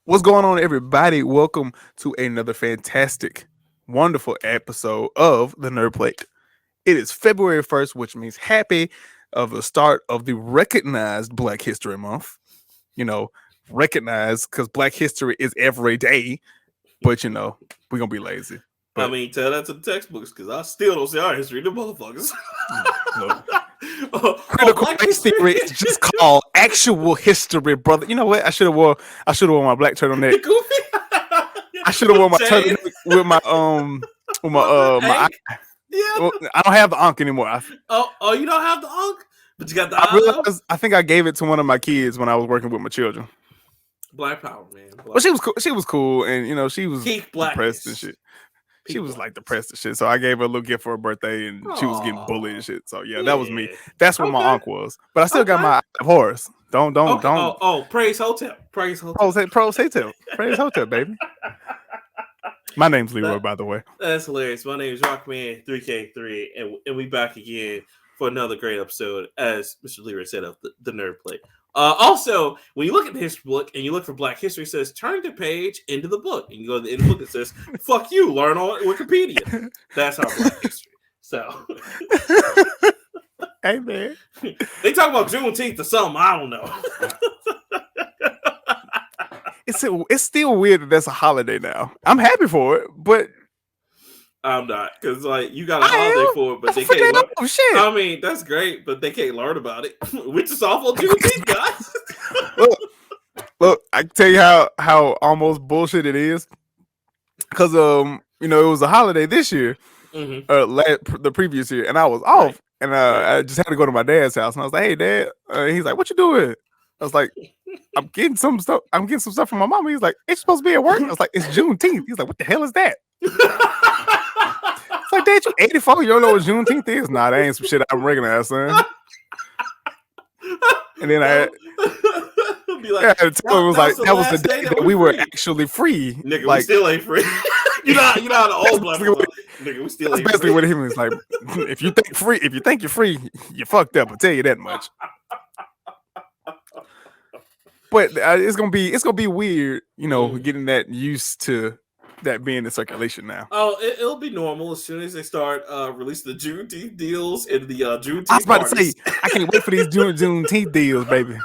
What's going on, everybody? Welcome to another fantastic, wonderful episode of the Nerd Plate. It is February 1st, which means happy of the start of the recognized Black History Month. You know, recognized because Black History is every day, but we're going to be lazy. I mean, tell that to the textbooks because I still don't see our history, the motherfuckers. Look, critical race theory is just called actual history, brother. You know what? I should have worn my black turtleneck. I should have worn my turtleneck with my my yeah. Well, I don't have the Ankh anymore. Oh, you don't have the Ankh, but you got the I think I gave it to one of my kids when I was working with my children. Black power, man. Well, she was cool. She was cool, and she was depressed and shit. She was like depressed and shit. So I gave her a little gift for her birthday, and she was getting bullied and shit. So yeah, that was me. That's what my Ankh was. But I still got my Eye of Horus. Don't. Oh, praise Hotel. Praise Hotel. Praise Hotel, baby. My name's Leroy, by the way. That's hilarious. My name is Rockman3K3, and we back again for another great episode, as Mr. Leroy said, of the Nerd Plate. Also, when you look at the history book and you look for Black History, it says turn the page into the book. And you go to the end of the book, it says, fuck you, learn on Wikipedia. That's our Black History. So, hey, man. They talk about Juneteenth or something. I don't know. It's still weird that that's a holiday now. I'm happy for it, but I'm not, because like you got a holiday for it, but they can't learn. Oh, shit. I mean, that's great, but they can't learn about it. Which is awful Juneteenth, guys. Look, I can tell you how almost bullshit it is. Because it was a holiday this year, the previous year, and I was off, right. And I just had to go to my dad's house, and I was like, "Hey, Dad," he's like, "What you doing?" I was like, I'm getting some stuff from my mom. He's like, "It's supposed to be at work." I was like, "It's Juneteenth." He's like, "What the hell is that?" It's like, "Dad, you 84, you don't know what Juneteenth is?" Nah, that ain't some shit I recognize, son. And then I had to tell him, that was the day that we were actually free. Nigga, like, we still ain't free. you know how the old black people like, nigga, we still ain't free. Basically what he was like, if you think you're free, you fucked up, I'll tell you that much. But it's gonna be weird, getting that used to that being in circulation now. Oh, it'll be normal as soon as they start releasing the Juneteenth deals and the Juneteenth. I was about to say, I can't wait for these Juneteenth deals, baby.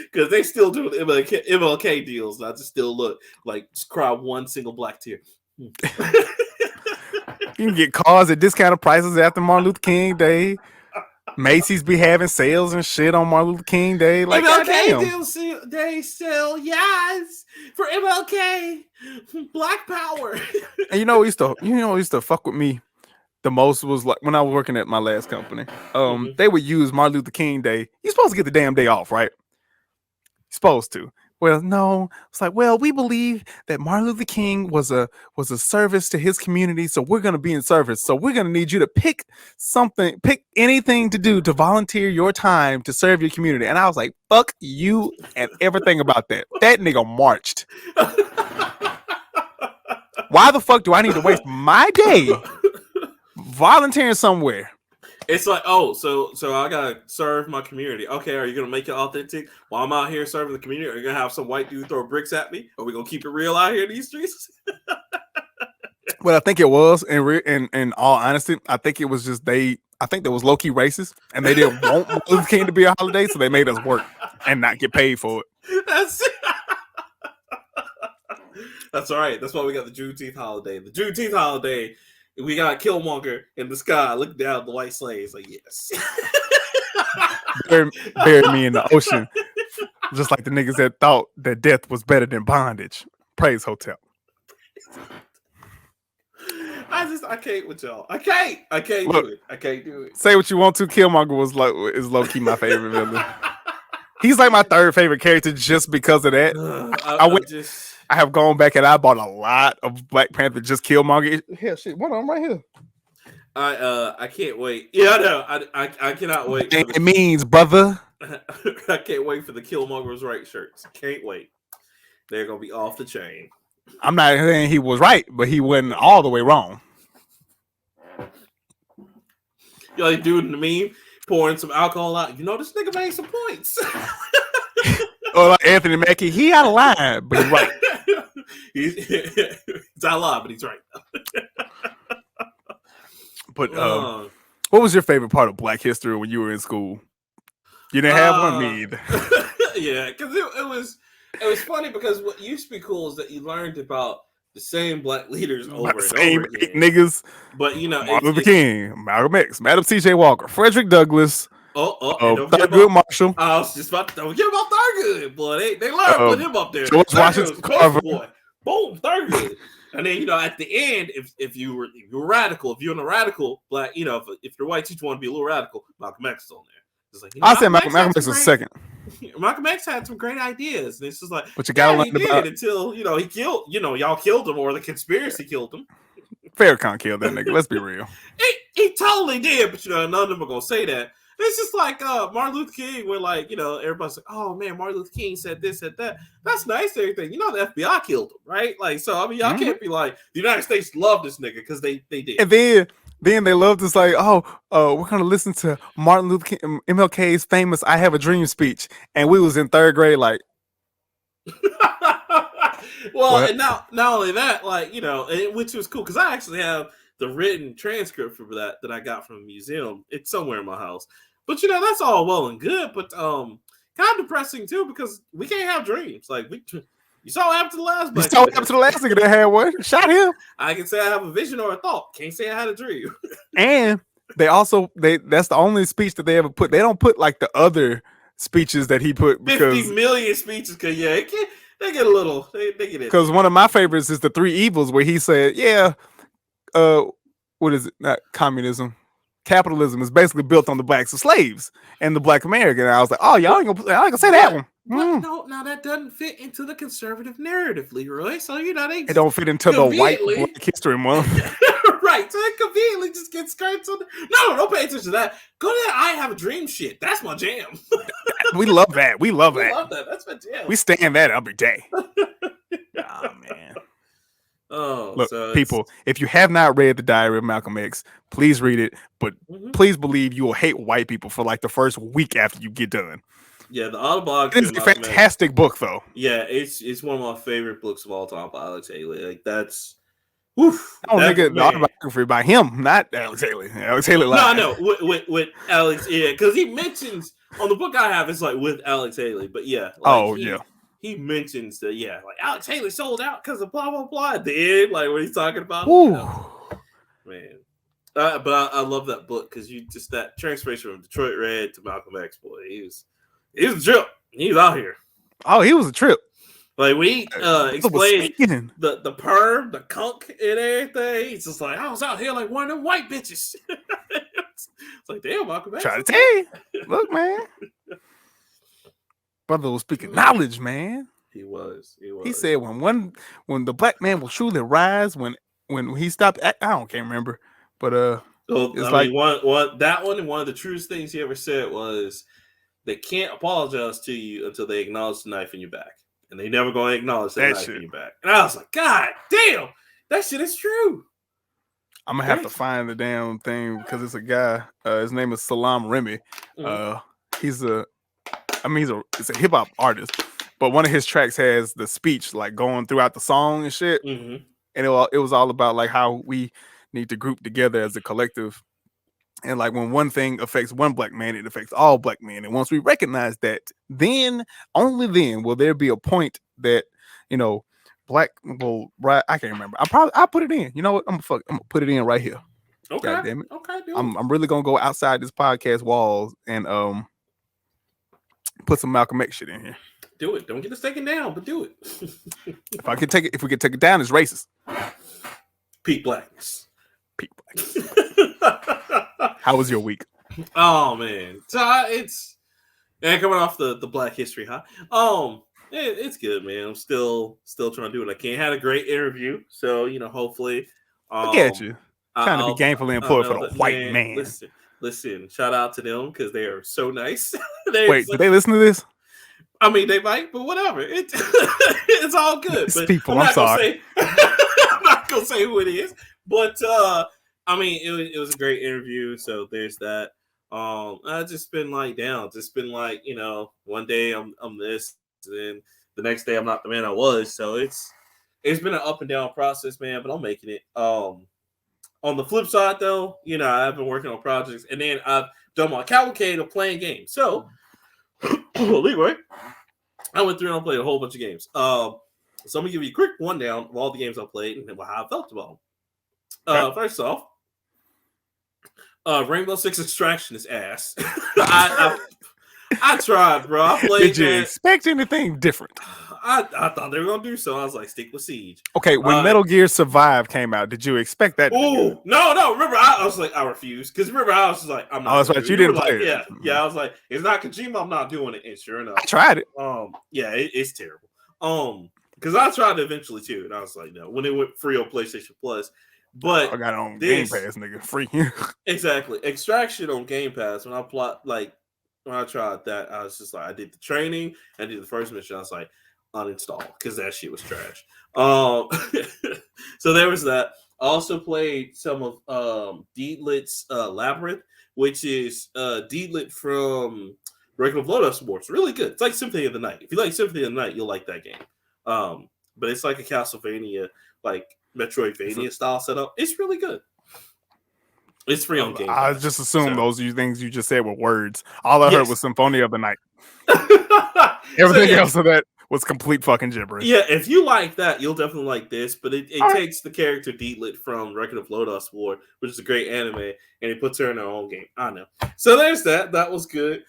Because they still do the MLK deals. I just still look like just cry one single black tear. You can get cars at discounted prices after Martin Luther King Day. Macy's be having sales and shit on Martin Luther King Day. Like MLK deals, they sell yes for MLK, Black Power. And what used to fuck with me the most was like when I was working at my last company. They would use Martin Luther King Day. You're supposed to get the damn day off, right? You're supposed to. Well, no. It's like, well, we believe that Martin Luther King was a service to his community, so we're going to be in service. So we're going to need you to pick anything to do to volunteer your time to serve your community. And I was like, fuck you and everything about that. That nigga marched. Why the fuck do I need to waste my day volunteering somewhere? It's like, oh, so I gotta serve my community. Okay, are you gonna make it authentic while I'm out here serving the community? Are you gonna have some white dude throw bricks at me? Are we gonna keep it real out here in these streets? Well, I think it was, in all honesty, I think it was just I think that was low-key racist, and they didn't want Martin Luther King to be a holiday, so they made us work and not get paid for it. That's all right. That's why we got the Juneteenth holiday. The Juneteenth holiday, we got Killmonger in the sky looking down at the white slaves like, yes. Bury me in the ocean. Just like the niggas that thought that death was better than bondage. Praise Hotel. I can't with y'all. I can't do it. I can't do it. Say what you want to. Killmonger is low-key my favorite villain. He's like my third favorite character just because of that. I have gone back and I bought a lot of Black Panther just Killmonger. Hell, shit, one of them right here. I can't wait. Yeah, I know. I cannot wait. It means, brother. I can't wait for the Killmonger's right shirts. Can't wait. They're gonna be off the chain. I'm not saying he was right, but he wasn't all the way wrong. You like dude in the meme pouring some alcohol out. This nigga made some points. Or like Anthony Mackie, he out of line, but he's right. He's out of line, but he's right. But what was your favorite part of Black History when you were in school? You didn't have one? Me either. Yeah, because it was funny because what used to be cool is that you learned about the same black leaders over and over again. Niggas. But Martin Luther King, Malcolm X, Madam C.J. Walker, Frederick Douglass. Thurgood Marshall. I was just about to don't forget about Thurgood, boy. They learned to put him up there. George Washington Carver. Boy. Boom, Thurgood. And then at the end, if you were radical, if you're in a radical black, if your white teacher want to be a little radical, Malcolm X is on there. It's like, I said Malcolm X was second. Malcolm X had some great ideas, and it's just like, but you gotta learn about until he killed, y'all killed him, or the conspiracy killed him. Farrakhan killed that nigga. Let's be real. He totally did, but none of them are gonna say that. It's just like Martin Luther King, where everybody's like, oh man, Martin Luther King said this, said that. That's nice, everything. The FBI killed him, right? Like, so I mean, y'all can't be like the United States loved this nigga because they did. And then they loved us like, we're gonna listen to Martin Luther King, MLK's famous "I Have a Dream" speech, and we was in third grade, like. Well, what? And not only that, which was cool because I actually have the written transcript for that I got from a museum. It's somewhere in my house. But that's all well and good, but kind of depressing too because we can't have dreams. Like you saw what happened to the last. You saw what happened to the last nigga that had one. Shot him. I can say I have a vision or a thought. Can't say I had a dream. And that's the only speech that they ever put. They don't put like the other speeches that he put because 50 million speeches. Cause they get a little. They get it. Because one of my favorites is the Three Evils, where he said, what is it? Not communism. Capitalism is basically built on the blacks as slaves and the black American. And I was like, oh, y'all ain't gonna say that one. No, now that doesn't fit into the conservative narrative, Leroy. So it don't fit into the white Black History Month. Right. So it conveniently just gets scraped on. No, don't pay attention to that. Go to that I Have a Dream shit. That's my jam. We love that. We love that. That's my jam. We stand that every day. Oh man. Oh, look, people, if you have not read The Diary of Malcolm X, please read it. But please believe you will hate white people for like the first week after you get done. Yeah, the autobiography. It's a fantastic book, though. Yeah, it's one of my favorite books of all time by Alex Haley. Like that's, oof. I don't think the autobiography by him, not Alex Haley. Alex Haley. No, with Alex. Yeah, because he mentions on the book I have, it's like with Alex Haley. But yeah. He mentions that, like Alex Haley sold out because of blah, blah, blah. At the end, like what he's talking about. Man. But I love that book because that transformation from Detroit Red to Malcolm X, boy, he was a trip. He was out here. Oh, he was a trip. Like we explained the perm, the conk, and everything. He's just like, I was out here like one of them white bitches. It's like, damn, Malcolm X. Try to tell you. Look, man. Brother was speaking knowledge, man. He was. He said when the black man will truly rise when he stopped. I can't remember, but one of the truest things he ever said was they can't apologize to you until they acknowledge the knife in your back, and they never gonna acknowledge that knife in your back. And I was like, God damn, that shit is true. I'm gonna have to find the damn thing because it's a guy. His name is Salam Remy. He's a hip hop artist, but one of his tracks has the speech like going throughout the song and shit. And it was all about like how we need to group together as a collective, and like when one thing affects one black man, it affects all black men. And once we recognize that, then only then will there be a point that black will right. I can't remember. I'll put it in. You know what? I'm gonna put it in right here. Okay. God damn it. Okay. I'm really gonna go outside this podcast walls and put some Malcolm X shit in here. Do it. Don't get us taken down, but do it. If we could take it down, it's racist. Peak blackness. How was your week? Oh man, so it's coming off the Black History high. It's good, man. I'm still trying to do what I can. Had a great interview, so hopefully. Look at you trying to be gainfully employed for the white man. Listen, shout out to them because they are so nice. Wait, do they listen to this? I mean, they might, but whatever. It's all good. But people, I'm sorry. I'm not gonna say who it is, but I mean, it was a great interview. So there's that. I just been like down. Just been like one day I'm this, and the next day I'm not the man I was. So it's been an up and down process, man. But I'm making it. On the flip side, though, I've been working on projects, and then I've done my cavalcade of playing games. So, Leroy, I went through and I played a whole bunch of games. So I'm gonna give you a quick rundown of all the games I played and how I felt about them. First off, Rainbow Six Extraction is ass. I tried, bro. I played. Did you expect anything different? I thought they were gonna do so. I was like, stick with Siege. Okay, when Metal Gear Survive came out, did you expect that? Oh no! Remember, I was like, I refused because remember, I was just like, I'm not. Oh, that's right. You didn't play it. Yeah. I was like, it's not Kojima. I'm not doing it. And sure enough, I tried it. Yeah, it's terrible. Because I tried it eventually too, and I was like, no. When it went free on PlayStation Plus, but I got it on Game Pass, nigga, free. Exactly, Extraction on Game Pass. When I tried that, I was just like, I did the training, I did the first mission. I was like, uninstall because that shit was trash. So there was that. I also played some of Deedlit's Labyrinth, which is Deedlit from Regular Blood Sports. Really good. It's like Symphony of the Night. If you like Symphony of the Night, you'll like that game. But it's like a Castlevania, like Metroidvania style setup. It's really good. It's free on Game Pass. I just assumed those things you just said were words. All I heard was Symphony of the Night. Everything else of that was complete fucking gibberish. Yeah, if you like that, you'll definitely like this. But it takes the character Deedlit from Record of Lodos War, which is a great anime, and it puts her in her own game. I know. So there's that. That was good.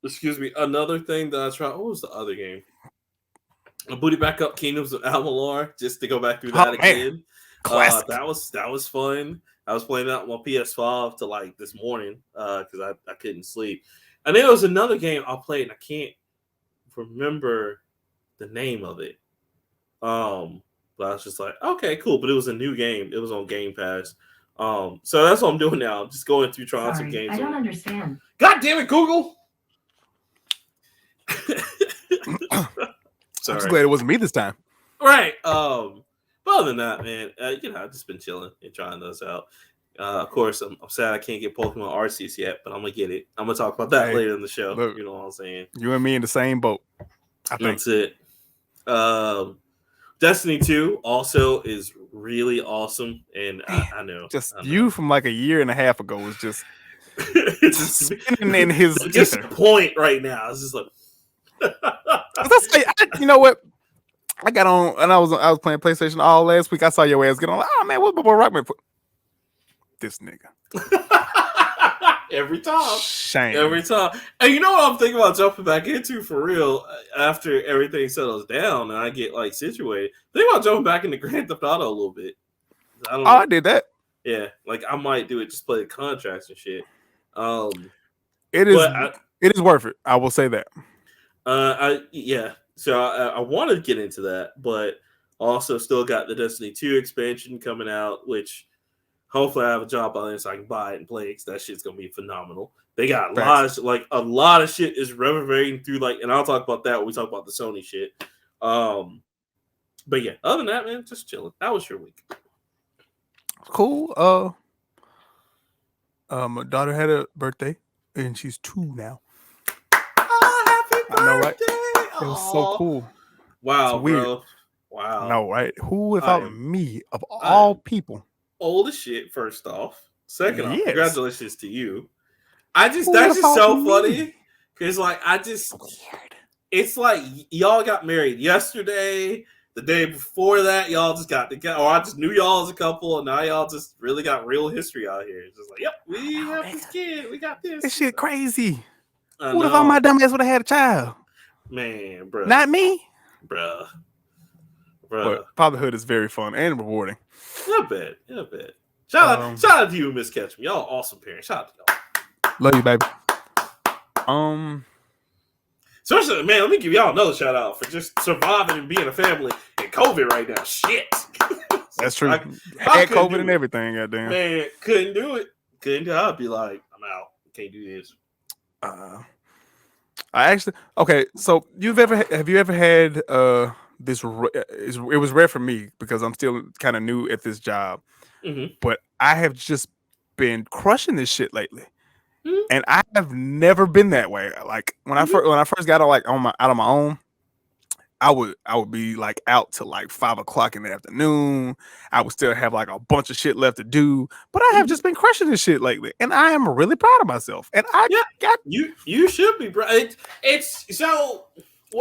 Excuse me. Another thing that I tried. What was the other game? I booted back up Kingdoms of Amalur just to go back through that again. That was fun. I was playing that on my PS5 till like this morning because I couldn't sleep. And then there was another game I played, and I can't remember the name of it. But I was just like, okay, cool. But it was a new game. It was on Game Pass. So that's what I'm doing now. I'm just going through trying some games. I don't understand. God damn it, Google! Sorry. I'm just glad it wasn't me this time. Right. But other than that, man, I've just been chilling and trying those out. Of course, I'm sad I can't get Pokemon Arceus yet, but I'm gonna get it. I'm gonna talk about that later in the show. Look, you know what I'm saying? You and me in the same boat. I think that's it. Destiny 2 also is really awesome, and I know. You from like a year and a half ago was just spinning in his just point right now. It's just like you know what? I got on and I was playing PlayStation all last week. I saw your ass get on. Like, oh man, what's my boy Rockman? This nigga. Every time. Shame. Every time. And you know what I'm thinking about jumping back into for real after everything settles down and I get like situated? Think about jumping back into Grand Theft Auto a little bit. I did that. Yeah, like I might do it, just play the contracts and shit. It is worth it. I will say that. So I want to get into that, but also still got the Destiny 2 expansion coming out, which hopefully I have a job by then so I can buy it and play it because that shit's gonna be phenomenal. They got a lot of shit is reverberating through and I'll talk about that when we talk about the Sony shit. But yeah, other than that, man, just chilling. How was your week? Cool. My daughter had a birthday and she's 2 now. Oh, happy birthday! I know, right? It was so cool. Wow, it's weird. Bro. Wow. No, right? Who would have thought me of all people? Old as shit, first off. Second off, Yes. congratulations to you. That's just so funny. Because it's like y'all got married yesterday. The day before that, y'all just got together. Or I just knew y'all as a couple, and now y'all just really got real history out here. It's just like, yep, we have this kid. We got this. This shit crazy. Who would have thought my dumb ass would have had a child? Man, bro. Not me. Bruh. But fatherhood is very fun and rewarding. I bet. Shout out to you, Miss Ketchum. Y'all awesome parents. Shout out to y'all. Love you, baby. Especially, man, let me give y'all another shout out for just surviving and being a family in COVID right now. Shit. That's true. I had COVID and everything, goddamn. Man, couldn't do it. I'd be like, I'm out. Can't do this. So have you ever had this? It was rare for me because I'm still kind of new at this job, but I have just been crushing this shit lately. And I have never been that way. Like when I first got out of my own, I would be like out till like 5 o'clock in the afternoon. I would still have like a bunch of shit left to do, but I have just been crushing this shit lately, and I am really proud of myself. And I got you should be, bro. It's so.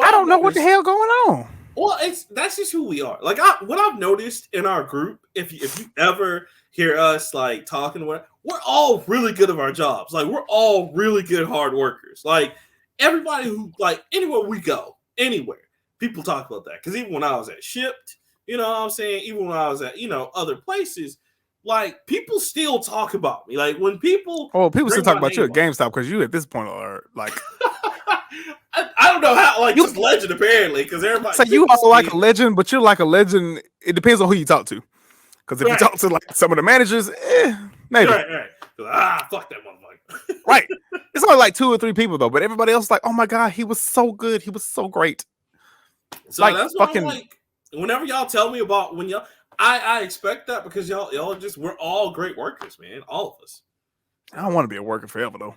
I don't know what the hell going on. Well, that's just who we are. Like what I've noticed in our group, if you ever hear us like talking, we're all really good at our jobs. Like we're all really good hard workers. Like everybody who like anywhere we go, anywhere. People talk about that because even when I was at Shipped, you know what I'm saying? Even when I was at, other places, like people still talk about me. Like when people still talk about you at GameStop because you at this point are like I don't know how, like just legend apparently because everybody. So you are like a legend, but you're like a legend. It depends on who you talk to. Because if you talk to like some of the managers, maybe. Right. Fuck that motherfucker. Right. It's only like 2 or 3 people though, but everybody else is like, oh my god, he was so good. He was so great. So like, that's why I'm like, whenever y'all tell me about when y'all, I expect that because y'all just we're all great workers, man. All of us. I don't want to be a worker forever though.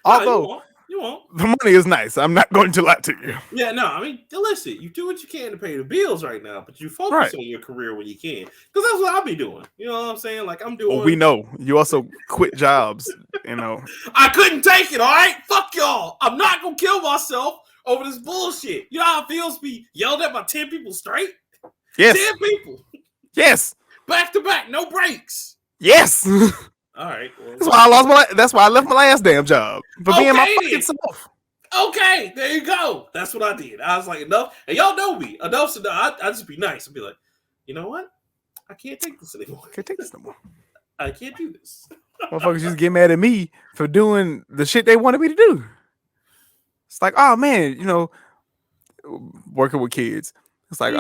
No, Although you won't. The money is nice. I'm not going to lie to you. Yeah, no, I mean, listen, you do what you can to pay the bills right now, but you focus on your career when you can. Because that's what I'll be doing. You know what I'm saying? Like I'm doing. Well, we know. You also quit jobs, I couldn't take it, all right? Fuck y'all. I'm not gonna kill myself over this bullshit. You know how it feels to be yelled at by 10 people straight? Yes. 10 people. Yes. Back to back, no breaks. Yes. All right. Well, that's why I left my last damn job. For being my fucking self. Okay, there you go. That's what I did. I was like, enough. And y'all know me. Enough so I just be nice and be like, you know what? I can't take this anymore. I can't take this no more. I can't do this. Motherfuckers just get mad at me for doing the shit they wanted me to do. It's like, oh man, working with kids. It's like,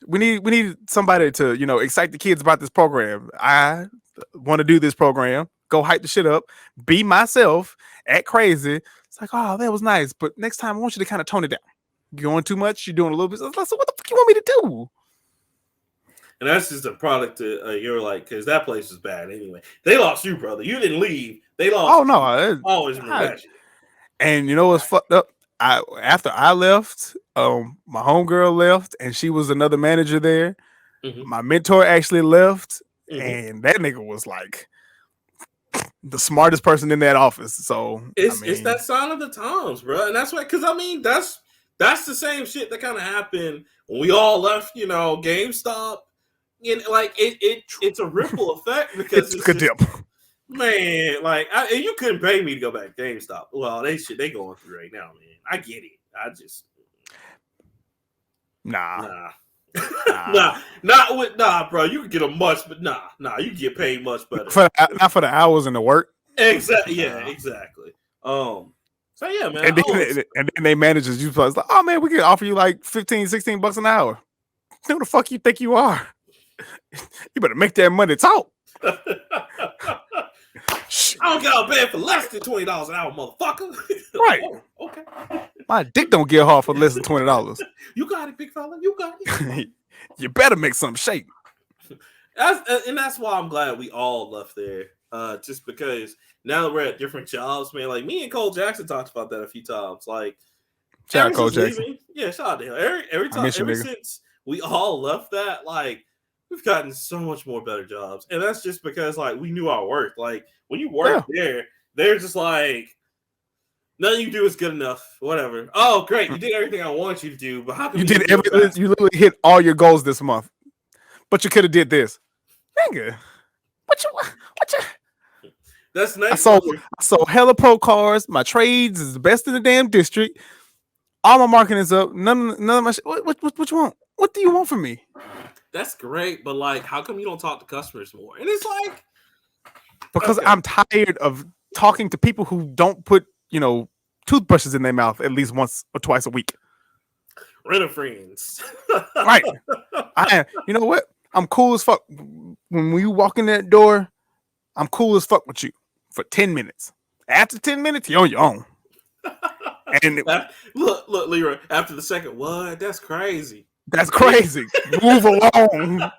we need somebody to, excite the kids about this program. I want to do this program, go hype the shit up, be myself, act crazy. It's like, oh, that was nice. But next time I want you to kind of tone it down. You're going too much, you're doing a little bit. So what the fuck you want me to do? And that's just a product of you're like, because that place was bad anyway. They lost you, brother. You didn't leave. They lost. Oh no, always remember that shit. And you know what's fucked up? After I left, my homegirl left, and she was another manager there. Mm-hmm. My mentor actually left, and that nigga was like the smartest person in that office. So it's that sign of the times, bro, and that's why. Because that's the same shit that kind of happened when we all left. GameStop. And like it's a ripple effect because it's a dip. Man, like you couldn't pay me to go back to GameStop. Well, they going through right now, man. I get it. I just nah, bro. You could get a much, but nah. You can get paid much better. Not for the hours and the work. Exactly. Yeah, exactly. So yeah, man. And then they managers you like, oh man, we can offer you like $15-$16 an hour. Who the fuck you think you are? You better make that money talk. I don't get out of bed for less than $20 an hour, motherfucker. Right. Oh, okay. My dick don't get hard for less than $20. You got it, big fella. You got it. You better make something shake. That's why I'm glad we all left there. Just because now that we're at different jobs, man. Like me and Cole Jackson talked about that a few times. Like, shout out Cole Jackson. Yeah, shout out to him. Every time, since we all left that, like, we've gotten so much more better jobs. And that's just because, like, we knew our worth. Like, when you work there, they're just like, nothing you do is good enough. Whatever. Oh, great. You did everything I wanted you to do, but how come you did everything? You literally hit all your goals this month. But you could have did this. Nigga. What you That's nice. I sold hella pro cars. My trades is the best in the damn district. All my marketing is up. None of my shit. What you want? What do you want from me? That's great, but like, how come you don't talk to customers more? And it's like, because I'm tired of talking to people who don't put, toothbrushes in their mouth at least once or twice a week. Rent friends. Right. You know what? I'm cool as fuck. When you walk in that door, I'm cool as fuck with you for 10 minutes. After 10 minutes, you're on your own. And look, Leroy, after the second, what? That's crazy. That's crazy. Move along.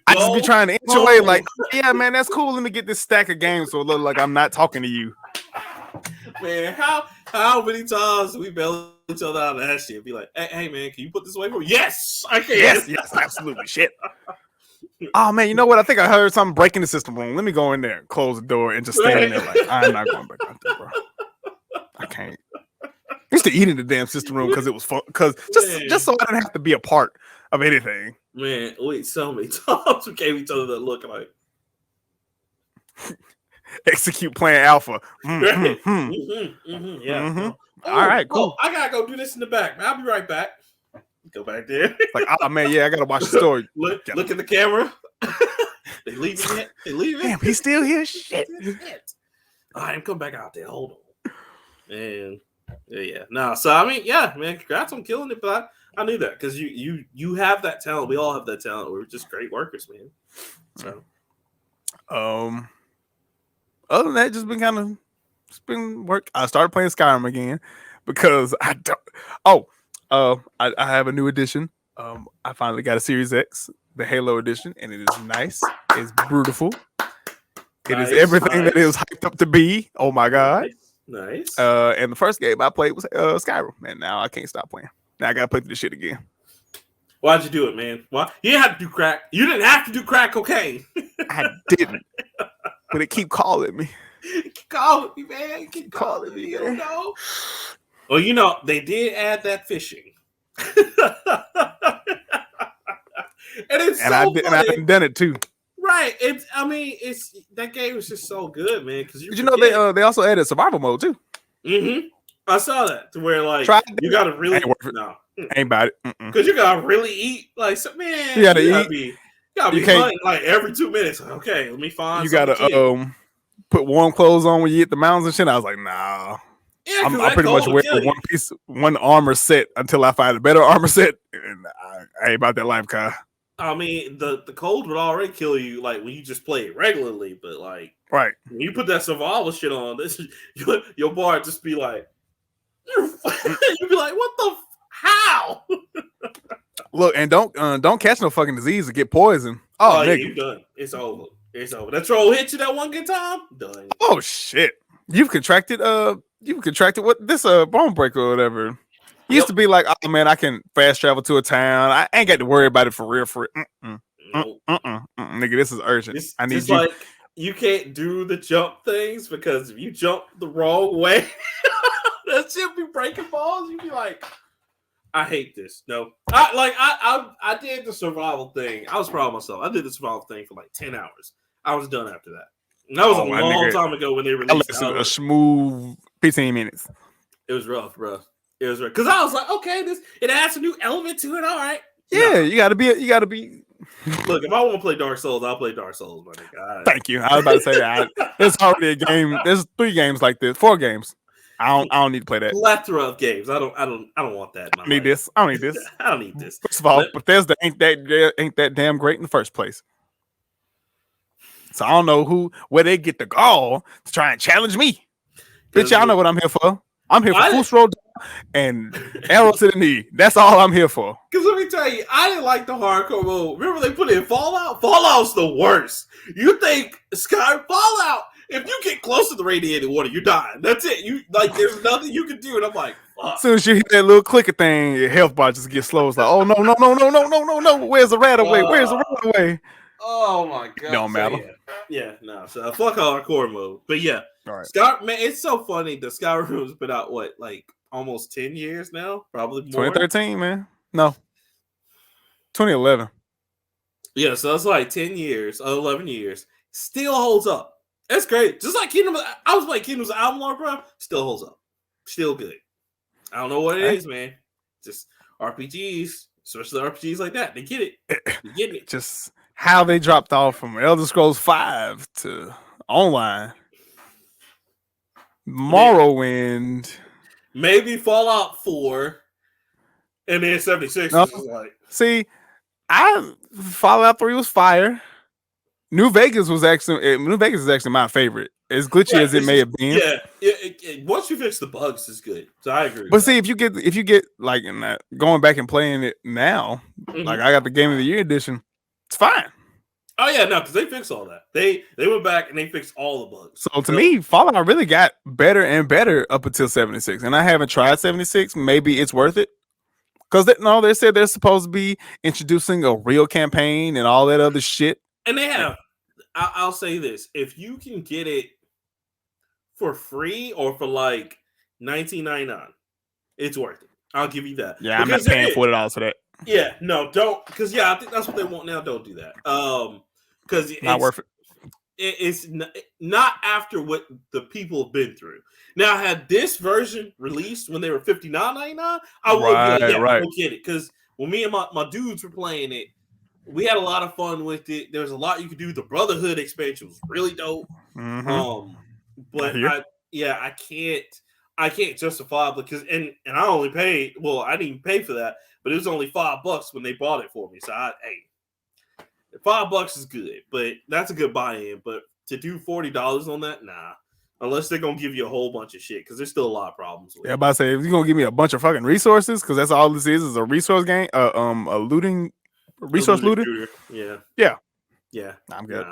I just be trying to inch away, like, yeah, man, that's cool. Let me get this stack of games so it look like I'm not talking to you. Man, how many times do we bail each other out of that shit? Be like, hey man, can you put this away for me? Yes, I can. Yes, absolutely. Shit. Oh man, you know what? I think I heard something breaking the system room. Let me go in there, close the door, and just stand there like, I'm not going back out there, bro. I can't. I used to eat in the damn system room because it was fun. Because just so I didn't have to be a part of anything. Man, wait, so many times we gave each other that look like execute plan alpha. Yeah. All right, cool. I gotta go do this in the back, man. I'll be right back. Go back there. Like, oh man, yeah, I gotta watch the story. Look at the camera. They leaving it. They leaving. Damn, he's still here. Shit. All right, come back out there. Hold on. And yeah, no. So I mean, yeah, man. Congrats on killing it, but I knew that because you have that talent. We all have that talent. We're just great workers, man. So, other than that, just been work. I started playing Skyrim again because I don't. I have a new edition. I finally got a Series X, the Halo edition, and it is nice. It's beautiful. It is everything that it was hyped up to be. Oh my god! Nice. And the first game I played was Skyrim, and now I can't stop playing. Now I gotta play through this shit again. Why'd you do it, man? Why? You didn't have to do crack. You didn't have to do crack cocaine. I didn't, but it keep calling me. Keep calling me, man. Keep calling me. You don't know. Well, you know they did add that fishing, and it's and I done done it too. Right. It's. I mean, it's that game is just so good, man. Because you know they also added survival mode too. Mm-hmm. I saw that to where like you gotta really ain't about it because you gotta really eat like so, man. You gotta eat. You gotta be hunting like every 2 minutes. Okay, let me find. You gotta put warm clothes on when you hit the mountains and shit. I was like, nah. Yeah, I'm pretty much wearing one armor set until I find a better armor set, and I ain't about that life, Kyle. I mean, the cold would already kill you like when you just play it regularly, but like right when you put that survival shit on, this your bar just be like, you'd be like, what the how? Look, and don't catch no fucking disease or get poisoned. Oh, nigga. You done. It's over. It's over. That troll hit you that one good time. Done. Oh shit. You've contracted what this bone breaker or whatever. Used to be like, oh man, I can fast travel to a town. I ain't got to worry about it for real. Nigga, this is urgent. I need you. Like you can't do the jump things because if you jump the wrong way, that shit be breaking balls. You be like, I hate this. No, I did the survival thing. I was proud of myself. I did the survival thing for like 10 hours. I was done after that. And that was a long time ago when they released a smooth 15 minutes. It was rough, bro. It was rough because I was like, okay, it adds a new element to it. All right. Yeah, you gotta be. Look, if I want to play Dark Souls, I'll play Dark Souls, my nigga. Thank you. I was about to say that. There's already a game. There's 3 games like this. 4 games. I don't need to play that. Plethora of games. I don't want that. I need this. I don't need this. I don't need this. First of all, Bethesda ain't that damn great in the first place. So I don't know where they get the gall to try and challenge me. Bitch, y'all know what I'm here for. I'm here for full scroll and arrow to the knee. That's all I'm here for. Because let me tell you, I didn't like the hardcore mode. Remember they put it in Fallout? Fallout's the worst. You think Fallout, if you get close to the radiated water, you're dying. That's it. You like there's nothing you can do. And I'm like, fuck. As soon as you hit that little clicker thing, your health bar just gets slow. It's like, oh no. Where's the rat away? Where's the rat away? Oh my god. Don't matter. No. So fuck hardcore mode. But yeah. All right. Man, it's so funny. The Skyrim's been out like almost 10 years now, probably more. 2013, man. No, 2011. Yeah, so it's like 10 years, 11 years. Still holds up. That's great. Just like I was playing Kingdoms of Amalur, bro. Still holds up. Still good. I don't know what it is, man. Just RPGs, especially RPGs like that. They get it. They get it. Just how they dropped off from Elder Scrolls 5 to online. Morrowind. Maybe Fallout 4 and then 76 no. is like. See, Fallout 3 was fire. New Vegas is actually my favorite. As glitchy as it may have been. Yeah. Once you fix the bugs, it's good. So I agree. But see, if you get like in that, going back and playing it now, like I got the Game of the Year edition, it's fine. Oh yeah, no, because they fixed all that. They went back and they fixed all the bugs. So to me, Fallout really got better and better up until 76. And I haven't tried 76. Maybe it's worth it. Because they said they're supposed to be introducing a real campaign and all that other shit. And they have. I'll say this: if you can get it for free or for like $19.99, it's worth it. I'll give you that. Yeah, because I'm not paying $40 for that. Yeah, no, don't. Because I think that's what they want now. Don't do that. Because not worth it. It's not after what the people have been through. Now, had this version released when they were $59.99, I would be like, yeah, go get it. Because when me and my dudes were playing it, we had a lot of fun with it. There was a lot you could do. The Brotherhood expansion was really dope. Mm-hmm. But I can't justify it because and I only paid. Well, I didn't even pay for that, but it was only $5 when they bought it for me. So $5 is good, but that's a good buy-in. But to do $40 on that, nah. Unless they're gonna give you a whole bunch of shit, because there's still a lot of problems with it. Yeah, I'm about to say if you're gonna give me a bunch of fucking resources, because that's all this is a resource game, a looting resource looter. Yeah. I'm good.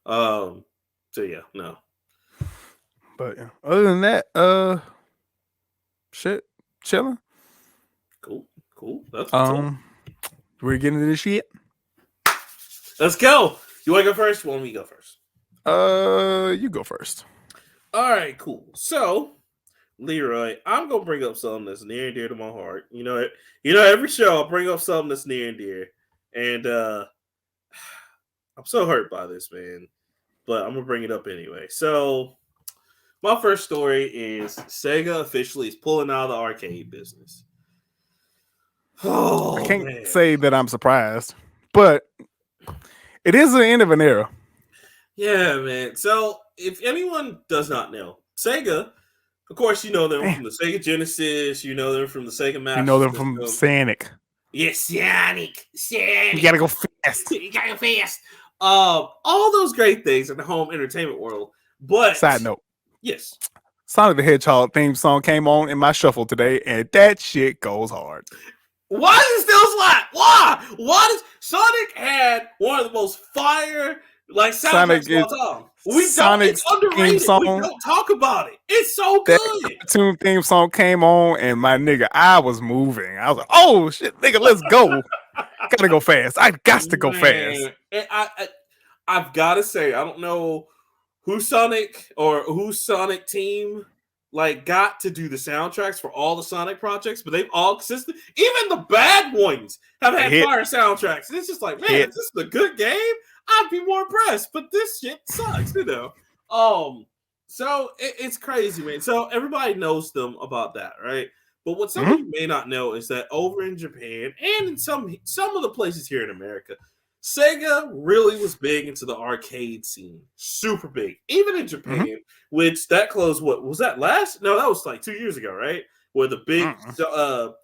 No. So yeah, no. But yeah, other than that, shit, chilling. Cool. That's what's up. We're getting into this shit. Let's go. You want to go first? Or want me to go first? You go first. All right, cool. So, Leroy, I'm gonna bring up something that's near and dear to my heart. You know, every show I'll bring up something that's near and dear, and I'm so hurt by this, man. But I'm gonna bring it up anyway. So, my first story is Sega officially is pulling out of the arcade business. I can't say that I'm surprised, but it is the end of an era. Yeah, man. So, if anyone does not know, Sega, of course, you know them from the Sega Genesis. You know them from the Sega Master. You know them from Sonic. Yes, Sonic. You gotta go fast. All those great things in the home entertainment world. But side note, yes, Sonic the Hedgehog theme song came on in my shuffle today, and that shit goes hard. Why does it still slap? Why? Why does Sonic had one of the most fire soundtracks of all time? It's underrated. We don't talk about it. It's so good. That cartoon theme song came on, and my nigga, I was moving. I was like, "Oh shit, nigga, let's go! Gotta go fast. I got to go fast." I've got to say, I don't know who Sonic team got to do the soundtracks for all the Sonic projects, but they've all consistent. Even the bad ones have had fire soundtracks. And it's just like, man, if this is a good game, I'd be more impressed. But this shit sucks, you know. So it's crazy, man. So everybody knows them about that, right? But what some of you may not know is that over in Japan and in some of the places here in America, Sega really was big into the arcade scene. Super big. Even in Japan, which that closed, what was that last? No, that was like 2 years ago, right? Where the big the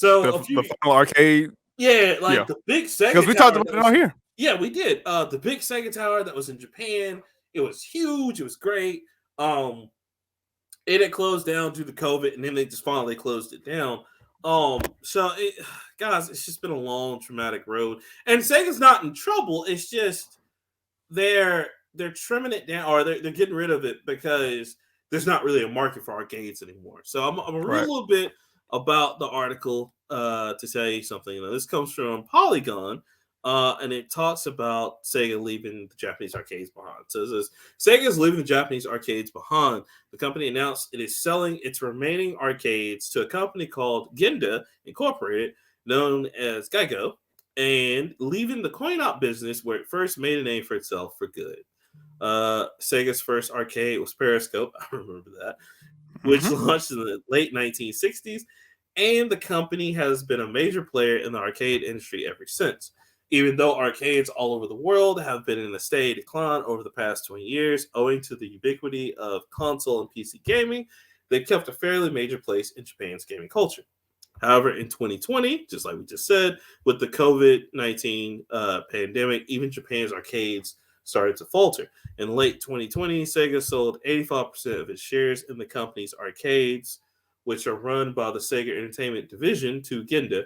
final arcade. Yeah, the big Sega. Because we talked about it on here. Yeah, we did. The big Sega tower that was in Japan. It was huge. It was great. It had closed down due to COVID, and then they just finally closed it down. Guys, it's just been a long, traumatic road. And Sega's not in trouble. It's just they're trimming it down, or they're getting rid of it because there's not really a market for arcades anymore. So I'm gonna read a little bit about the article to tell you something. This comes from Polygon. And it talks about Sega leaving the Japanese arcades behind. So it says, Sega is leaving the Japanese arcades behind. The company announced it is selling its remaining arcades to a company called Genda Incorporated, known as Geico, and leaving the coin-op business where it first made a name for itself for good. Sega's first arcade was Periscope, I remember that, which launched in the late 1960s, and the company has been a major player in the arcade industry ever since. Even though arcades all over the world have been in a steady decline over the past 20 years, owing to the ubiquity of console and PC gaming, they've kept a fairly major place in Japan's gaming culture. However, in 2020, just like we just said, with the COVID-19 pandemic, even Japan's arcades started to falter. In late 2020, Sega sold 85% of its shares in the company's arcades, which are run by the Sega Entertainment division, to Genda.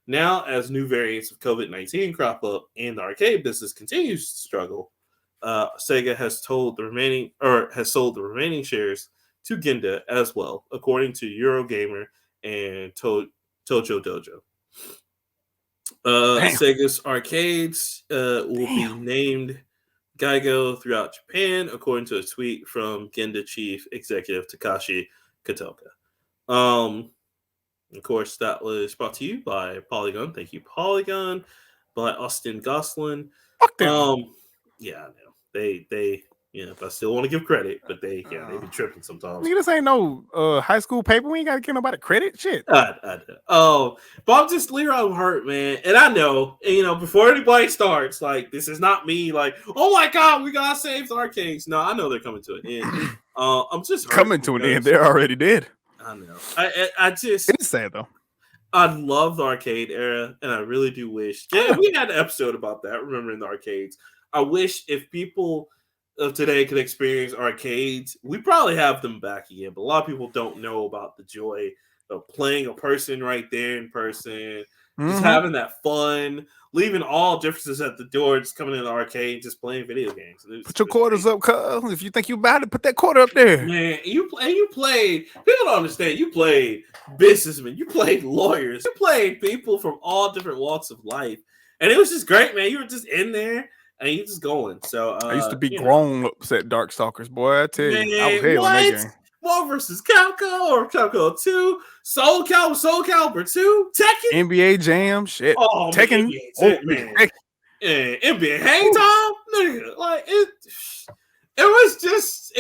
Now, as new variants of COVID-19 crop up and the arcade business continues to struggle, Sega has sold the remaining shares to Ginda as well, according to Eurogamer and Tojo Dojo. Sega's arcades will be named Geigo throughout Japan, according to a tweet from Ginda chief executive Takashi Katoka. Of course, that was brought to you by Polygon. Thank you, Polygon. By Austin Goslin. Fuck them. Yeah, I know. They if I still want to give credit, but they be tripping sometimes. Nigga, this ain't no high school paper. We ain't gotta give nobody credit. Shit. But I'm just Leroy hurt, man. And I know, before anybody starts, like, this is not me, like, oh my god, we gotta save the arcades. No, I know they're coming to an end. I'm just coming to an end. They're already dead. I know. I just it's sad though. I love the arcade era, and I really do wish. Yeah, we had an episode about that, remembering the arcades. I wish if people of today could experience arcades, we probably have them back again. But a lot of people don't know about the joy of playing a person right there in person, just having that fun, leaving all differences at the door, just coming in the arcade, just playing video games. Put your quarters up, cuz. If you think you about it, put that quarter up there. Man, you played. People don't understand. You played businessmen. You played lawyers. You played people from all different walks of life, and it was just great, man. You were just in there. And you just going. So I used to be grown upset Darkstalkers, boy. I tell you, I was hell in that game. War versus Capcom or Capcom 2, Soul Calibur 2, Tekken, NBA Jam, shit. Oh, Tekken, man. NBA Hang Time, nigga. Like it was such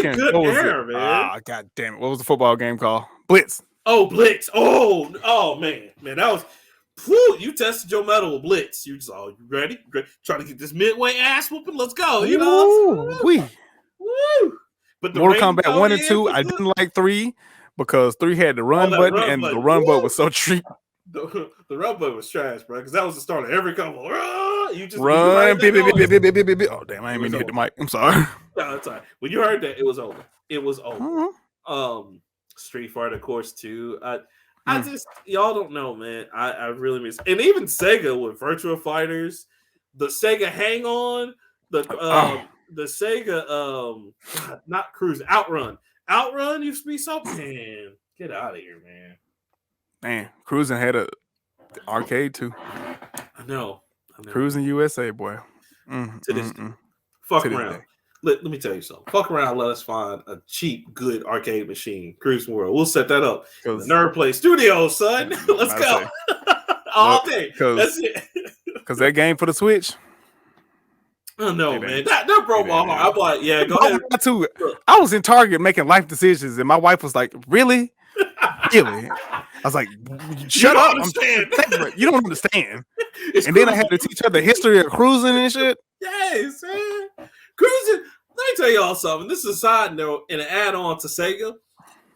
a good era, man. Ah, god damn it! What was the football game called? Blitz. Oh, Blitz. Oh, man, that was. Whew, you tested your metal with Blitz. You just, you ready? Trying to get this midway ass whooping. Let's go. Woo. But the Mortal Kombat 1 and 2, I didn't like 3 because 3 had the run button, and the run button was so cheap. The run button was trash, bro, because that was the start of every combo. You just run. Oh, damn, I ain't mean to hit the mic. I'm sorry. No, that's all right. When you heard that, it was over. It was over. Street Fighter, of course, too. I just, y'all don't know, man. I really miss, and even Sega with Virtua Fighters, the Sega Hang On, the Sega not Cruise, Outrun used to be so, man. Get out of here, man. Man, Cruising had a arcade too. I know. Cruising USA, boy. To this day. Fuck around. Let me tell you something. Fuck around, let us find a cheap, good arcade machine. Cruising World. We'll set that up. The Nerd Play Studios, son. Let's go. All day. That's it. Because that game for the Switch. Oh, no, man. That broke my heart. I'm like, yeah, go ahead. Too. I was in Target making life decisions, and my wife was like, really? Really? I was like, shut up. You don't understand. And then I had to teach her the history of cruising and shit. Yes, man. Cruising, let me tell y'all something. This is a side note and an add-on to Sega.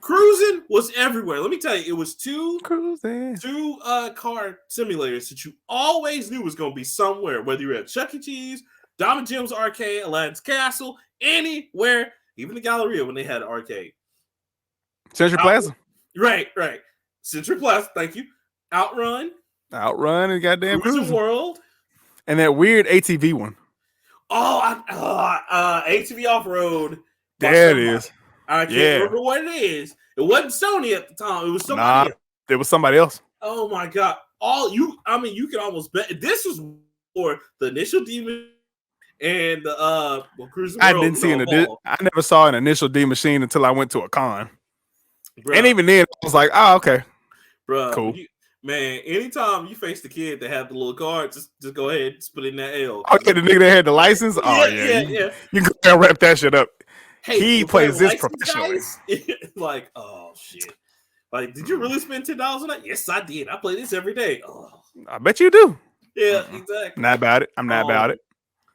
Cruising was everywhere. Let me tell you, it was two car simulators that you always knew was going to be somewhere, whether you're at Chuck E. Cheese, Diamond Jim's Arcade, Aladdin's Castle, anywhere, even the Galleria when they had an arcade. Century Plaza. Right. Century Plaza, thank you. Outrun and goddamn Cruising World. And that weird ATV one. ATV Off-Road. There it is. I can't remember what it is. It wasn't Sony at the time. It was somebody else. It was somebody else. Oh my god. You can almost bet this was for the initial demon and the Cruising World. I didn't see I never saw an initial D machine until I went to a con. Bruh. And even then I was like, oh, okay. Bro, cool. Man, anytime you face the kid that had the little card, just go ahead and put in that L. Oh, yeah, the nigga that had the license? Oh, yeah. You can go wrap that shit up. Hey, he plays this professionally. Like, oh, shit. Like, did you really spend $10 on that? Yes, I did. I play this every day. Oh. I bet you do. Yeah, exactly. Not about it. I'm not about it.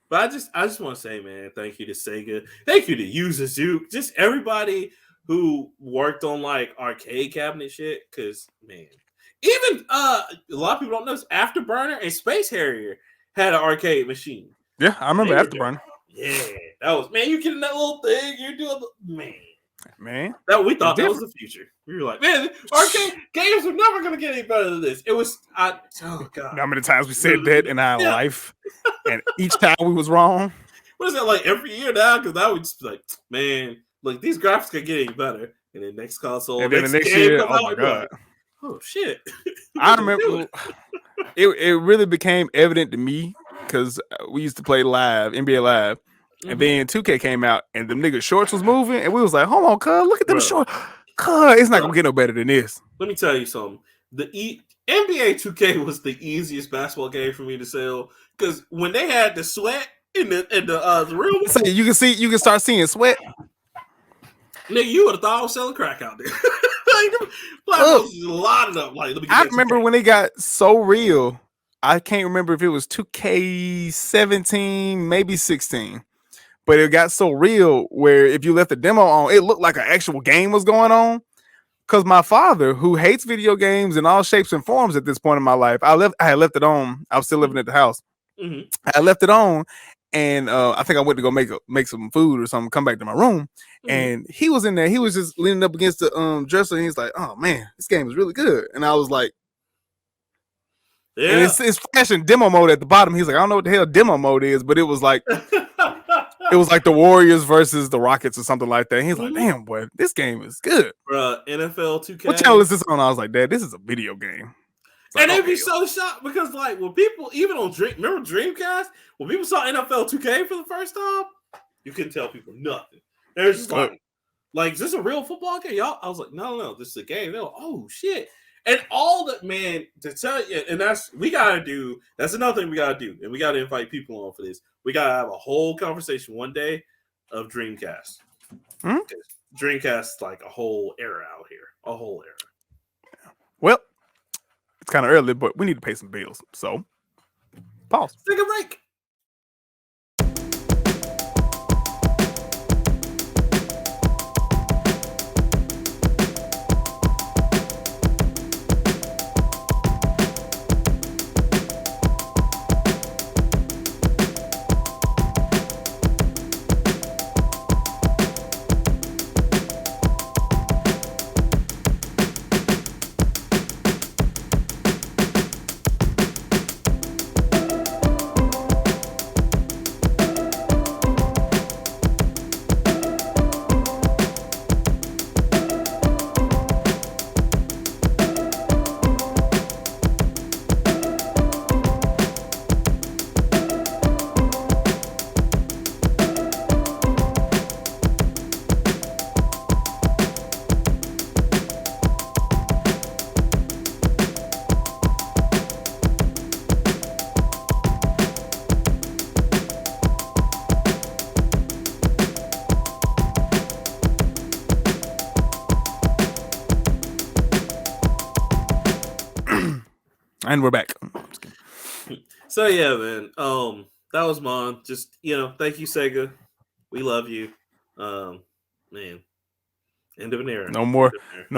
But I just want to say, man, thank you to Sega. Thank you to Yu Suzuki. Just everybody who worked on, like, arcade cabinet shit. Because, man. Even a lot of people don't know, Afterburner and Space Harrier had an arcade machine. Yeah, I remember Afterburner. Yeah, that was, man, you get in that little thing, you're doing, man. Man, That we thought that different. was the future. We were like, man, arcade games are never gonna get any better than this. It was, oh god, How many times we said that in our Yeah. life, and each time we was wrong. What is that like every year now? Because now we just be like, man, like these graphics could get any better. And then next console, And then the next game year, come oh out, my we're god! like, oh shit! I remember it really became evident to me because we used to play live, NBA Live, and then 2K came out, and them niggas shorts was moving, and we was like, hold on, cuz, look at them Bruh. shorts. Cuz, it's not gonna get no better than this. Let me tell you something. The NBA 2K was the easiest basketball game for me to sell because when they had the sweat in the room, So you can start seeing sweat. nigga, you would have thought I was selling crack out there. Like, was lining up. Like, let me get I that remember 2K. when it got so real. I can't remember if it was 2K17, maybe 16. But it got so real where if you left the demo on, it looked like an actual game was going on. Because my father, who hates video games in all shapes and forms at this point in my life, I had left it on. I was still living at the house. Mm-hmm. I left it on, and I think I went to go make some food or something. Come back to my room, and he was in there. He was just leaning up against the dresser, and he's like, "Oh man, this game is really good." And I was like, Yeah. And it's flashing demo mode at the bottom. He's like, I don't know what the hell demo mode is, but it was like the Warriors versus the Rockets or something like that. And he's like, damn, boy, this game is good. Bruh, NFL 2K. What channel is this on? I was like, Dad, this is a video game. Like, and they'd be so shocked because, like, when people, even on remember Dreamcast, when people saw NFL 2K for the first time, you couldn't tell people nothing. They were just like, is this a real football game? Y'all, I was like, no, this is a game. They're like, oh shit. And all that, man, to tell you, and that's another thing we gotta do, and we gotta invite people on for this. We gotta have a whole conversation one day of Dreamcast. Dreamcast is like a whole era out here, a whole era. Well, it's kind of early, but we need to pay some bills. So, pause. Take a break. And we're back. So yeah, man. That was mine. Just, thank you, Sega. We love you. Man. End of an era. No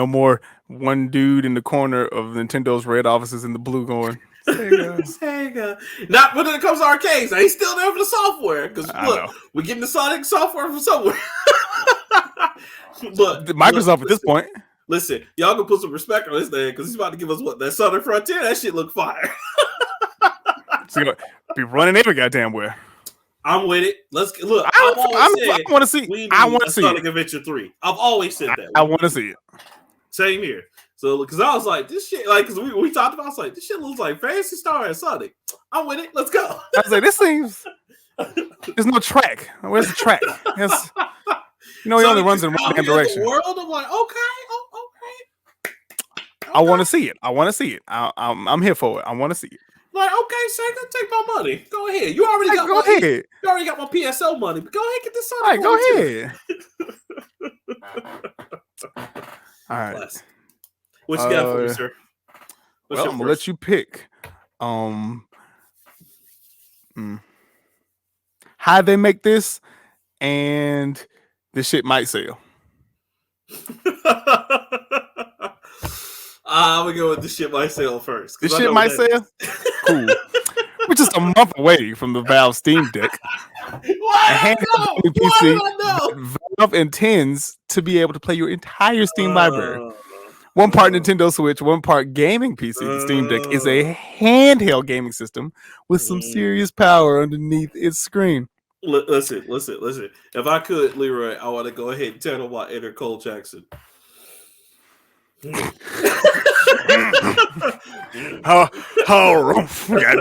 more one dude in the corner of Nintendo's red offices in the blue going, Sega. Not when it comes to arcades. He's still there for the software. Because look, we're getting the Sonic software from somewhere. But Microsoft at this point. Listen, y'all gonna put some respect on this thing because he's about to give us that Sonic Frontier. That shit look fire. So you're gonna be running every goddamn where. I'm with it. Let's look. I want to see. I want to see Sonic Adventure 3. I've always said that. I want to see it. Same here. So because I was like, this shit, like, because we talked about, I was like, this shit looks like Phantasy Star and Sonic. I'm with it. Let's go. I was like, this seems. There's no track. Where's the track? Yes. He only runs in one damn direction. The world, I'm like, okay. I want to see it. I'm here for it. I want to see it. Like, okay, Sega, take my money. Go ahead. You already got my PSO money, but go ahead and get this Sonic. All right, go ahead. All right. Bless. What you got for me, sir? I'm gonna let you pick. How they make this, and this shit might sell. I'm gonna go with the shit might sell first. This shit might sell. Cool. We're just a month away from the Valve Steam Deck. Why do I know? Valve intends to be able to play your entire Steam library. One part Nintendo Switch, one part gaming PC. The Steam Deck is a handheld gaming system with some serious power underneath its screen. Listen. If I could, Leroy, I want to go ahead and tell them about Enter Cole Jackson. God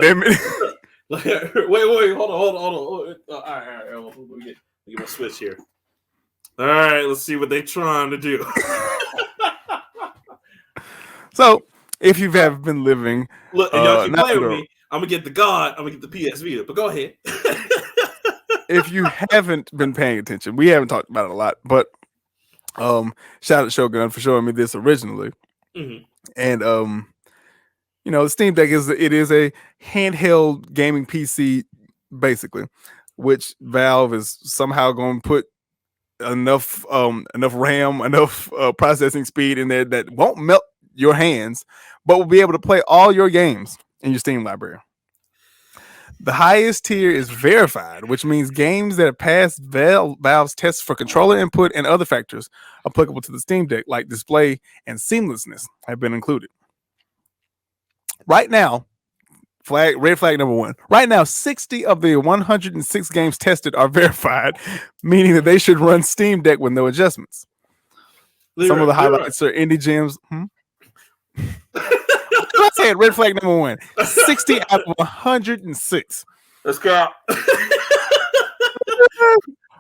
damn it. Wait, hold on. All right. Let me get my switch here. All right, let's see what they're trying to do. So, if you have been living, look, and y'all keep playing with me, I'm gonna get the God, I'm gonna get the PS Vita. But go ahead. If you haven't been paying attention, we haven't talked about it a lot, but shout out to Shogun for showing me this originally. Mm-hmm. And the Steam Deck is a handheld gaming PC, basically, which Valve is somehow going to put enough RAM, enough processing speed in there that won't melt your hands, but will be able to play all your games in your Steam library. The highest tier is verified, which means games that have passed Valve's tests for controller input and other factors applicable to the Steam Deck, like display and seamlessness, have been included. Right now, red flag number 1. Right now, 60 of the 106 games tested are verified, meaning that they should run Steam Deck with no adjustments. Some of the highlights are indie gems. I said red flag number 1. 60 out of 106. Let's go.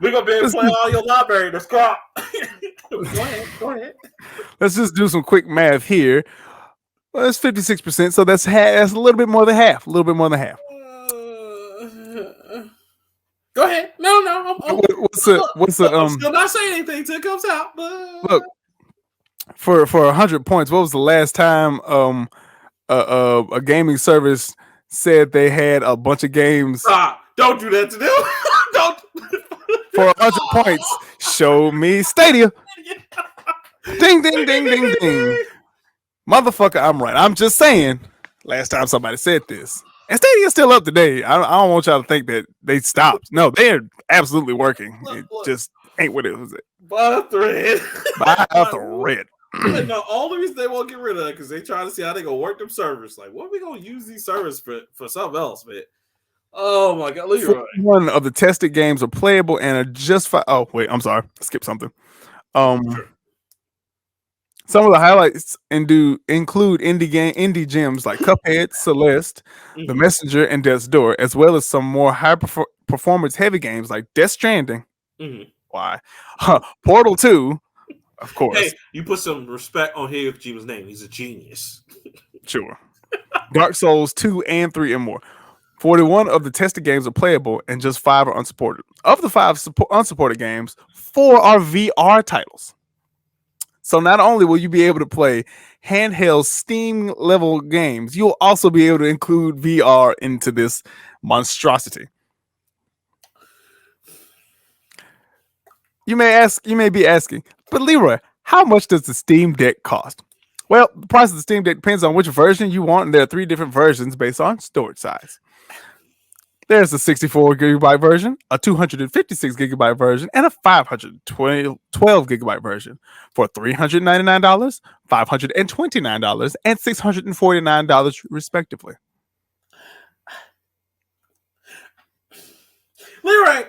We're gonna be able to play all your library. Let's go. Go ahead. Let's just do some quick math here. Well, it's 56%, so that's a little bit more than half. Go ahead. No. What's the I'm still not saying anything until it comes out. But... Look, for 100 points, what was the last time a gaming service said they had a bunch of games? Don't do that to them. Don't. For 100 points, show me Stadia. Ding, ding, ding, ding, ding. Motherfucker, I'm right. I'm just saying, last time somebody said this. And Stadia's still up today. I don't want y'all to think that they stopped. No, they're absolutely working. It just ain't what it was. By a thread. By a thread. No, all the reason they won't get rid of it because they trying to see how they gonna work them servers. Like, what are we gonna use these servers for something else, man? Oh my god, Leroy. One of the tested games are playable and are just fine. Oh wait, I'm sorry, skip something. Some of the highlights include indie gems like Cuphead, Celeste, The Messenger, and Death's Door, as well as some more high performance heavy games like Death Stranding. Why? Portal 2, of course. Hey, you put some respect on Hideo Kojima's name. He's a genius. Sure. Dark Souls 2 and 3 and more. 41 of the tested games are playable and just 5 are unsupported. Of the 5 unsupported games, 4 are VR titles. So not only will you be able to play handheld Steam level games, you'll also be able to include VR into this monstrosity. You may be asking, but Leroy, how much does the Steam Deck cost? Well, the price of the Steam Deck depends on which version you want, and there are 3 different versions based on storage size. There's a 64 gigabyte version, a 256 gigabyte version, and a 512 gigabyte version for $399, $529, and $649 respectively. Leroy,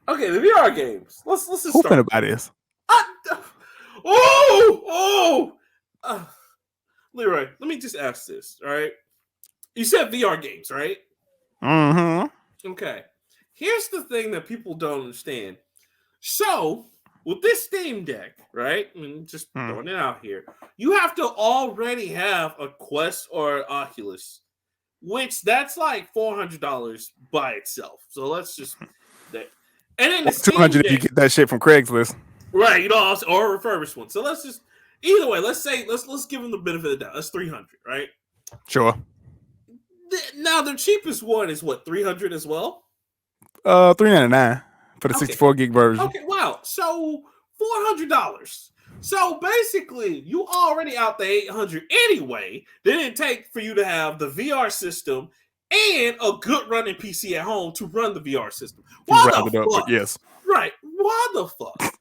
okay, the VR games. Let's just start. Who about this? Leroy, let me just ask this. All right, you said VR games, right? Mm-hmm. Okay. Here's the thing that people don't understand. So, with this Steam Deck, right? I mean, just throwing it out here, you have to already have a Quest or an Oculus, which that's like $400 by itself. So let's just that. And then the $200 if you get that shit from Craigslist, right? You know, or a refurbished one. So let's just either way. Let's say let's give them the benefit of the doubt. That's $300, right? Sure. Now the cheapest one is what, $300 as well? $399 for the 64 gig version. Okay, wow. So $400. So basically, you already out the $800 anyway. They didn't take for you to have the VR system and a good running PC at home to run the VR system. Why the fuck? Yes. Right. Why the fuck?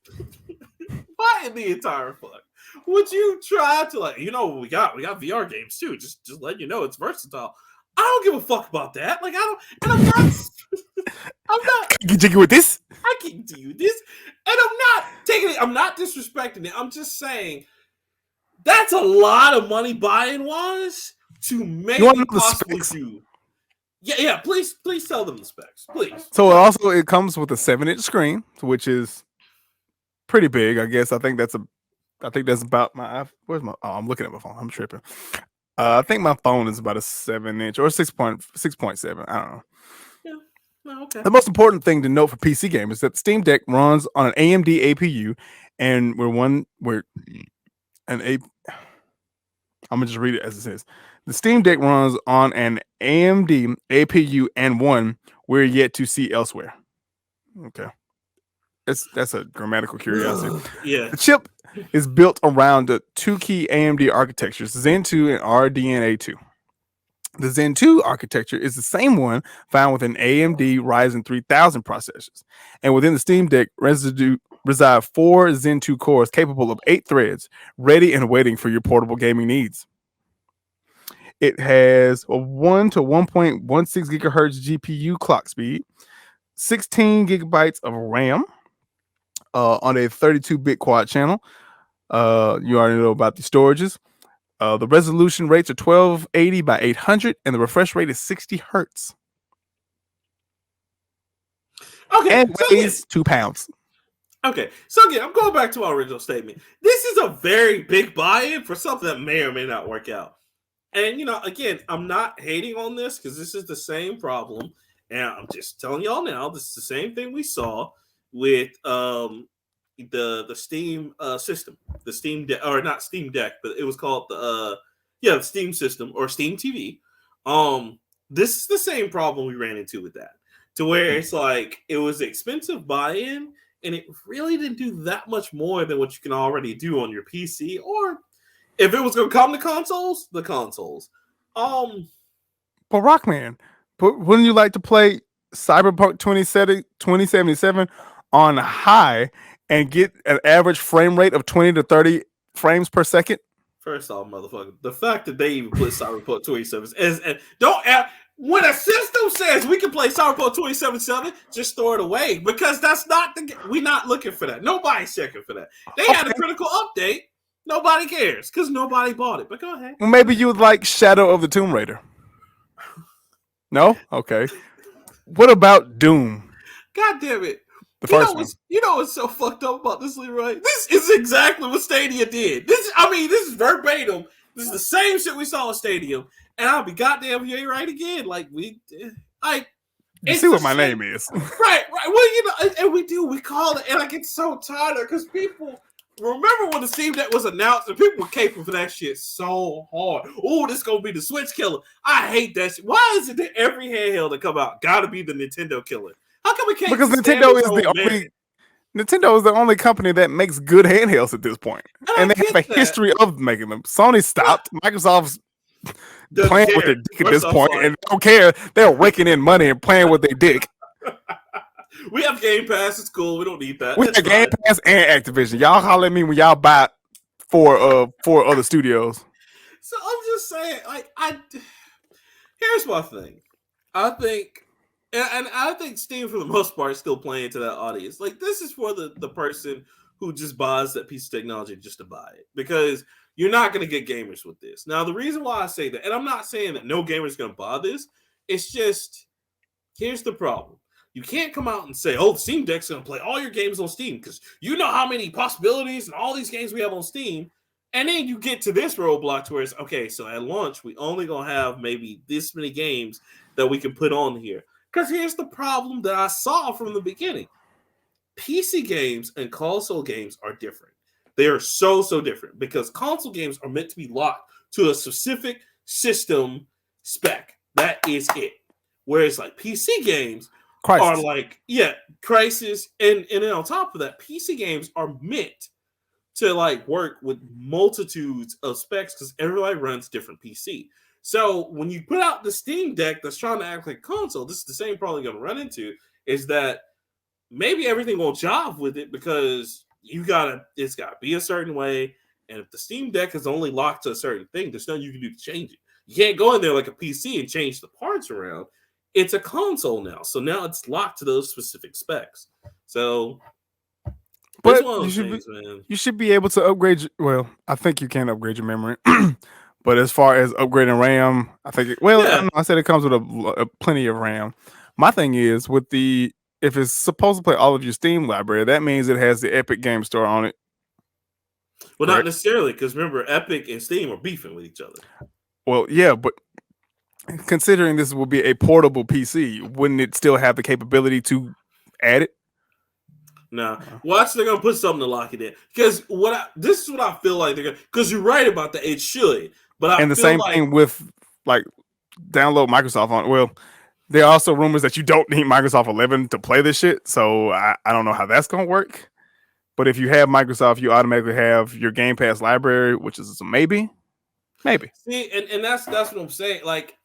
buy the entire fuck? Would you try to we got VR games too. Just let you know it's versatile. I don't give a fuck about that. Like I don't, and I'm not. I'm not. You jiggy with this? I can do this, and I'm not taking it. I'm not disrespecting it. I'm just saying that's a lot of money buy-in wise to maybe possibly do. Yeah. Please tell them the specs, please. So it comes with a 7-inch screen, which is pretty big. I guess I think that's about my. Where's my? Oh, I'm looking at my phone. I'm tripping. I think my phone is about a 7-inch or 6.7. I don't know. Yeah. Oh, okay. The most important thing to note for PC gamers is that the Steam Deck runs on an AMD APU, and I'm gonna just read it as it says. The Steam Deck runs on an AMD APU and one we're yet to see elsewhere. Okay. That's a grammatical curiosity. Yeah. The chip is built around the two key AMD architectures, Zen 2 and RDNA 2. The Zen 2 architecture is the same one found within AMD Ryzen 3000 processors. And within the Steam Deck reside 4 Zen 2 cores capable of 8 threads, ready and waiting for your portable gaming needs. It has a 1 to 1.16 gigahertz GPU clock speed, 16 gigabytes of RAM on a 32-bit quad channel. You already know about the storages. The resolution rates are 1280 by 800, and the refresh rate is 60 hertz. Okay, and weighs 2 pounds. Okay, so again, I'm going back to my original statement. This is a very big buy-in for something that may or may not work out. And, again, I'm not hating on this because this is the same problem. And I'm just telling y'all now, this is the same thing we saw with the Steam system, the Steam Deck, or not Steam Deck, but it was called the Steam system or Steam TV. This is the same problem we ran into with that, to where it's like it was expensive buy-in, and it really didn't do that much more than what you can already do on your PC, or if it was going to come to consoles, the consoles. But Rockman, wouldn't you like to play Cyberpunk 2077 on high and get an average frame rate of 20 to 30 frames per second? First off, motherfucker, the fact that they even put Cyberpunk 2077 and don't when a system says we can play Cyberpunk 2077, just throw it away, because that's not we're not looking for that. Nobody's checking for that. They had a critical update. Nobody cares because nobody bought it. But go ahead. Well, maybe you would like Shadow of the Tomb Raider. No? Okay. What about Doom? God damn it. The first one. You know what's so fucked up about this, Leroy? This is exactly what Stadia did. This is verbatim. This is the same shit we saw in Stadium. And I'll be goddamn you right again. You see what my name is. Right. Well, and we call it, and I get so tired because people remember when the Steam Deck was announced and people were caping for that shit so hard. Oh, this is gonna be the Switch killer. I hate that shit. Why is it that every handheld that come out gotta be the Nintendo killer? How come we can't? Because Nintendo is the only company that makes good handhelds at this point, and they have a history of making them. Sony stopped. Microsoft's playing with their dick at this point, and they don't care. They're raking in money and playing with their dick. We have Game Pass. It's cool. We don't need that. We have Game Pass and Activision. Y'all holler at me when y'all buy four other studios. So I'm just saying, here's my thing. I think, and I think Steam for the most part is still playing to that audience. Like, this is for the person who just buys that piece of technology just to buy it, because you're not going to get gamers with this. Now, the reason why I say that, and I'm not saying that no gamer is going to buy this, it's just, here's the problem. You can't come out and say, oh, the Steam Deck's going to play all your games on Steam, because you know how many possibilities and all these games we have on Steam. And then you get to this roadblock to where it's, okay, so at launch, we only going to have maybe this many games that we can put on here. Because here's the problem that I saw from the beginning. PC games and console games are different. They are so different, because console games are meant to be locked to a specific system spec. That is it. Whereas like PC games are like, Crisis. And then on top of that, PC games are meant to like work with multitudes of specs because everybody runs different PC. So when you put out the Steam Deck that's trying to act like a console, this is the same problem you're going to run into, is that maybe everything will jive with it because it's gotta be a certain way. And if the Steam Deck is only locked to a certain thing, there's nothing you can do to change it. You can't go in there like a PC and change the parts around. It's a console now, so now it's locked to those specific specs. So, but it's one of those things, man. You should be able to upgrade. Well, I think you can upgrade your memory, but as far as upgrading RAM, I think. I said it comes with a plenty of RAM. My thing is with if it's supposed to play all of your Steam library, that means it has the Epic Game Store on it. Well, correct? Not necessarily, because remember, Epic and Steam are beefing with each other. Well, yeah, but considering this will be a portable PC, wouldn't it still have the capability to add it? No. Watch, they're gonna put something to lock it in. Because this is what I feel like they're gonna. Because you're right about that, it should. But and the same thing with like download Microsoft on. Well, there are also rumors that you don't need Microsoft 11 to play this shit. So I don't know how that's gonna work. But if you have Microsoft, you automatically have your Game Pass library, which is a maybe. See, and that's what I'm saying. Like,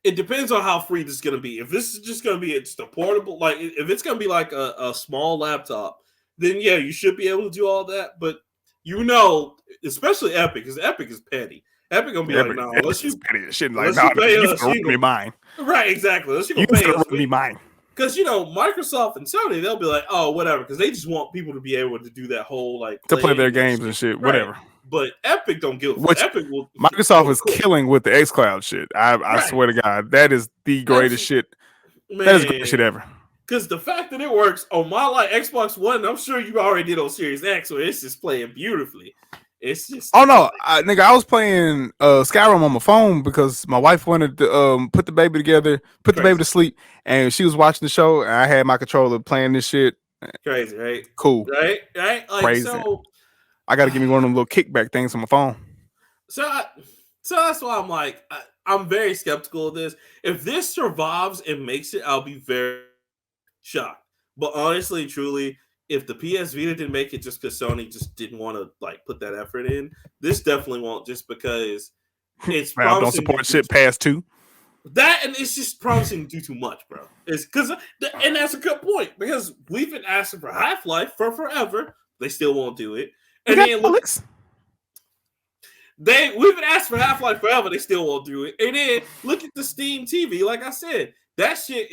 it depends on how free this is going to be. If this is just going to be just a portable, like if it's going to be like a small laptop, then yeah, you should be able to do all that. But especially Epic, because Epic is petty. Epic gonna be like, no, unless you petty as shit. Like, no, you gonna be mine. Right, exactly. Unless you gonna be mine. Because Microsoft and Sony, they'll be like, oh, whatever, because they just want people to be able to do that whole like to play their games and shit, right. Whatever. But Epic don't give. Epic will. Microsoft is killing with the xCloud shit. I swear to God, that is the greatest shit. Man, that is the greatest shit ever. Because the fact that it works on my Xbox One, I'm sure you already did on Series X, so it's just playing beautifully. It's just. Oh no, nigga! I was playing Skyrim on my phone because my wife wanted to put the baby together, put the baby to sleep, and she was watching the show, and I had my controller playing this shit. Crazy, right? Cool, right? Like, crazy. So, I got to give me one of them little kickback things on my phone. So that's why I'm like, I'm very skeptical of this. If this survives and makes it, I'll be very shocked. But honestly, truly, if the PS Vita didn't make it just because Sony just didn't want to like put that effort in, this definitely won't, just because it's don't support shit past 2. That, and it's just promising to do too much, bro. It's because, and that's a good point, because we've been asking for Half-Life for forever. They still won't do it. And then we've been asking for Half-Life forever. They still won't do it. And then look at the Steam TV. Like I said, that shit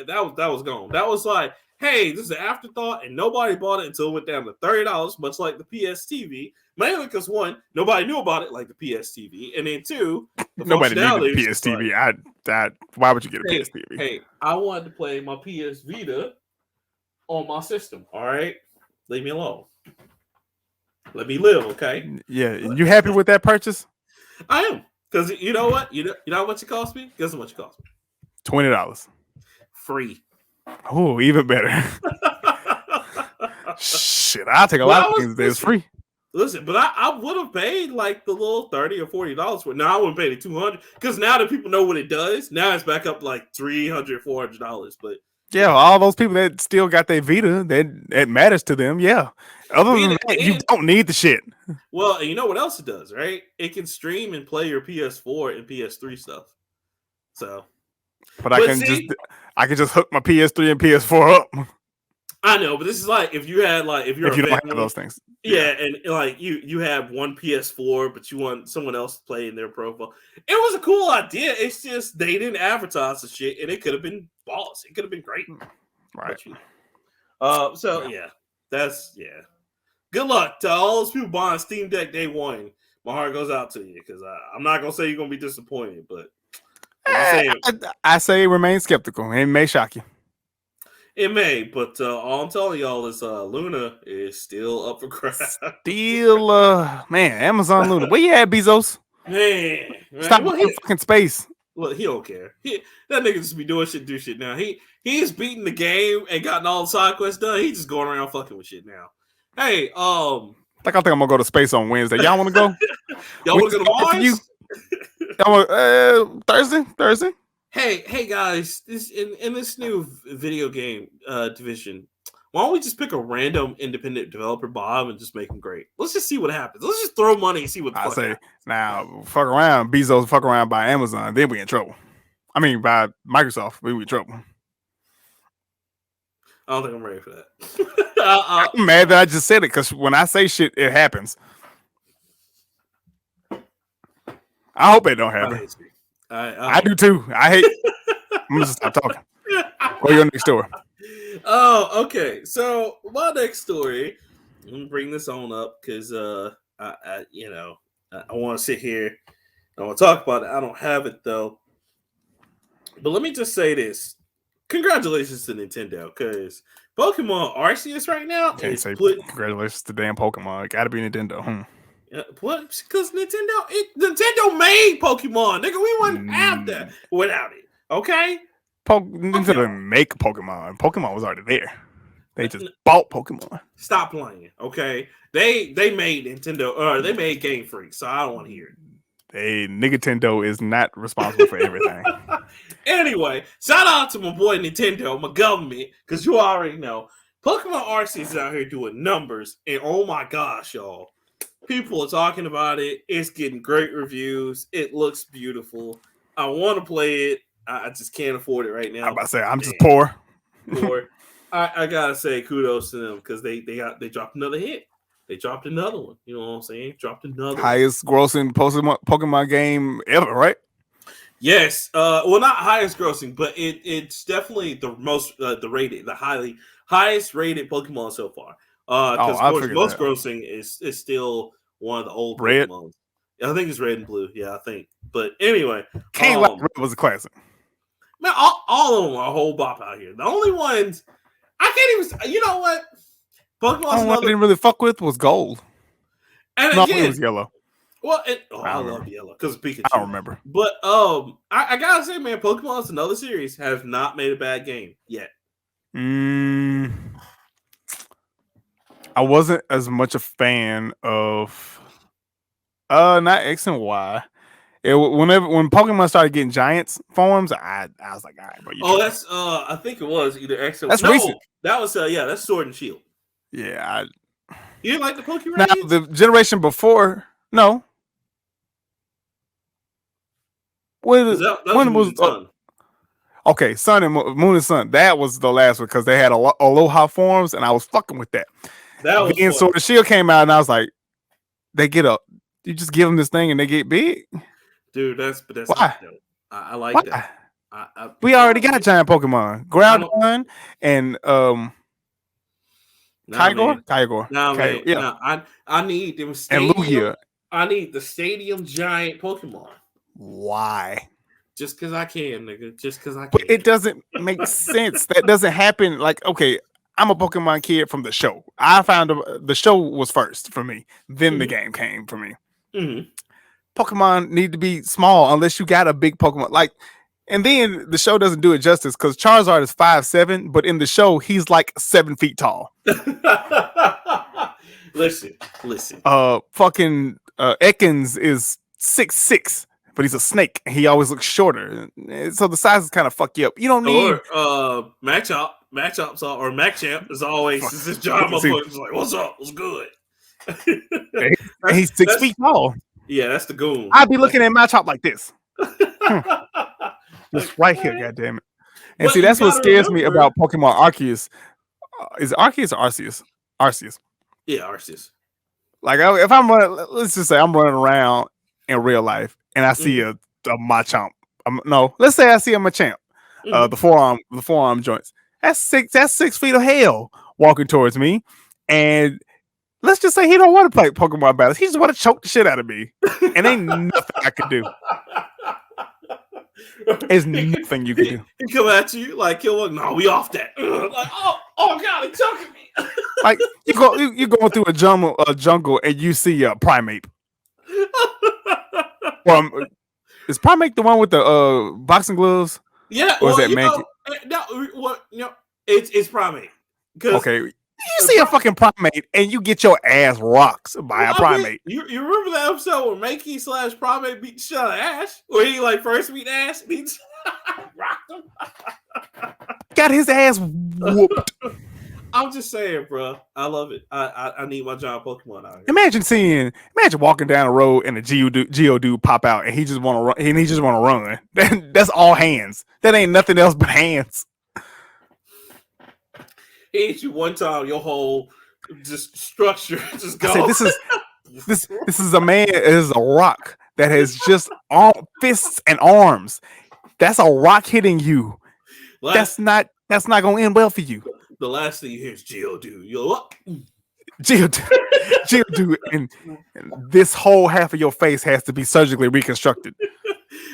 that was gone. That was like, hey, this is an afterthought, and nobody bought it until it went down to $30, much like the PS TV. Mainly because 1, nobody knew about it like the PS TV, and then 2, nobody knew the PS TV. Why would you get a PS TV? Hey, I wanted to play my PS Vita on my system. All right, leave me alone. Let me live, okay? Yeah, you happy with that purchase? I am, because you know what? You know how much it cost me? Guess how much it cost me? $20. Free. Oh, even better. Shit, I'll take a lot of things that's free. Listen, but I would have paid like the little $30 or $40 for it. Now I wouldn't pay the $200, because now that people know what it does, now it's back up like $300, $400. But yeah, all those people that still got their Vita, that matters to them. Yeah. Other than that, you don't need the shit. Well, and you know what else it does, right? It can stream and play your PS4 and PS3 stuff. So, but I can just hook my PS3 and PS4 up. I know, but this is like if you had like if you don't have those things. Yeah, and like you have one PS4, but you want someone else to play in their profile. It was a cool idea. It's just they didn't advertise the shit, and it could have been boss. It could have been great. Right. So yeah, good luck to all those people buying Steam Deck day 1. My heart goes out to you, because I'm not gonna say you're gonna be disappointed, but I say remain skeptical. It may shock you. It may, but all I'm telling y'all is Luna is still up for grabs. Man, Amazon Luna. Where you at, Bezos? Man. Stop fucking space. Look, he don't care. That nigga just be do shit now. He's beating the game and gotten all the side quests done. He's just going around fucking with shit now. Hey, I think I'm gonna go to space on Wednesday. Y'all want to go? Y'all want to go to Mars? Y'all want Thursday? Hey guys, this in this new video game division, why don't we just pick a random independent developer, Bob, and just make them great? Let's just see what happens. Let's just throw money and see what the fuck happens. Now, fuck around, Bezos fuck around by Amazon, then we in trouble. I mean, by Microsoft, we in trouble. I don't think I'm ready for that. I'm mad that I just said it because when I say shit, it happens. I hope it don't happen. I hate you. I do too. I hate. I'm gonna stop talking. Go your next story. Oh, okay. So my next story, I'm gonna bring this on up because I want to sit here. I want to talk about it. I don't have it though. But let me just say this: congratulations to Nintendo because Pokemon Arceus right now Can't is say congratulations to damn Pokemon. It gotta be Nintendo. What? Because Nintendo made Pokemon, nigga. We wouldn't have that without it. Okay. Nintendo didn't make Pokemon. Pokemon was already there. They just bought Pokemon. Stop playing, okay? They made Nintendo, they made Game Freak, so I don't want to hear it. Hey, Nintendo is not responsible for everything. Anyway, shout out to my boy Nintendo, my government, because you already know Pokemon Arceus is out here doing numbers, and oh my gosh, y'all, people are talking about it. It's getting great reviews. It looks beautiful. I want to play it. I just can't afford it right now. I'm about to say I'm just poor. I gotta say kudos to them because they dropped another hit. They dropped another one. You know what I'm saying? Dropped another highest grossing Pokemon game ever, right? Yes. Well, not highest grossing, but it's definitely the most the highest rated Pokemon so far. Because of course most grossing is still one of the old Pokemon. I think it's Red and Blue. Yeah, I think. But anyway, King Red was a classic. Man, all of them are a whole bop out here. The only ones I can't even. You know what? Pokemon's I didn't really fuck with was Gold. And no, again, it was Yellow. Well, I love Yellow because of Pikachu. I don't remember. But I gotta say, man, Pokemon's another series has not made a bad game yet. I wasn't as much a fan of not X and Y. When Pokemon started getting Giants forms, I was like, all right, bro. That's I think it was either X or that's recent. That was that's Sword and Shield. Yeah, you didn't like the Pokemon? Now the generation before, no. When was Sun? Okay, Sun and Moon and Sun. That was the last one because they had Aloha forms, and I was fucking with that. That was then Sword and Shield came out, and I was like, they get up. You just give them this thing, and they get big. Dude, that's why. I like why? That. We already got giant Pokemon, Groudon and Kyogre. Yeah. I need them stadium, and Lugia. I need the stadium giant Pokemon. Why? Just because I can, nigga. Just because I can. But it doesn't make sense. That doesn't happen. Like, okay, I'm a Pokemon kid from the show. I found the show was first for me. Then the game came for me. Pokemon need to be small unless you got a big Pokemon. Like, and then the show doesn't do it justice because Charizard is 5'7", but in the show he's like 7 feet tall. Listen. Fucking Ekans is 6'6", but he's a snake. He always looks shorter, so the sizes kind of fuck you up. You don't need Machamp is always this giant motherfucker's like, what's up? What's good? And he's 6 feet tall. Yeah, that's the goon. I'd be looking at Machamp like this. Just right here, goddammit. And but see, that's what scares me about Pokemon Arceus. Is it Arceus or Arceus? Arceus. Yeah, Arceus. Like, if I'm running, let's just say I'm running around in real life and I see a Machamp. Let's say I see a Machamp. The forearm joints. That's 6 feet of hell walking towards me. And let's just say he don't want to play Pokemon battles. He just want to choke the shit out of me. And ain't nothing I can do. There's nothing you can do. He come at you like, no, we off that. Like, oh God, he's choking me. Like you going through a jungle and you see a Primeape. Is Primeape the one with the boxing gloves? Yeah. Or is that Mankey? It's Primeape. Okay. You see a fucking Primeape and you get your ass rocked by a Primeape. You remember that episode where Mankey / Primeape beat the shit out of Ash? Where he like first beat Ash and he rocked him? Got his ass whooped. I'm just saying, bro. I love it. I need my giant Pokemon out here. Imagine walking down the road and a Geodude pop out and he just want to run. That's all hands. That ain't nothing else but hands. He hits you one time, your whole just structure just I said, goes. this is a man. It is a rock that has just fists and arms. That's a rock hitting you. That's not gonna end well for you. The last thing you hear is Geodude. You're what? Geodude, and this whole half of your face has to be surgically reconstructed.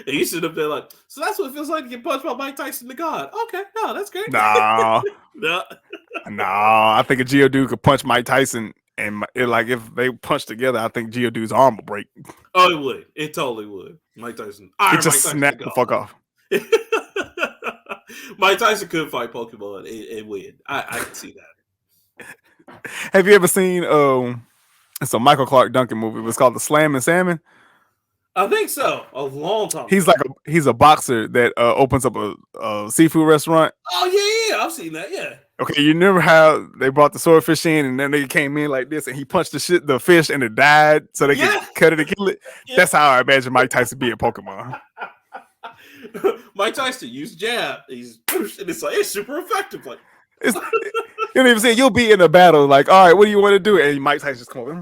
And you sit up there like, so that's what it feels like to get punched by Mike Tyson the God. Okay, no, that's great. Nah, No. I think a Geodude could punch Mike Tyson, and like if they punch together, I think Geodude's arm will break. Oh, it would. It totally would. Mike Tyson. It just snapped the fuck off. Mike Tyson could fight Pokemon and win. I can see that. Have you ever seen it's a Michael Clark Duncan movie? It was called The Slam and Salmon. I think so. A long time. He's a boxer that opens up a seafood restaurant. Oh yeah, I've seen that. Yeah. Okay, you remember how they brought the swordfish in and then they came in like this and he punched the fish and it died so they could cut it and kill it? Yeah. That's how I imagine Mike Tyson be in Pokemon. Mike Tyson used jab. And it's super effective. Like you don't even say you'll be in a battle like, all right, what do you want to do? And Mike Tyson just come over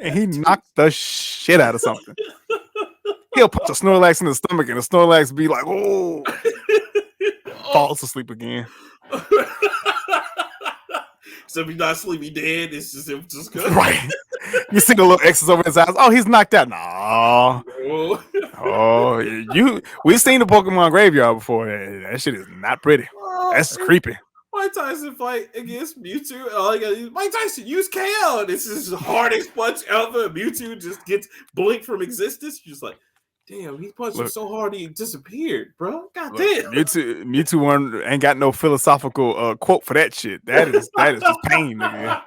and he knocked the shit out of something. He'll punch a Snorlax in the stomach and the Snorlax be like, oh, falls asleep again. So if he's not sleepy dead, it's just him just good. Right. You see the little X's over his eyes. Oh, he's knocked out. No. We've seen the Pokemon graveyard before. That shit is not pretty. That's creepy. Mike Tyson fight against Mewtwo. All you gotta use, Mike Tyson use KO. This is the hardest punch ever. Mewtwo just gets blinked from existence. You're just like, damn, he punched him so hard he disappeared, bro. God damn. Mewtwo one ain't got no philosophical quote for that shit. That is just pain, nigga.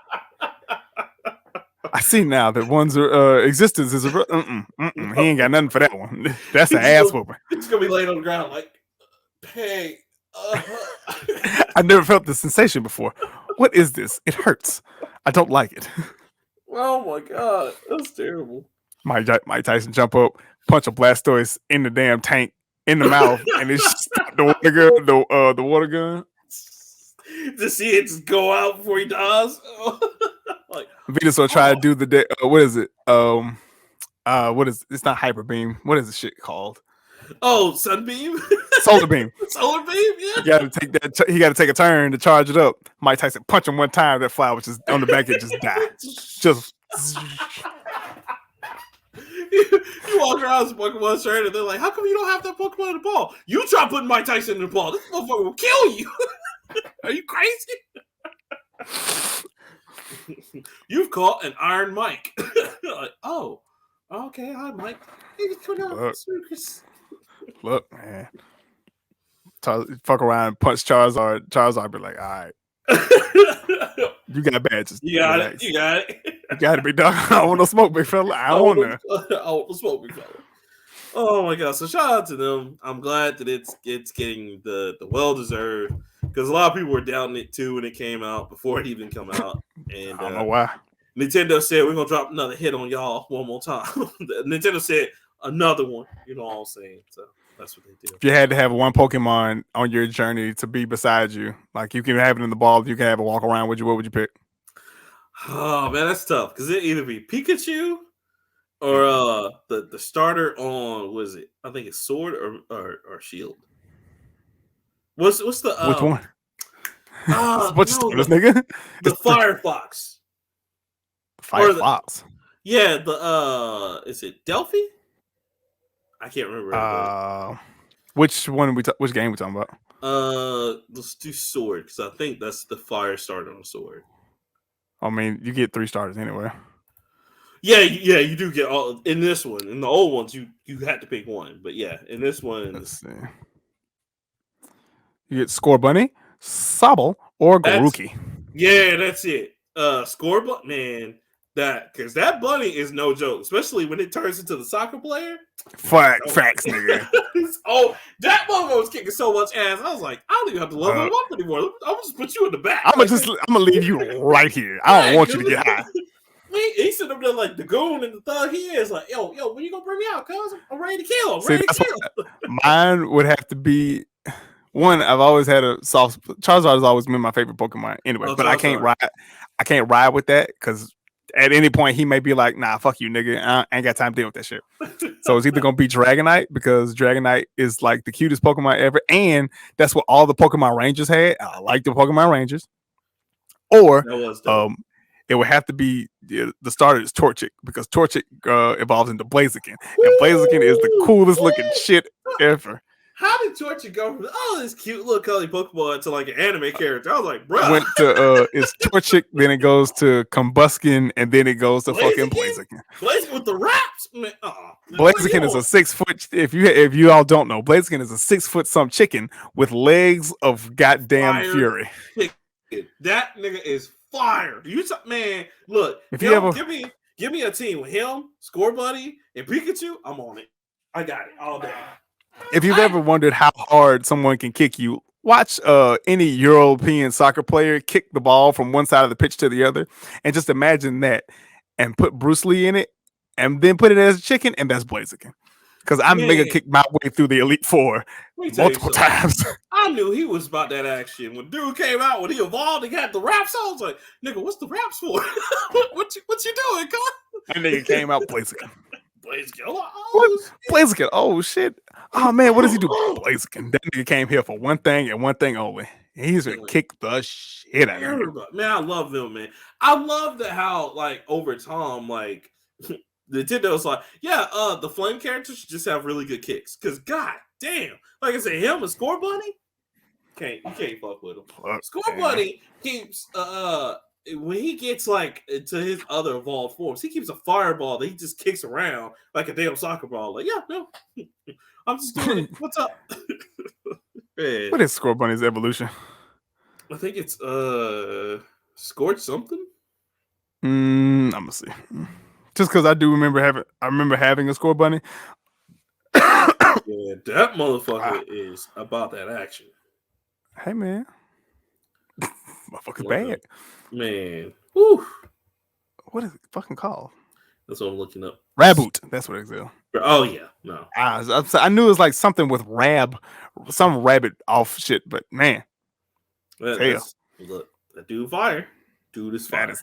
I see now that one's existence is he ain't got nothing for that one. That's an ass whooping. It's gonna be laying on the ground like, hey. I've never felt this sensation before. What is this? It hurts. I don't like it. Oh my god, that's terrible. Mike Tyson jump up, punch a Blastoise in the damn tank in the mouth, and it stopped the water gun. To see it just go out before he dies. Like Venusaur tried to do the what is it? What is it's not Hyper Beam. What is the shit called? Oh, Sunbeam? Solar Beam. Solar Beam, yeah. You gotta take that. He gotta take a turn to charge it up. Mike Tyson punch him one time. That flower just on the back end just died. Just. You walk around with Pokemon shirt and they're like, how come you don't have that Pokemon in the ball? You try putting Mike Tyson in the ball. This motherfucker will kill you. Are you crazy? You've caught an Iron Mike. Like, oh, okay, hi Mike. Hey, look, man. Fuck around and punch Charizard. Charizard be like, all right. You got badges. You got it. You got it. You got to be done. I don't want no smoke, big fella. I don't want that. I want no smoke, big fella. Oh my god! So shout out to them. I'm glad that it's getting the well deserved because a lot of people were doubting it too when it came out before it even come out. And I don't know why. Nintendo said we're gonna drop another hit on y'all one more time. Nintendo said another one. You know what I'm saying? So that's what they do. If you had to have one Pokemon on your journey to be beside you, like you can have it in the ball, you can have it walk around with you, what would you pick? Oh man, that's tough because it either be Pikachu or the starter on was it? I think it's Sword or Shield. What's the which one? What's starters, nigga? The Firefox. Firefox. Yeah, is it Delphi? I can't remember. Which one which game we talking about? Let's do Sword because I think that's the fire starter on Sword. I mean, you get 3 starters anyway. Yeah, you do get all in this one. In the old ones, you had to pick one, but yeah, in this one, let's see. You get Scorbunny, Sobble, or Garuki. Yeah, that's it. Scorbunny, man, because that bunny is no joke, especially when it turns into the soccer player. Facts, nigga. Oh, that motherfucker was kicking so much ass. I was like, I don't even have to level him up anymore. I'm just put you in the back. I'm gonna leave you right here. I don't want you to get high. He sitting up there like the goon and the thug he is. Like, yo, when you gonna bring me out? Cause I'm ready to kill him. Mine would have to be one, I've always had a soft. Charizard has always been my favorite Pokemon. Anyway, Oh, but I can't Charizard. ride. I can't ride with that because at any point he may be like, "Nah, fuck you, nigga. I ain't got time to deal with that shit." So it's either gonna be Dragonite because Dragonite is like the cutest Pokemon ever, and that's what all the Pokemon Rangers had. I like the Pokemon Rangers. Or That was dope. it would have to be the starter is Torchic because Torchic evolves into Blaziken, and Blaziken is the coolest looking shit ever. How did Torchic go from this cute little color Pokemon to like an anime character? I was like, bro. Went to it's Torchic, then it goes to Combuskin, and then it goes to fucking Blaziken. Blaziken with the raps, man. Blaziken is a 6 foot. If you all don't know, Blaziken is a 6 foot some chicken with legs of goddamn fury. That nigga is fire. Man, look. If you ever give me a team with him, Score Buddy, and Pikachu, I'm on it. I got it all day. If you've ever wondered how hard someone can kick you, watch any European soccer player kick the ball from one side of the pitch to the other, and just imagine that, and put Bruce Lee in it, and then put it as a chicken, and that's Blaziken. Because I'm mega kicked my way through the Elite Four multiple times. I knew he was about that action when dude came out when he evolved and got the raps. I was like, nigga, what's the raps for? what you doing, cuz? That nigga came out Blaziken. Blaziken. Oh shit. Oh man, what does he do? Blaziken. That nigga came here for one thing and one thing only. He's gonna kick the shit out of him. Man, I love them, man. I love that how like over time, like Nintendo's like, the flame characters should just have really good kicks. Cause god damn, like I said, him and Score Bunny, you can't fuck with him. Score Bunny keeps when he gets like to his other evolved forms, he keeps a fireball that he just kicks around like a damn soccer ball. Like, I'm just doing it. What's up? What is Score Bunny's evolution? I think it's Scorch something. I'm gonna see. Just because I remember having a Score Bunny. Yeah, that motherfucker is about that action. Hey man. Motherfucker's bad. Man. Whew. What is it fucking called? That's what I'm looking up. Raboot. That's what it's called. Oh yeah, no. I knew it was like something with some rabbit off shit, but man. Look, that dude fire. Dude is fire.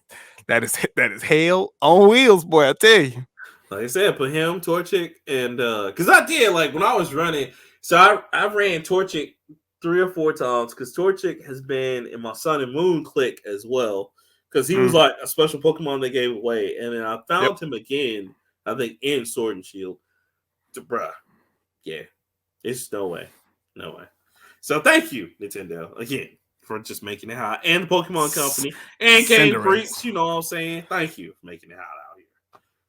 That is hell on wheels, boy, I tell you. Like I said, put him, Torchic, and because I did like when I was running, so I ran Torchic 3 or 4 times because Torchic has been in my Sun and Moon clique as well because he was like a special Pokemon they gave away, and then I found him again, I think in Sword and Shield. Bruh, yeah, it's no way. So thank you, Nintendo, again for just making it hot, and the Pokemon Company and Game Freaks. You know what I'm saying? Thank you for making it hot out here.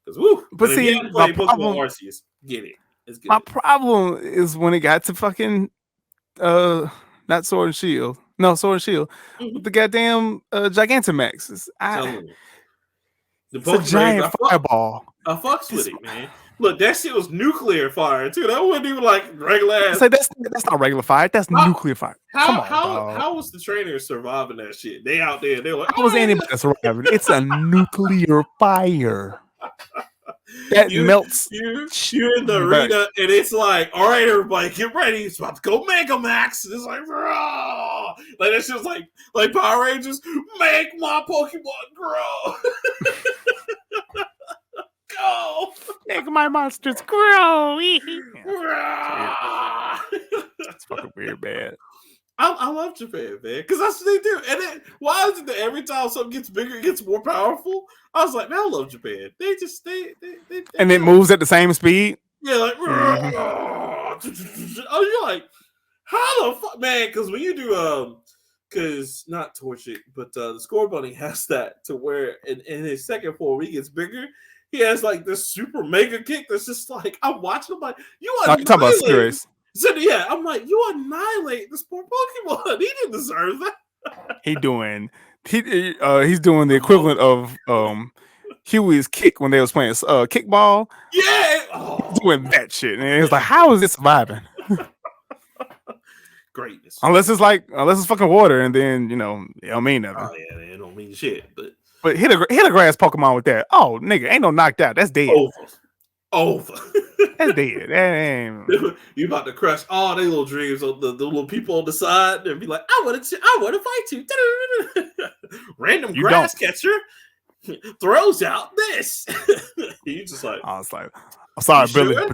Because but see, my problem, Arceus, get it. It's good. My problem is when it got to fucking not Sword and Shield. No, Sword and Shield. With the goddamn Gigantamax. It's a giant fireball. I fucks with it, man. Look, that shit was nuclear fire too. That wasn't even like regular ass. Say that's not regular fire. That's nuclear fire. How was the trainer surviving that shit? They out there. They're like, how was anybody surviving? It's a nuclear fire. That melts. You're in the arena, and it's like, all right, everybody, get ready. It's about to go Mega Max. And it's like, bro, like that shit's like Power Rangers. Make my Pokemon grow. Go. Make my monsters grow. It's fucking weird, man. I love Japan, man, because that's what they do. And then why is it that every time something gets bigger, it gets more powerful? I was like, man, I love Japan. They just they and it moves at the same speed. Yeah, like oh, you're like, how the fuck, man? Because when you do because not Torchic, but the Score Bunny has that to where in his second form he gets bigger. He has like this super mega kick that's just like I'm watching him like you are talking about serious. So yeah, I'm like, you annihilate this poor Pokemon. He didn't deserve that. He's doing the equivalent of Huey's kick when they was playing kickball. Yeah, doing that shit, and it's like, how is it surviving? Greatness. Unless it's fucking water, and then it don't mean nothing. Oh yeah, it don't mean shit. But hit a grass Pokemon with that. Oh nigga, ain't no knocked out. That's dead. Over. That's dead. That ain't... You about to crush all their little dreams on the little people on the side and be like, I want to fight you. Random You grass don't. catcher throws out this. You just like, I was like, I'm sorry, you Billy, sure?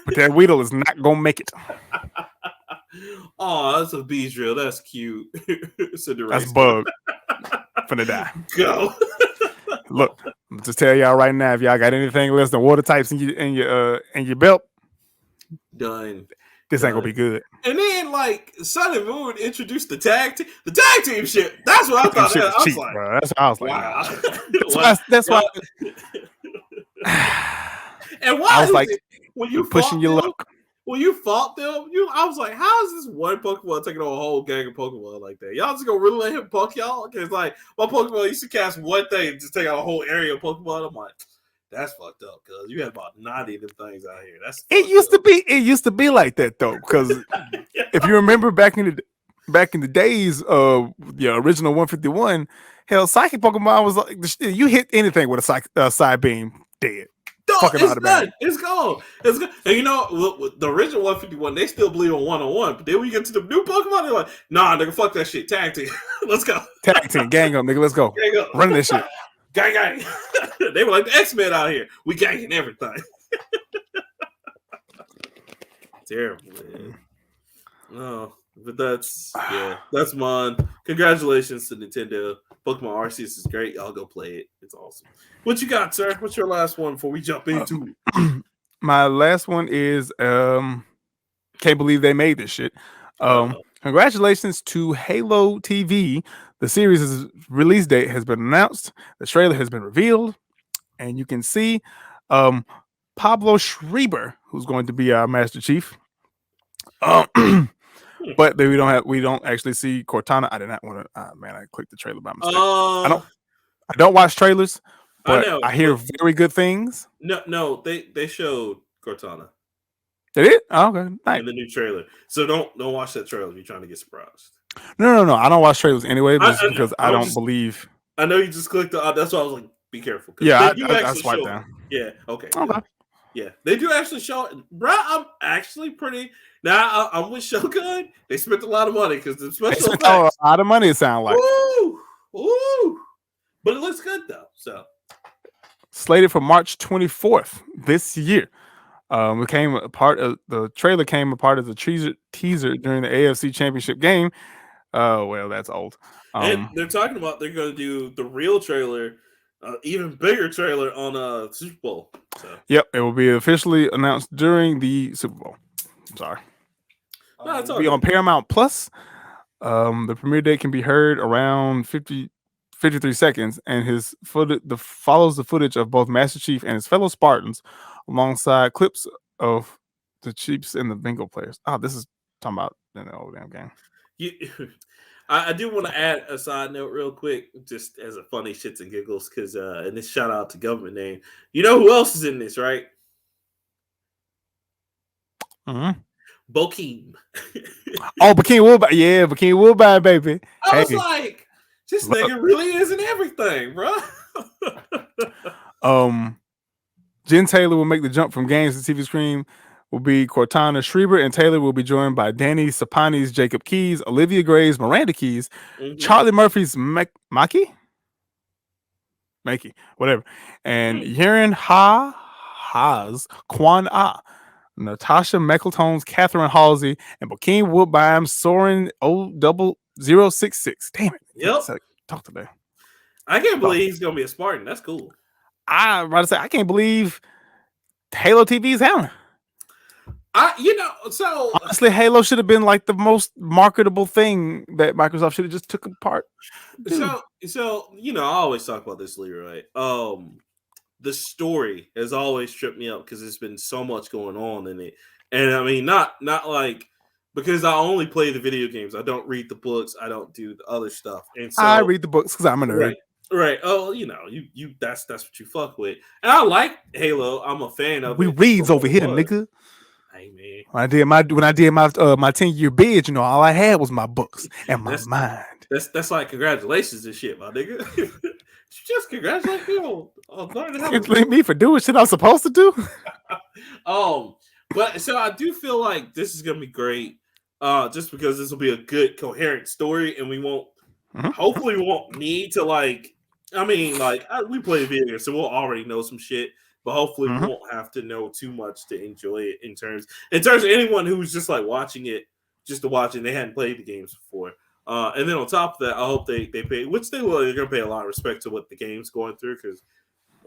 but that Weedle is not gonna make it. Oh, that's a bee drill. That's cute. That's Bug. Finna die. Go. Look, I'm just tell y'all right now, if y'all got anything less than water types in your belt, Done. this ain't gonna be good. And then like Sun and Moon introduced the tag team shit. That's what I thought. Shit I was was cheap, like, bro. That's what I was like. wow. Nah. That's why. And why I was like, when you pushing your luck. When you fought them, I was like, how is this one Pokemon taking on a whole gang of Pokemon like that? Y'all just gonna really let him poke y'all? Because like my Pokemon used to cast one thing and just take out a whole area of Pokemon. I'm like, that's fucked up because you had about 90 of them things out here. It used to be like that though. Because if you remember back in the days of the original 151, hell, Psychic Pokemon was like you hit anything with a side beam, dead. No, Fucking it's automatic. done. It's gone. It's gone. And you know, with the original 151, they still believe on one-on-one. But then we get to the new Pokemon, they're like, nah, nigga, fuck that shit. Tag team. Let's go. Tag team, gang up, nigga. Let's go. Gang up. Run this shit. Gang. They were like the X-Men out here. We ganging everything. Terrible, man. Oh, but that's mine. Congratulations to Nintendo. Pokemon Arceus is great. Y'all go play it. It's awesome. What you got, sir? What's your last one before we jump into it? My last one is can't believe they made this shit. Congratulations to Halo TV. The series' release date has been announced. The trailer has been revealed, and you can see Pablo Schreiber, who's going to be our Master Chief. But we don't actually see Cortana. I did not want to. Man, I clicked the trailer by mistake. I don't watch trailers, but I hear very good things. No, they showed Cortana. They did? Oh, okay, nice. In the new trailer. So don't watch that trailer if you're trying to get surprised. No. I don't watch trailers anyway, because I don't believe. I know you just clicked. That's why I was like, be careful. Yeah, I swiped down. Yeah. Okay. Yeah, they do actually show it. Bro, I'm actually pretty. Now I'm with Shogun. They spent a lot of money because the special effects. A lot of money. It sounds like. Ooh. But it looks good though. So slated for March 24th this year. The trailer came a part of the teaser during the AFC Championship game. Well, that's old. And they're talking about they're going to do the real trailer, even bigger trailer on Super Bowl. So. Yep, it will be officially announced during the Super Bowl. I'm sorry. No, it's it'll be on Paramount Plus. The premiere date can be heard around 53 seconds, and his follows the footage of both Master Chief and his fellow Spartans, alongside clips of the Chiefs and the Bengal players. Oh, this is talking about the old damn game. I do want to add a side note real quick, just as a funny shits and giggles, because and this shout out to government name. You know who else is in this, right? Mm-hmm. Bokeem. Bokeem Woodbine. Yeah, Bokeem Woodbine, baby. I was like, this nigga really isn't everything, bro. Jen Taylor will make the jump from games to TV screen. Will be Cortana Schreiber, and Taylor will be joined by Danny Sapani's Jacob Keyes, Olivia Gray's Miranda Keyes, Charlie Murphy's Maki, whatever, and Yeren Ha's Quan Ah, Natasha Meckleton's Catherine Halsey, and Bokeem Woodbine's Soren 00066. Damn it! Yep. Talk today. I can't believe he's gonna be a Spartan. That's cool. I can't believe Halo TV is happening. So honestly, Halo should have been like the most marketable thing that Microsoft should have just took apart. So I always talk about this, Leroy. The story has always tripped me up because there's been so much going on in it, and I mean, not like because I only play the video games. I don't read the books. I don't do the other stuff. And so I read the books because I'm a nerd. Right. Oh, you that's what you fuck with. And I like Halo. I'm a fan of it. We reads over here, nigga. Hey man. When I did my 10-year bid, all I had was my books and my mind. That's like congratulations and shit, my nigga. Just congratulate me on learning how to me for doing shit I'm supposed to do. But so I do feel like this is gonna be great. Just because this will be a good coherent story, and we won't. Mhm. Hopefully, we won't need to like. I mean, like we play video games, so we'll already know some shit. But hopefully, we Mhm. won't have to know too much to enjoy it. In terms of anyone who's just like watching it, just to watch it, and they hadn't played the games before. And then on top of that, I hope they pay, which they will. They're gonna pay a lot of respect to what the game's going through because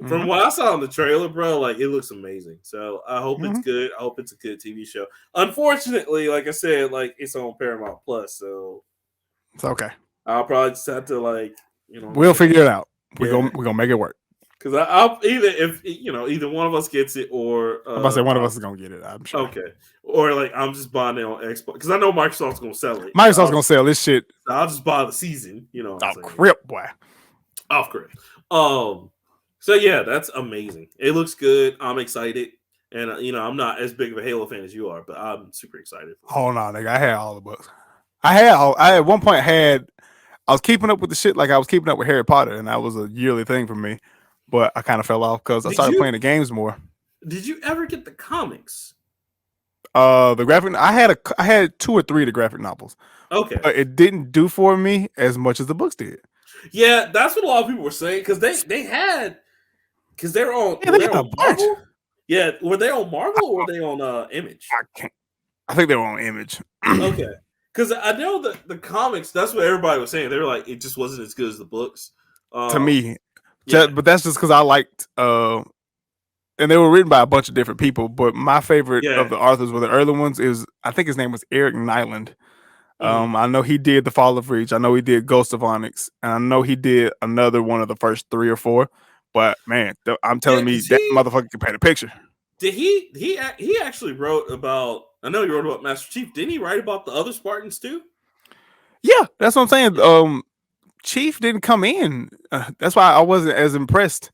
from Mhm. what I saw in the trailer, bro, like it looks amazing. So I hope it's Mhm. good. I hope it's a good TV show. Unfortunately, like I said, like it's on Paramount Plus, so It's okay. I'll probably just have to like, you know what I'm We'll saying? figure it out. Yeah. We're gonna make it work. Because I'll either if either one of us gets it or I'm about to say one of us is gonna get it. I'm sure. okay, or like I'm just buying it on Xbox because I know Microsoft's gonna sell it. Microsoft's gonna sell this shit. I'll just buy the season. You know what I'm Oh, saying? crip, boy. Off grid. So yeah, that's amazing. It looks good. I'm excited, and I'm not as big of a Halo fan as you are, but I'm super excited. Oh no, nigga, I had all the books. I at one point I was keeping up with the shit like I was keeping up with Harry Potter, and that was a yearly thing for me. But I kind of fell off because I Did started you playing the games more. did you ever get the comics? The graphic I had 2 or 3 of the graphic novels, Okay, but it didn't do for me as much as the books did. yeah, that's what a lot of people were saying because they had because they were on Yeah, were they they had a on bunch. Marvel? Yeah, were they on Marvel or were they on Image? I can't. I think they were on Image. Okay, because I know that the comics. That's what everybody was saying. They were like, it just wasn't as good as the books. To me, Yeah. but that's just because I liked. And they were written by a bunch of different people. But my favorite of Yeah. the authors were the early ones. I think his name was Eric Nyland. Mhm. I know he did The Fall of Reach. I know he did Ghost of Onyx, and I know he did another one of the first 3 or 4. But man, I'm telling me Is that he? motherfucker can paint a picture. Did he actually wrote about? I know he wrote about Master Chief. Didn't he write about the other Spartans too? Yeah, that's what I'm saying. Yeah. Chief didn't come in. That's why I wasn't as impressed.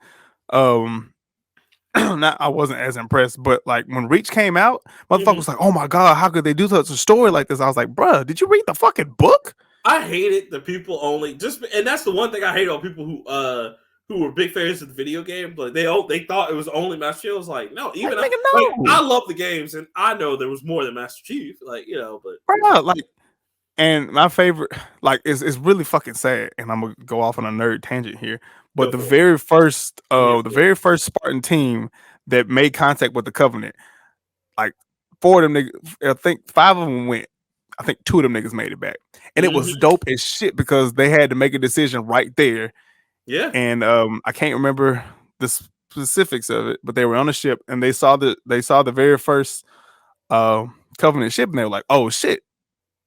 Not I wasn't as impressed, but like when Reach came out, motherfucker Mhm. was like, "Oh my god, how could they do such a story like this?" I was like, "Bruh, did you read the fucking book?" I hated the people only and that's the one thing I hate on people who were big fans of the video game, but they thought it was only Master Chief. I was like, no, Like, even nigga, like no, I love the games and I know there was more than Master Chief, like but bruh, like. And my favorite, like, it's really fucking sad, and I'm gonna go off on a nerd tangent here. But go for it. I'm here the for it. very first Spartan team that made contact with the Covenant, like 4 of them niggas, I think 5 of them went. I think 2 of them niggas made it back, and it was Mhm. dope as shit because they had to make a decision right there. Yeah. And I can't remember the specifics of it, but they were on a ship and they saw the very first Covenant ship, and they were like, "Oh shit,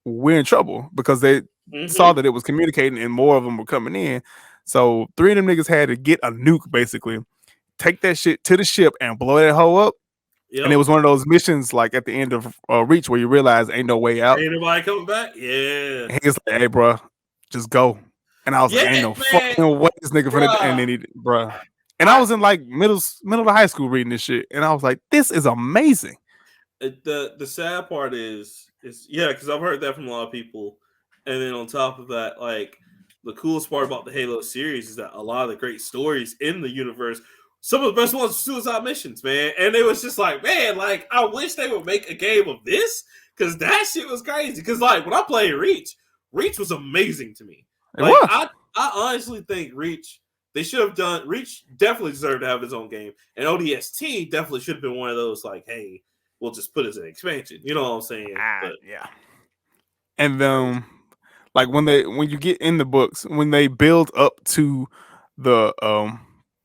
we're in trouble," because they saw Mhm. that it was communicating and more of them were coming in. So 3 of them niggas had to get a nuke, basically, take that shit to the ship and blow that hoe up. And it Yep. was one of those missions like at the end of Reach where you realize ain't no way out. Ain't nobody coming back. Yeah. And he's like, "Hey, bro, just go." And I was like, Yeah, "Ain't no man. fucking way this nigga finna." And Bruh. then bruh. And I I was in like middle of high school reading this shit, and I was like, "This is amazing." the sad part is yeah, because I've heard that from a lot of people, and then on top of that, like the coolest part about the Halo series is that a lot of the great stories in the universe, some of the best ones, are suicide missions, man. And it was just like, man, like I wish they would make a game of this because that shit was crazy. Because like when I played Reach was amazing to me. It Like was. I honestly think Reach. They should have done Reach definitely deserved to have his own game. And ODST definitely should have been one of those like, hey, we'll just put as an expansion. You know what I'm saying? But Yeah. And crazy. like when you get in the books, when they build up to the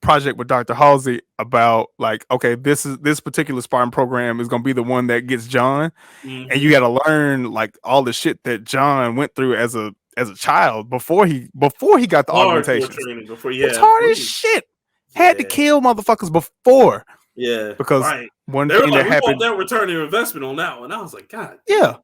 project with Dr. Halsey about like, okay, this particular Spartan program is gonna be the one that gets John, and you Mm-hmm. gotta learn like all the shit that John went through as a child before he got the Hardcore augmentations. training before, It's yeah, hard as shit. Had to yeah, kill motherfuckers before yeah, because right. one They were thing like, that we want happened, that return on investment on that one. I was like, God yeah. damn.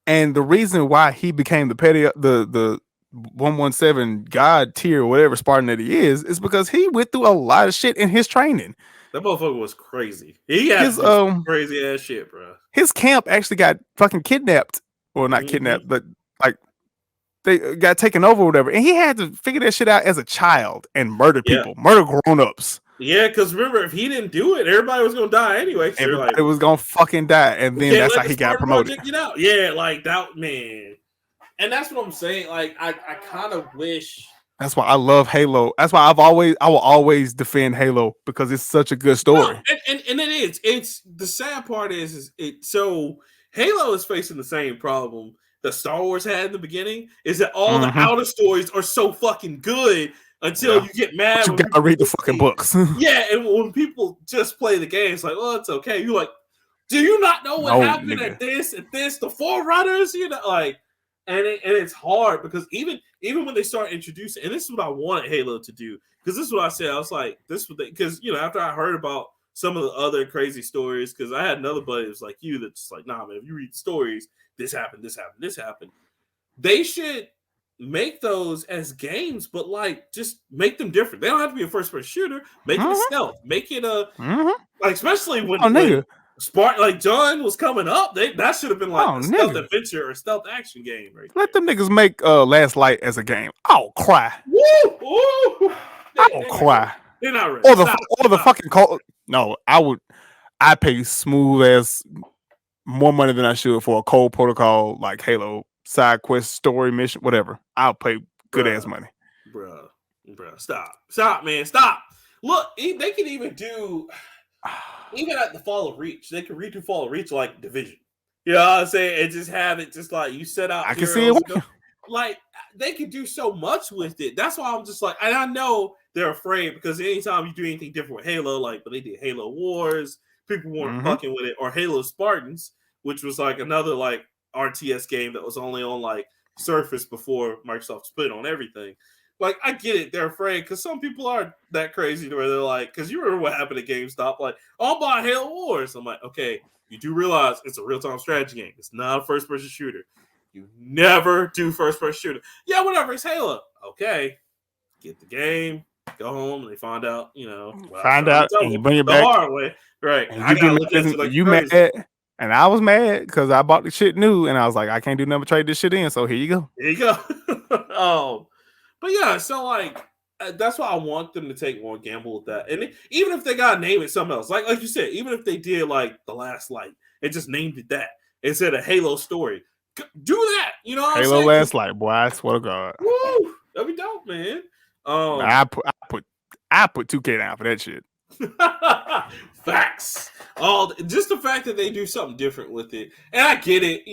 And the reason why he became the 117 god tier or whatever Spartan that he is because he went through a lot of shit in his training. That motherfucker was crazy. He had His to do some crazy ass shit, bro. his camp actually got fucking kidnapped, or not Mm-hmm. kidnapped, but like they got taken over or whatever, and he had to figure that shit out as a child and murder Yeah, people, murder grown-ups. Yeah, because remember, if he didn't do it, everybody was gonna die anyway. So like, Everybody was gonna fucking die, and we then can't that's let how the he got Spartan promoted. Project get out. Yeah, like that, man. And that's what I'm saying. Like, I kind of wish. That's why I love Halo. That's why I will always defend Halo because it's such a good No, story. and it is. It's the sad part is it. So Halo is facing the same problem that Star Wars had in the beginning. Is that all the outer stories are so fucking good until you get mad But you when gotta people read the fucking books. yeah, and when people just play the game, it's like, well, it's okay. You're like, do you not know what No, happened nigga. at this, the Forerunners? You know, like, and it's hard because even when they start introducing, and this is what I wanted Halo to do, because this is what I said. I was like, this was because after I heard about some of the other crazy stories, because I had another buddy that was like you that's like, nah, man, if you read stories, this happened, this happened, this happened. They should make those as games, but like just make them different. They don't have to be a first-person shooter. Make it a stealth. Make it a like, especially when Spartan, like John was coming up, that should have been like a stealth adventure or stealth action game, right? Let them niggas make Last Light as a game. I'll cry. Woo! Woo! I'll cry. They're not ready. Or the fucking call. No, I pay smooth as more money than I should for a Cold Protocol like Halo side quest story mission, whatever. I'll pay good ass money. Bruh. Stop, man. Stop. Look, they can even do even at the Fall of Reach, they can redo Fall of Reach like Division. You know what I'm saying? And just have it just like you set out. I can see it. Like they could do so much with it. That's why I'm just like, and I know they're afraid because anytime you do anything different with Halo, like when they did Halo Wars, people weren't fucking with it, or Halo Spartans, which was like another like RTS game that was only on like Surface before Microsoft split on everything. Like, I get it. They're afraid because some people are that crazy to where they're like, because you remember what happened at GameStop, like, I'll buy Halo Wars. I'm like, okay, you do realize it's a real-time strategy game. It's not a first-person shooter. You never do first-person shooter. Yeah, whatever. It's Halo. Okay, get the game, go home, and they find out, find out, and you bring it back the hard way. Right. And you mad, and I was mad because I bought the shit new, and I was like, I can't do nothing but trade this shit in, so here you go. There you go. But yeah, so like that's why I want them to take more gamble with that. And even if they gotta name it something else, like you said, even if they did like The Last Light and just named it that instead of Halo Story, do that. You know what I'm saying? Halo Last Light, boy. I swear to God. Woo! That'd be dope, man. I put 2K down for that shit. Facts. Just the fact that they do something different with it, and I get it.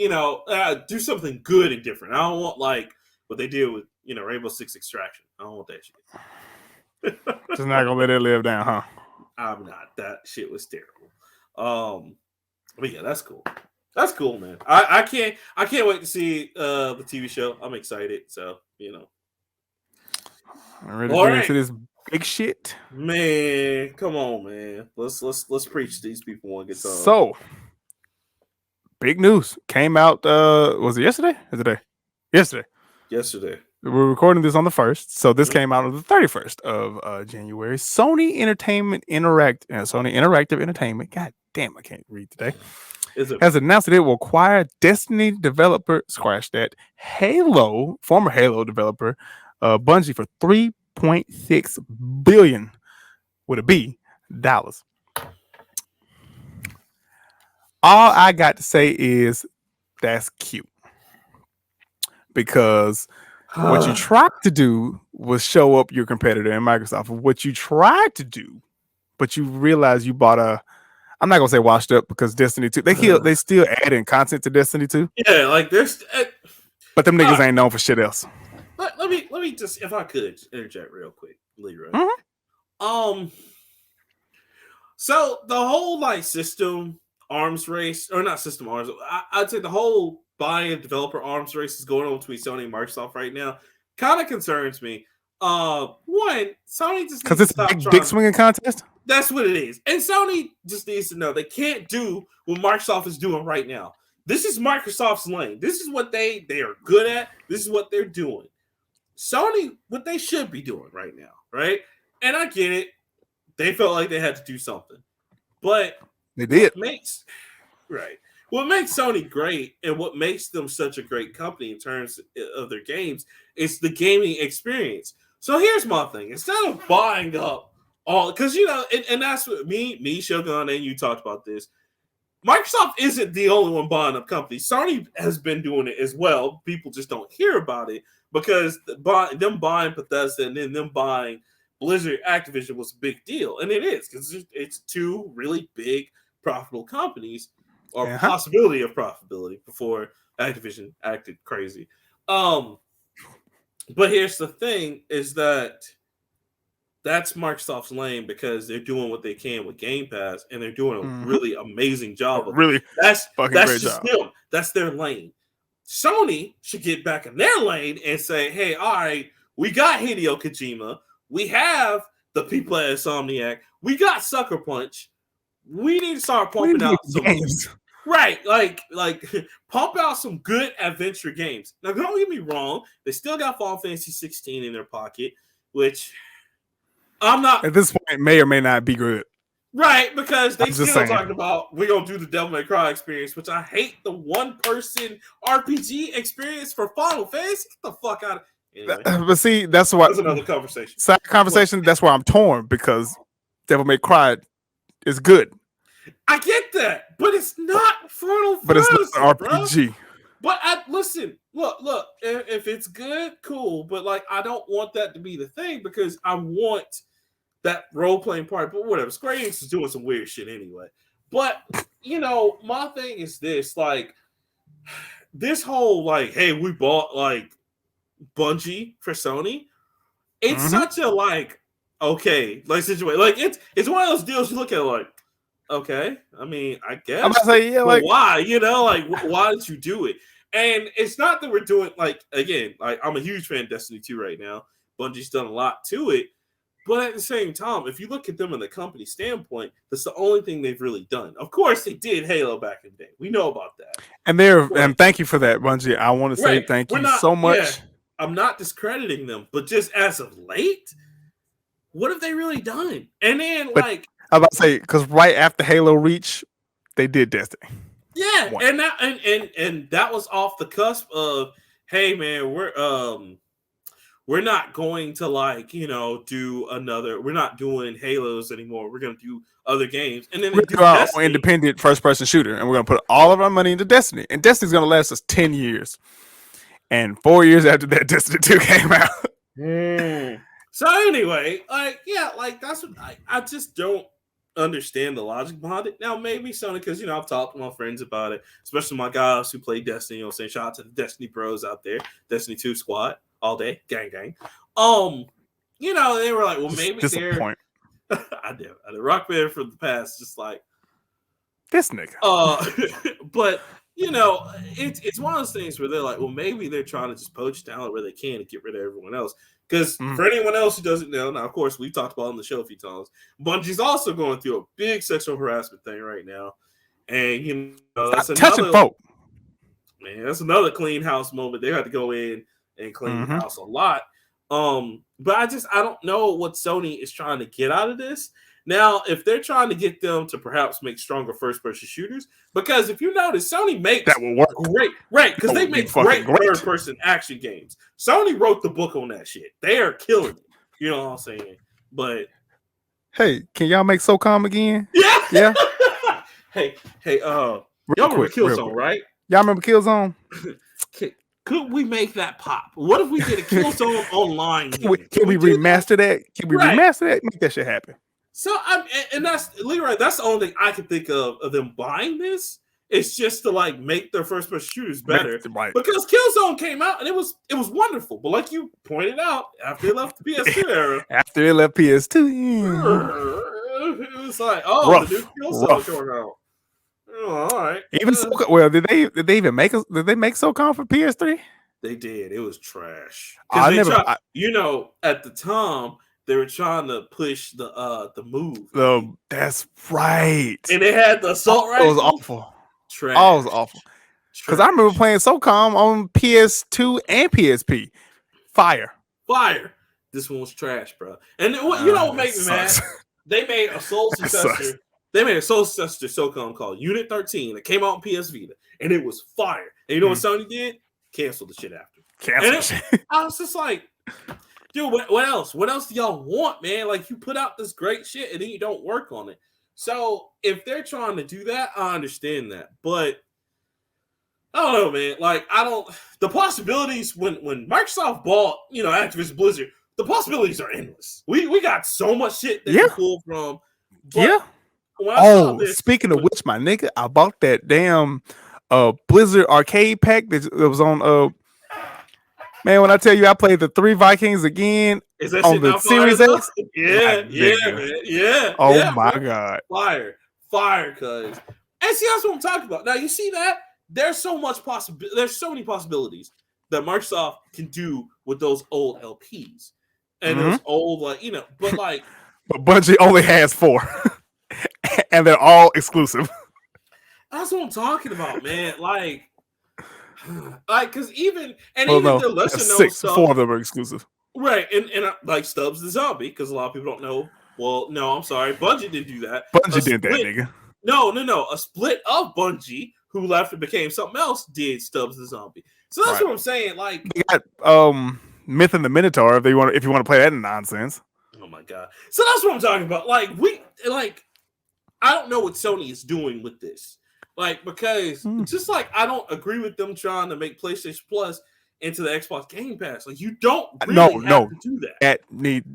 Do something good and different. I don't want like what they did with Rainbow Six Extraction. I don't want that shit. Just not gonna let it live down, huh? I'm not. That shit was terrible. But yeah, that's cool. That's cool, man. I can't wait to see the TV show. I'm excited. So I'm ready to get into this big shit. Man, come on, man. Let's preach to these people one good time. So big news came out. Was it yesterday? Or today? Yesterday. We're recording this on the 1st, so this came out on the 31st of January. Sony Interactive Entertainment. God damn, I can't read today. Has announced that it will acquire Destiny developer, former Halo developer, Bungie for $3.6 billion with a B dollars. All I got to say is that's cute. Because what you tried to do was show up your competitor in Microsoft. What you tried to do, but you realized you bought I'm not gonna say washed up because Destiny 2. They still add in content to Destiny 2. Yeah, like there's but them niggas ain't known for shit else. Let me just, if I could, interject real quick, Leroy. So the whole like system arms race, or not system arms, I'd say the whole buying a developer arms race is going on between Sony and Microsoft right now. Kind of concerns me. One, Sony just because it's a big swinging contest. That's what it is, and Sony just needs to know they can't do what Microsoft is doing right now. This is Microsoft's lane. This is what they are good at. This is what they're doing. Sony, what they should be doing right now, right? And I get it. They felt like they had to do something, but they did. What makes Sony great and what makes them such a great company in terms of their games is the gaming experience. So here's my thing. Instead of buying up all because and that's what me, Shogun, and you talked about this. Microsoft isn't the only one buying up companies. Sony has been doing it as well. People just don't hear about it because them buying Bethesda and then them buying Blizzard Activision was a big deal. And it is because it's two really big profitable companies or possibility of profitability before Activision acted crazy. But here's the thing is that's Microsoft's lane because they're doing what they can with Game Pass and they're doing a really amazing job. That's just them. That's their lane. Sony should get back in their lane and say, hey, all right, we got Hideo Kojima. We have the people at Insomniac. We got Sucker Punch. We need to start pumping out some games. Right, like pump out some good adventure games. Now, don't get me wrong. They still got Final Fantasy 16 in their pocket, which... I'm not at this point may or may not be good. Right, because they still talking about we're gonna do the Devil May Cry experience, which I hate the one-person RPG experience for Final Fantasy. Get the fuck out of anyway. But see, that's another conversation. Side conversation, that's why I'm torn because Devil May Cry is good. I get that, but it's not Final Fantasy. But it's not an RPG. Bro. But listen, look, if it's good, cool. But like, I don't want that to be the thing because I want that role-playing part. But whatever, Square Enix is doing some weird shit anyway. But my thing is this: like, this whole like, hey, we bought like Bungie for Sony. It's such a like, okay, like situation. Like it's one of those deals you look at like. Okay, I mean, I guess. I'm about to say, yeah, like why? Like why did you do it? And it's not that we're doing like again, like I'm a huge fan of Destiny 2 right now. Bungie's done a lot to it, but at the same time, if you look at them in the company standpoint, that's the only thing they've really done. Of course, they did Halo back in the day. We know about that. And thank you for that, Bungie. I want to say thank you so much. Yeah, I'm not discrediting them, but just as of late, what have they really done? And then I'm about to say, because right after Halo Reach, they did Destiny. Yeah, and that was off the cusp of, hey man, we're not going to do another. We're not doing Halos anymore. We're gonna do other games, and then we're do our independent first-person shooter, and we're gonna put all of our money into Destiny. And Destiny's gonna last us 10 years. And 4 years after that, Destiny 2 came out. So anyway, that's what I just don't understand the logic behind it. Now, maybe Sony, because I've talked to my friends about it, especially my guys who play Destiny. Saying shout out to the Destiny bros out there, Destiny 2 squad all day, gang. They were like, well, maybe they're. I did Rockman from the past, just like this nigga. But it's one of those things where they're like, well, maybe they're trying to just poach talent where they can to get rid of everyone else. Because for anyone else who doesn't know, now, of course, we've talked about it on the show a few times, Bungie's also going through a big sexual harassment thing right now. And, that's another folk. Man, that's another clean house moment. They had to go in and clean the house a lot. But I don't know what Sony is trying to get out of this. Now, if they're trying to get them to perhaps make stronger first-person shooters, because if you notice, Sony makes that will work great, right? Because they make great third-person action games. Sony wrote the book on that shit. They are killing it. You know what I'm saying? But hey, can y'all make SOCOM again? Yeah. hey, y'all remember Killzone, right? Y'all remember Killzone? Could we make that pop? What if we did a Killzone online? Can we remaster that? Can we remaster that? Make that shit happen. So and that's Leroy. That's the only thing I can think of them buying this. It's just to make their first-person shooters better, right. Because Killzone came out and it was wonderful. But like you pointed out, after it left the PS2 era, it was like, rough, the new Killzone coming out. Oh, all right. Even did they even make SOCOM for PS3? They did. It was trash. At the time. They were trying to push the move. That's right. And they had the assault rifle. It was awful. Trash. Oh, it was awful. Because I remember playing SOCOM on PS2 and PSP. Fire. This one was trash, bro. And what made me mad? They made a sole successor. They made a sole successor to SOCOM called Unit 13 that came out on PS Vita. And it was fire. And you know what Sony did? Canceled the shit after. I was just like... Dude, what else? What else do y'all want, man? Like, you put out this great shit and then you don't work on it. So if they're trying to do that, I understand that. But I don't know, man. Like, the possibilities when Microsoft bought, Activision Blizzard, the possibilities are endless. We got so much shit that can pull from. But speaking of which, my nigga, I bought that damn Blizzard arcade pack that was on man, when I tell you I played the 3 Vikings again on the Series X. Yeah. Oh my God. Fire, cuz. And see, that's what I'm talking about. Now you see that? There's so many possibilities that Microsoft can do with those old LPs. And those old, but Bungie only has 4. And they're all exclusive. That's what I'm talking about, man. Because even the lesser known 6, stuff, 4 of them are exclusive, right? And like Stubbs the Zombie, because a lot of people don't know. Well, no, I'm sorry, Bungie didn't do that. Bungie did that, nigga. No. A split of Bungie who left and became something else did Stubbs the Zombie. So that's what I'm saying. Like, they got Myth and the Minotaur if you want to play that nonsense. Oh my God! So that's what I'm talking about. I don't know what Sony is doing with this. Because just I don't agree with them trying to make PlayStation Plus into the Xbox Game Pass. You don't really have to do that.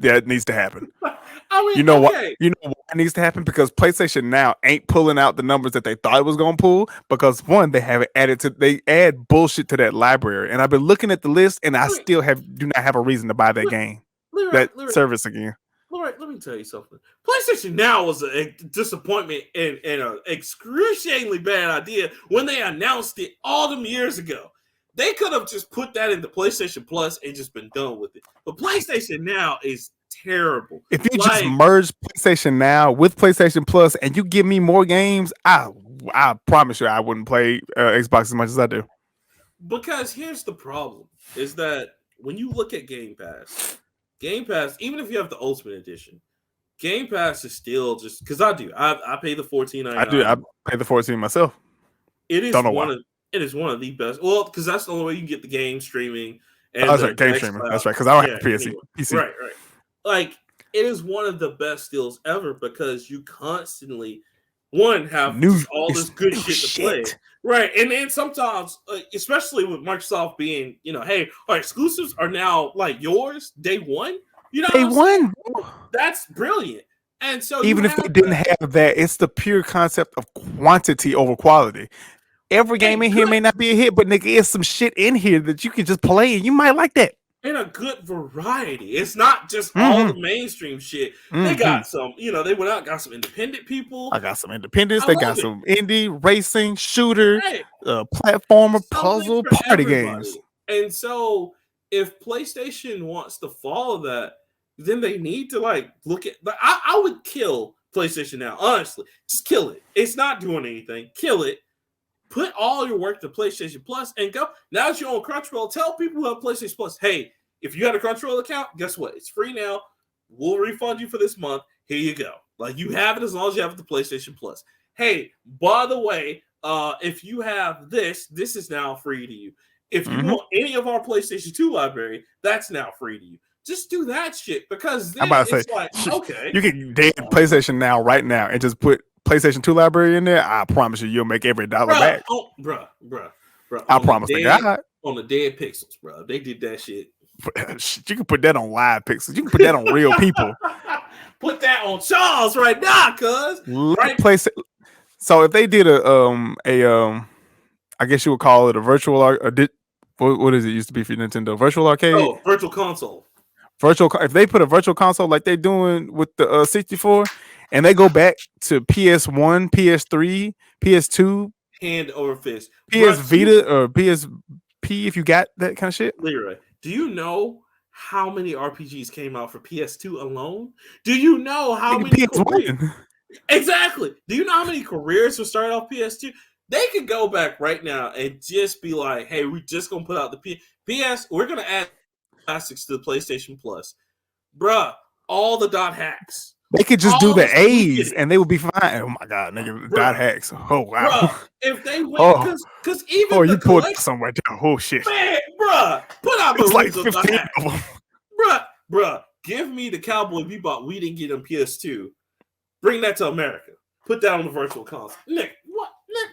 That needs to happen. I mean, you know what? You know why it needs to happen? Because PlayStation now ain't pulling out the numbers that they thought it was gonna pull. Because one, they haven't they add bullshit to that library, and I've been looking at the list, and I still do not have a reason to buy that game, service again. Leroy, let me tell you something. PlayStation Now was a disappointment and an excruciatingly bad idea when they announced it all them years ago. They could have just put that into PlayStation Plus and just been done with it. But PlayStation Now is terrible. If you just merge PlayStation Now with PlayStation Plus and you give me more games, I promise you I wouldn't play Xbox as much as I do. Because here's the problem, is that when you look at Game Pass, even if you have the Ultimate Edition, Game Pass is still just because I pay the $14.99. I do. I pay the $14 myself. It is it is one of the best. Well, because that's the only way you can get the game streaming. And that's right, game streaming. That's right, because I don't have PC. Right. It is one of the best deals ever because you constantly have all this good shit to play. Right. And then sometimes, especially with Microsoft being, hey, our exclusives are now yours day one. Day one. That's brilliant. And so even if they didn't have that, it's the pure concept of quantity over quality. Every game in here may not be a hit, but nigga, there's some shit in here that you can just play and you might like that. And a good variety. It's not just all the mainstream shit. They got some, they went out, got some independent people. I got some independents. They got some indie, racing, shooter, platformer, puzzle, party games. And so if PlayStation wants to follow that, then they need to look at. I would kill PlayStation Now, honestly. Just kill it. It's not doing anything. Kill it. Put all your work to PlayStation Plus and go. Now that you're on Crunchyroll, tell people who have PlayStation Plus, hey, if you got a Crunchyroll account, guess what? It's free now. We'll refund you for this month. Here you go. You have it as long as you have the PlayStation Plus. Hey, by the way, if you have this is now free to you. If you want any of our PlayStation 2 library, that's now free to you. Just do that shit because then okay. You can dead PlayStation Now right now and just put PlayStation 2 library in there. I promise you'll make every dollar back. Bruh. I promise to God. On the dead pixels, bro. They did that shit. You can put that on live pixels. You can put that on real people. Put that on Charles right now, cuz. Right? So if they did I guess you would call it a virtual what is it used to be for Nintendo? Virtual arcade? Oh, virtual console. If they put a virtual console like they're doing with the 64 and they go back to PS1, PS3, PS2, hand over fist, PS Vita or PSP, if you got that kind of shit. Leroy, do you know how many RPGs came out for PS2 alone? Do you know how many PS1? Exactly. Do you know how many careers were started off PS2? They could go back right now and just be like, hey, we're just gonna put out the PS, we're gonna add classics to the PlayStation Plus. Bruh, all the dot hacks. They could just do the A's and they would be fine. Oh my God, nigga, dot hacks. Oh wow. Bruh, if they went, because even you pulled somewhere down. Oh shit. Man, bruh, put out the like 15 of them. Bruh, bruh, give me the Cowboy Bebop we didn't get on PS2. Bring that to America. Put that on the virtual console. Nick, what? Nick?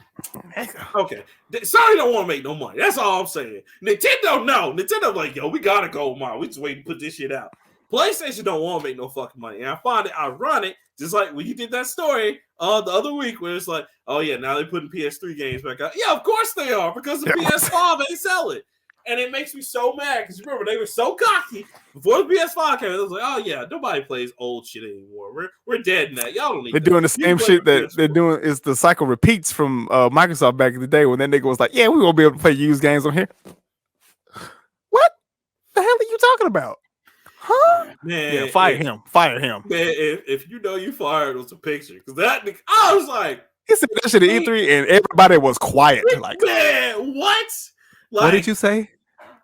Okay. Sony don't want to make no money. That's all I'm saying. Nintendo, no. Nintendo like, yo, we gotta go, man. We just waiting to put this shit out. PlayStation don't want to make no fucking money. And I find it ironic, just like when you did that story the other week where it's like, oh yeah, now they're putting PS3 games back out. Yeah, of course they are, because the PS5 ain't selling. And it makes me so mad, because remember, they were so cocky before the PS5 came. It was like, oh yeah, nobody plays old shit anymore. We're dead now. Y'all don't need They're doing the same shit that they're doing. Is the cycle repeats from Microsoft back in the day when that nigga was like, yeah, we won't be able to play used games on here. What the hell are you talking about? Huh? Man, yeah, fire him. Man, if you know you fired, it was a picture. Because that nigga, I was like, he said that shit at E3 and everybody was quiet. Like, man, what? Like, what did you say?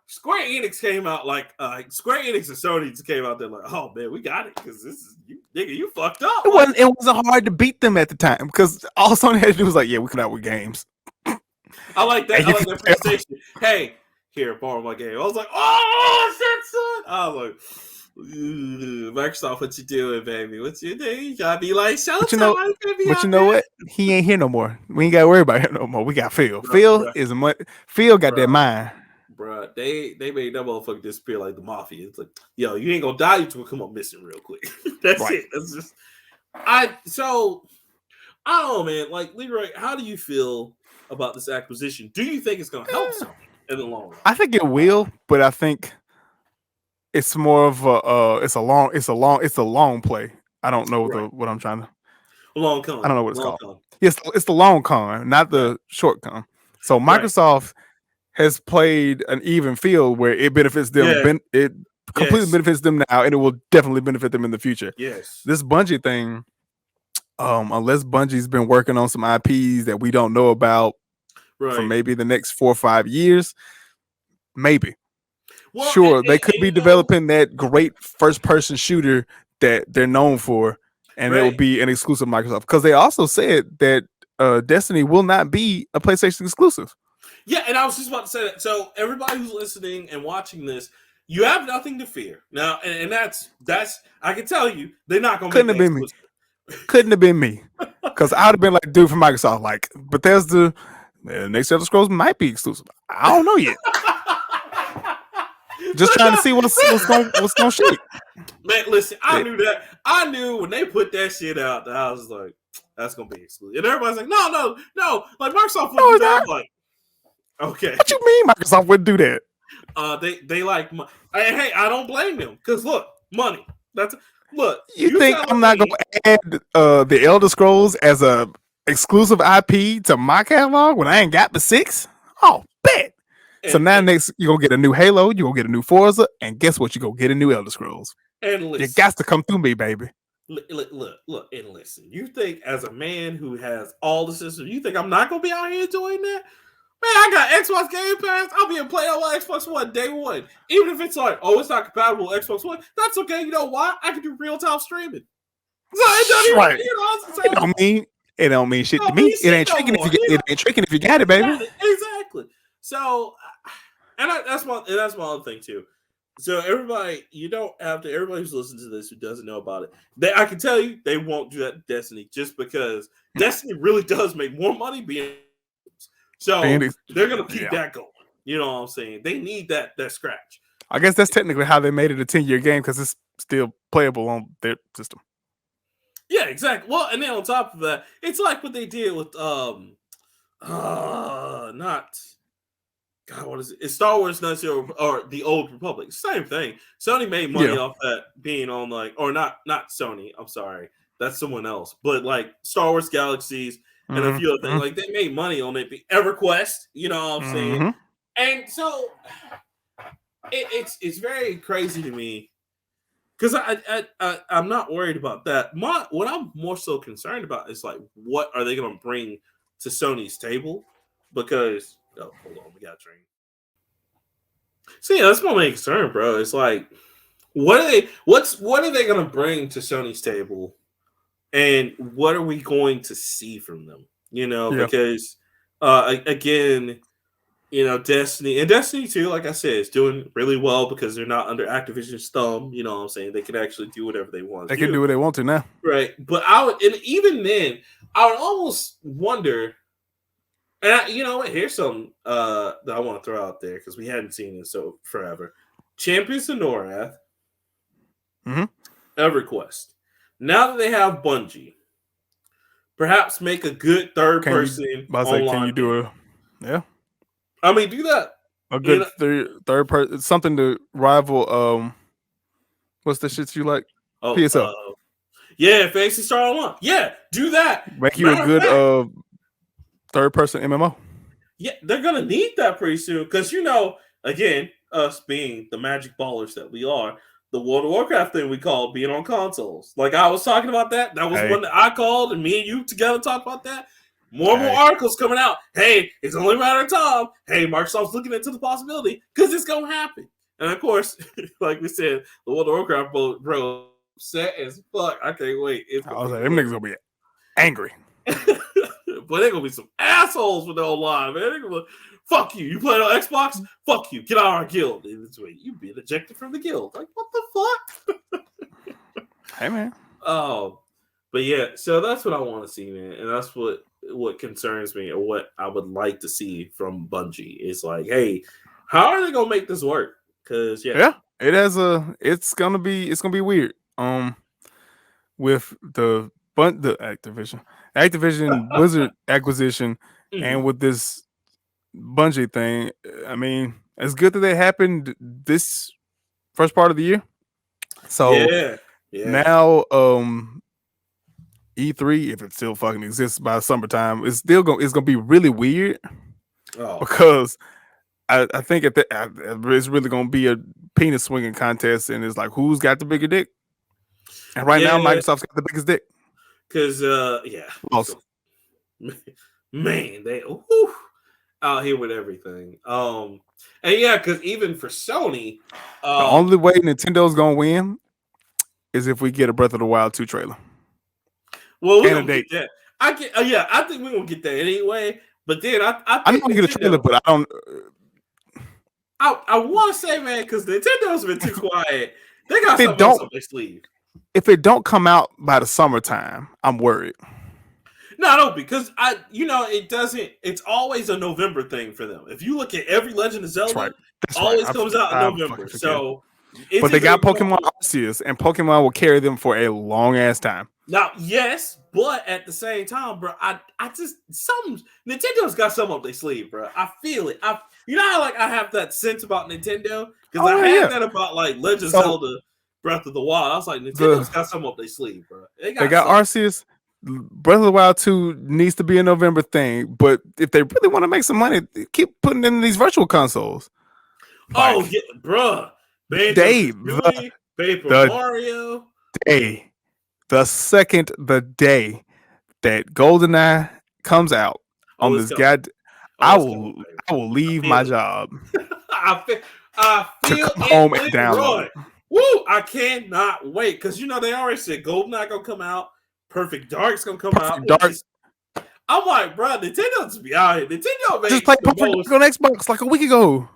Square Enix came out like Square Enix and Sony just came out there like, oh man, we got it, because this is you, nigga, you fucked up. It wasn't hard to beat them at the time, because all Sony had to do was like, yeah, we come out with games. I like that. I like that presentation. Hey, here, borrow my game. I was like, oh shit, son. I was like, Microsoft, what you doing, baby? What you doing? You gotta be like, but you know what? He ain't here no more. We ain't gotta worry about him no more. We got Phil. Phil got that mind. Bruh, they made that motherfucker disappear like the mafia. It's like, yo, you ain't gonna die, you will come up missing real quick. That's right. It. That's just I don't know, man. Like, Leroy, how do you feel about this acquisition? Do you think it's gonna help something in the long run? I think it will, but I think it's more of it's a long play. I don't know what I'm trying to. A long con. I don't know what it's called. Yes, it's the long con, not the short con. So Microsoft has played an even field where it benefits them. It completely benefits them now, and it will definitely benefit them in the future. Yes. This Bungie thing, unless Bungie's been working on some IPs that we don't know about for maybe the next 4 or 5 years, maybe. Well, sure, they could be developing that great first-person shooter that they're known for, and it will be an exclusive Microsoft. Because they also said that Destiny will not be a PlayStation exclusive. Yeah, and I was just about to say that. So everybody who's listening and watching this, you have nothing to fear now, and that's I can tell you they're not going to. Couldn't have been me. Couldn't have been me, because I would have been like, dude from Microsoft, like Bethesda, next Elder Scrolls might be exclusive. I don't know yet. Just trying to see what's gonna shake. Man, listen, I knew that. I knew when they put that shit out, that I was like, that's gonna be exclusive. And everybody's like, no. Like, Microsoft wouldn't do that. Like, okay. What you mean Microsoft wouldn't do that? They like, hey, I don't blame them, because look, money. Look. You think I'm not gonna add the Elder Scrolls as a exclusive IP to my catalog when I ain't got the 6? Oh, bet. So now next you're gonna get a new Halo, you're gonna get a new Forza, and guess what? You're gonna get a new Elder Scrolls. And listen, you got to come through me, baby. Look, and listen. You think, as a man who has all the systems, you think I'm not gonna be out here doing that? Man, I got Xbox Game Pass. I'll be playing on Xbox One day one. Even if it's like, oh, it's not compatible with Xbox One, that's okay. You know why? I can do real-time streaming. So it doesn't right. It don't mean shit to me. It ain't tricking if you got it, baby. Exactly. So, and that's my other thing too. So everybody who's listening to this who doesn't know about it, I can tell you they won't do that to Destiny, just because Destiny really does make more money being. So they're gonna keep that going. You know what I'm saying? They need that scratch. I guess that's technically how they made it a 10-year game, because it's still playable on their system. Yeah, exactly. Well, and then on top of that, it's like what they did with what is it? It's Star Wars or the Old Republic. Same thing. Sony made money off that being on not Sony. I'm sorry, that's someone else. But like Star Wars Galaxies and a few other things, like they made money on it. EverQuest, you know what I'm saying? And so it's very crazy to me, because I'm not worried about that. What I'm more so concerned about is like, what are they going to bring to Sony's table? Because hold on, we got a train. So yeah, that's my main concern, bro. It's like, what are they going to bring to Sony's table, and what are we going to see from them? You know, because again, Destiny and Destiny 2, like I said, is doing really well because they're not under Activision's thumb. You know what I'm saying? They can actually do whatever they want They to can do do. what they want to now. Right. But I would, and even then, I would almost wonder. And you know what? Here's something that I want to throw out there because we hadn't seen it so forever. Champions of Norath, EverQuest. Now that they have Bungie, perhaps make a good third person online. Can you do a I mean, do that. A good third person, something to rival. What's the shit you like? Oh, PSL. Yeah, Fantasy Star Online. Yeah, do that. Make you a good third person MMO. Yeah, they're gonna need that pretty soon because again, us being the magic ballers that we are, the World of Warcraft thing we call being on consoles. Like I was talking about that. That was one that I called, and me and you together talked about that. More and more articles coming out. Hey, it's only a matter of time. Hey, Microsoft's looking into the possibility because it's gonna happen. And of course, like we said, the World of Warcraft bro, set as fuck. I can't wait. I was like, them niggas gonna be angry. But they're gonna be some assholes with their whole line, man. They're gonna be like, fuck you. You playing on Xbox? Fuck you. Get out of our guild. And this way, you've been ejected from the guild. Like, what the fuck? Hey, man. Oh, but yeah. So that's what I want to see, man, and that's what concerns me, or what I would like to see from Bungie. Is like, hey, how are they gonna make this work? Because it's gonna be weird. With the Activision Blizzard acquisition, and with this Bungie thing, I mean, it's good that they happened this first part of the year. So now, E3, if it still fucking exists by summertime, it's gonna be really weird because I think it's really gonna be a penis swinging contest, and it's like who's got the bigger dick. And right now, Microsoft's got the biggest dick. Because, Also, man, they out here with everything. And because even for Sony, the only way Nintendo's gonna win is if we get a Breath of the Wild 2 trailer. Well, we don't get that. I think we're gonna get that anyway. But then I know we get a trailer, but I don't. I want to say, man, because Nintendo's been too quiet. They got something else up their sleeve. If it don't come out by the summertime, I'm worried. No, because it doesn't. It's always a November thing for them. If you look at every Legend of Zelda, That's always comes out in November. So, but they got Pokemon Arceus, and Pokemon will carry them for a long ass time. Now, yes, but at the same time, bro, I just Nintendo's got some up their sleeve, bro. I feel it. How I have that sense about Nintendo because I had that about like Legend of Zelda. Breath of the Wild. I was like, Nintendo's got some up their sleeve, bro. They got Arceus. Breath of the Wild 2 needs to be a November thing, but if they really want to make some money, keep putting in these virtual consoles. Oh, yeah, bro. Dave, Paper Mario. The day that GoldenEye comes out on this guy, I will leave my job. I feel to come home and download. Woo! I cannot wait because they already said GoldenEye gonna come out, Perfect Dark's gonna come out. I'm like, bro, Nintendo just be out here. Nintendo just played Perfect Dark on Xbox like a week ago.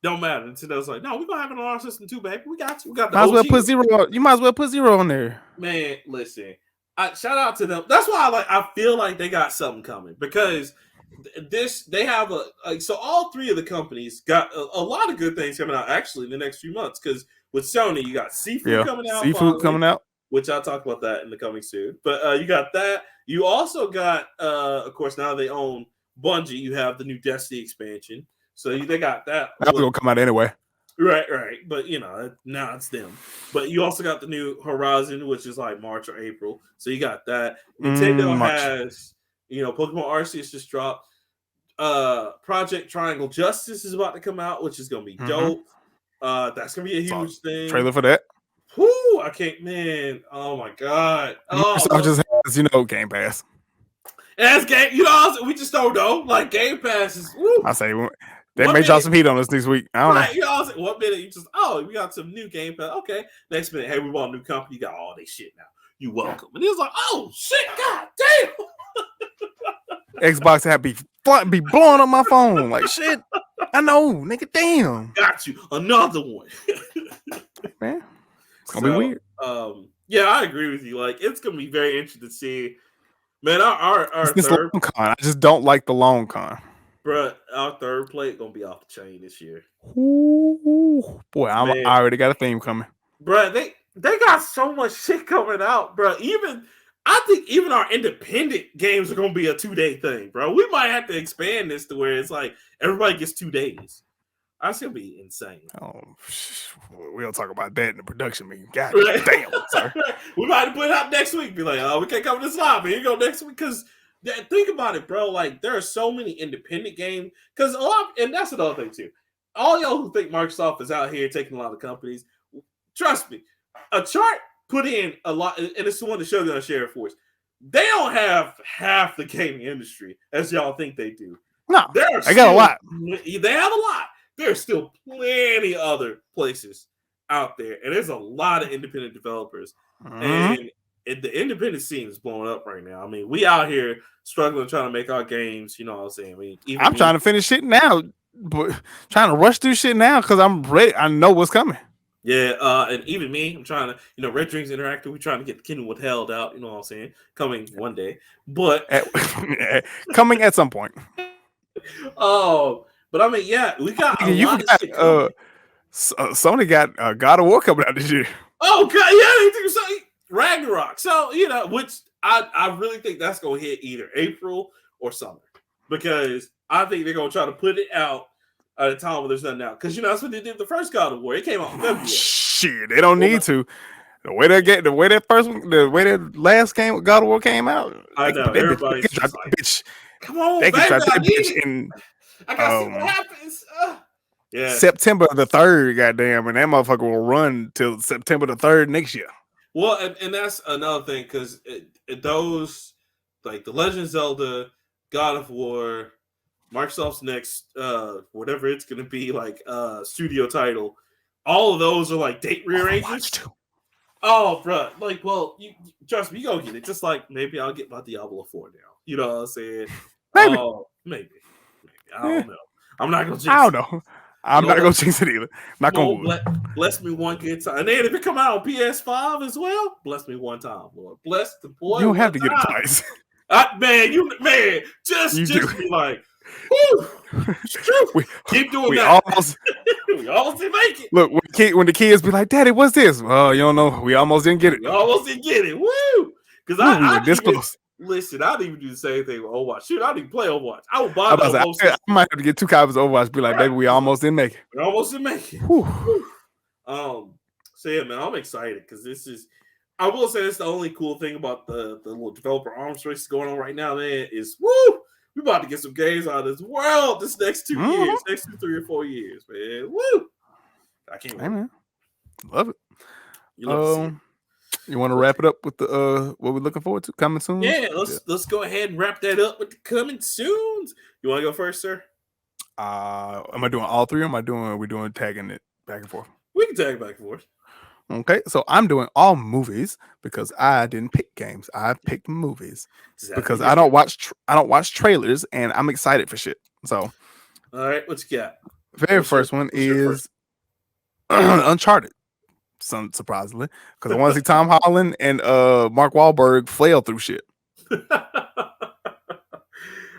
Don't matter. Nintendo's like, no, we're gonna have it on our system too, baby. We got you. We got the might as well put zero. You might as well put zero on there. Man, listen. Shout out to them. That's why I feel like they got something coming because they have so all three of the companies got a lot of good things coming out actually in the next few months because with Sony you got Seafood coming out. Coming out. Which I'll talk about that in the coming soon. But you got that. You also got, of course, now they own Bungie. You have the new Destiny expansion. So they got that. That was going to come out anyway. Right. But, now it's them. But you also got the new Horizon, which is like March or April. So you got that. Nintendo has, Pokemon Arceus just dropped. Project Triangle Justice is about to come out, which is going to be dope. That's going to be a huge thing. Trailer for that. Whoo! I can't, man. Oh my god. Microsoft just has, Game Pass. That's game. We just don't know. Like Game Pass is. Woo. I say they may drop some heat on us this week. I don't know. 1 minute you just we got some new Game Pass. Okay. Next minute, hey, we want a new company. You got all this shit now. You welcome. And he was like, oh shit, god damn. Xbox had be blowing up my phone like shit. I know, nigga. Damn, Got you. Another one. man. It's gonna be weird. Yeah, I agree with you. Like, it's gonna be very interesting to see. Man, our This third long con. I just don't like the long con. Bruh, our third plate gonna be off the chain this year. Ooh, boy, I already got a theme coming. Bruh, they got so much shit coming out, bruh. I think even our independent games are gonna be a 2-day thing, bro. We might have to expand this to where it's like everybody gets 2 days. That's gonna be insane. Oh, we don't talk about that in the production meeting. God Right. damn, sir. We might put it out next week. Be like, oh, we can't come to this live. Here you go next week. Because think about it, bro. Like, there are so many independent games. Because and that's another thing too. All y'all who think Microsoft is out here taking a lot of companies, trust me, a chart put in a lot, and it's the one that shows you on Share Force. They don't have half the gaming industry as y'all think they do. No, they got a lot. They have a lot. There's still plenty other places out there, and there's a lot of independent developers. And the independent scene is blowing up right now. I mean, we out here struggling trying to make our games. You know what I'm saying? I mean, I'm trying to finish shit now, but trying to rush through shit now because I'm ready. I know what's coming. Yeah, and even me, I'm trying to, Red Drinks Interactive, we're trying to get the Kingdom Withheld out, you know what I'm saying? Coming one day. But coming at some point. Oh, but I mean, yeah, we got a lot of shit coming. Sony got God of War coming out this year. Oh god, yeah, they do so Ragnarok. So, which I really think that's gonna hit either April or summer. Because I think they're gonna try to put it out at a time where there's nothing out. Because that's what they did the first God of War. It came out in February. Shit, they don't need to. The way that last game God of War came out. I know everybody's just like, bitch. Come on, they baby, can try that bitch in. I gotta see what happens. Yeah, September the 3rd, goddamn, and that motherfucker will run till September the 3rd next year. Well, and that's another thing because those like the Legend of Zelda, God of War, Microsoft's next whatever it's gonna be like studio title, all of those are like date rearrangements. Oh, bro, like, well, you trust me, you go get it. Just like maybe I'll get my Diablo 4 now. You know what I'm saying? Maybe. Maybe. I don't know. I'm not gonna jinx I don't know. I'm not gonna jinx it either. Not gonna bless me one good time. And then if it come out on PS5 as well, bless me one time, Lord. Bless the boy. You don't have to get it twice. Just be like, keep doing that. We almost didn't make it. Look, when the kids be like, "Daddy, what's this?" Oh, you don't know. We almost didn't get it. We almost didn't get it. Woo! Because I this close. Listen, I didn't even do the same thing with Overwatch. Shoot, I didn't even play Overwatch. I would buy the I might have to get 2 copies of Overwatch. Be like, baby, we almost didn't make it. We almost didn't make it. Whew. So yeah, man, I'm excited because this is. I will say it's the only cool thing about the little developer arms race going on right now, man. Is woo, we about to get some games out of this world this next 2 years, next 2, 3, or 4 years, man. Woo! I can't wait. Man. Love it. You love to see it. You want to wrap it up with the what we're looking forward to coming soon? Yeah, let's go ahead and wrap that up with the coming soons. You want to go first, sir? Am I doing all three? Or are we doing tagging it back and forth? We can tag back and forth. Okay, so I'm doing all movies because I didn't pick games. I picked movies because I don't watch trailers, and I'm excited for shit. So, all right, what you got? Very first one is Uncharted. Surprisingly, because I want to see Tom Holland and Mark Wahlberg flail through shit.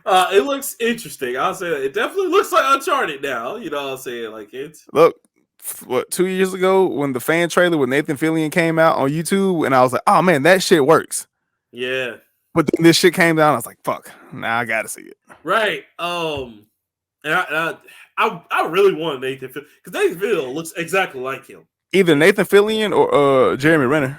It looks interesting. I'll say that it definitely looks like Uncharted now. You know what I'm saying? Like it's 2 years ago when the fan trailer with Nathan Fillion came out on YouTube, and I was like, oh man, that shit works. Yeah. But then this shit came down, I was like, fuck, now I gotta see it. Right. And I really want Nathan Fillion because Nathan Fillion looks exactly like him. Either Nathan Fillion or Jeremy Renner.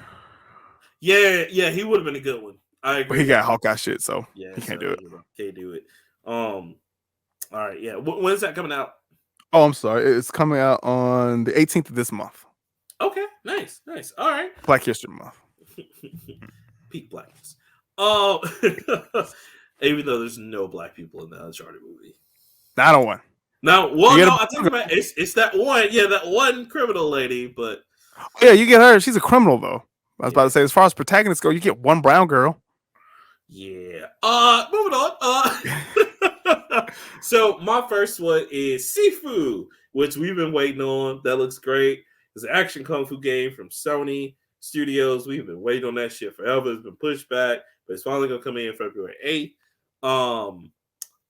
Yeah, he would have been a good one. I agree. But he got Hawkeye shit, so yeah, he can't do it. Can't do it. All right, yeah. When's that coming out? Oh, I'm sorry. It's coming out on the 18th of this month. Okay, nice. All right. Black History Month. Peak blackness. Even though there's no black people in the Uncharted movie. I don't want. Now, I think about it's that one, that one criminal lady, but yeah, you get her. She's a criminal though. I was about to say, as far as protagonists go, you get one brown girl. Yeah. Moving on. So my first one is Sifu, which we've been waiting on. That looks great. It's an action kung fu game from Sony Studios. We've been waiting on that shit forever. It's been pushed back, but it's finally gonna come in February 8th.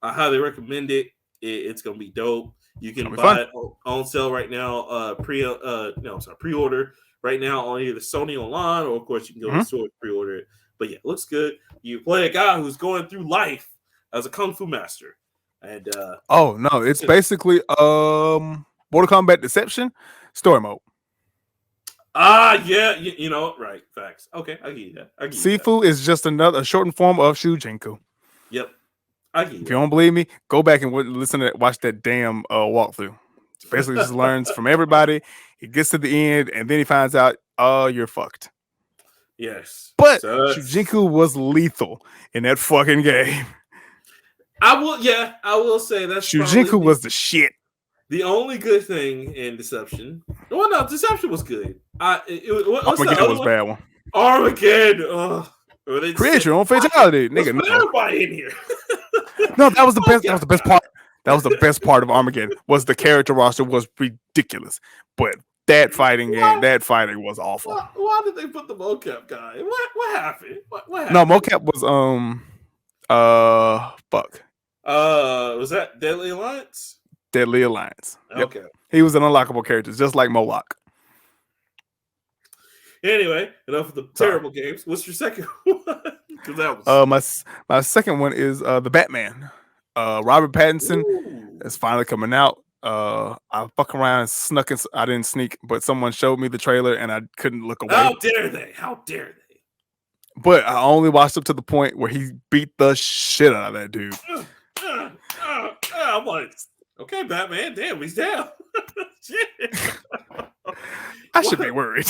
I highly recommend it. It's gonna be dope. You can buy it on sale right now. Pre-order right now on either Sony online or of course you can go to the store and pre-order it. But yeah, it looks good. You play a guy who's going through life as a kung fu master. And it's basically Mortal Kombat Deception story mode. Yeah, you know, right, facts. Okay, I get you that. Sifu is just a shortened form of Shujinku. Yep, I get you. If you don't believe me, go back and watch that damn walkthrough. Basically, just learns from everybody. He gets to the end, and then he finds out, you're fucked. Yes, but Shujinku was lethal in that fucking game. I will say that's Shujinku was the shit. The only good thing in Deception. Well, no, Deception was good. Armageddon was a bad one. Armageddon. Create your own fatality, nigga. No. Everybody in here. No, that was the best. That was the best part. That was the best part of Armageddon. Was the character roster was ridiculous, but that fighting was awful. Why did they put the mocap guy? What happened? What happened? No, mocap was fuck. Was that Deadly Alliance? Deadly Alliance. Okay. Yep. He was an unlockable character, just like Moloch. Anyway, enough of the terrible games. What's your second one? That was my second one is the Batman. Robert Pattinson is finally coming out. I fuck around and snuck in. I didn't sneak, but someone showed me the trailer and I couldn't look away. How dare they? How dare they? But I only watched up to the point where he beat the shit out of that dude. I'm like, okay, Batman, damn, he's down. Shit. I should be worried.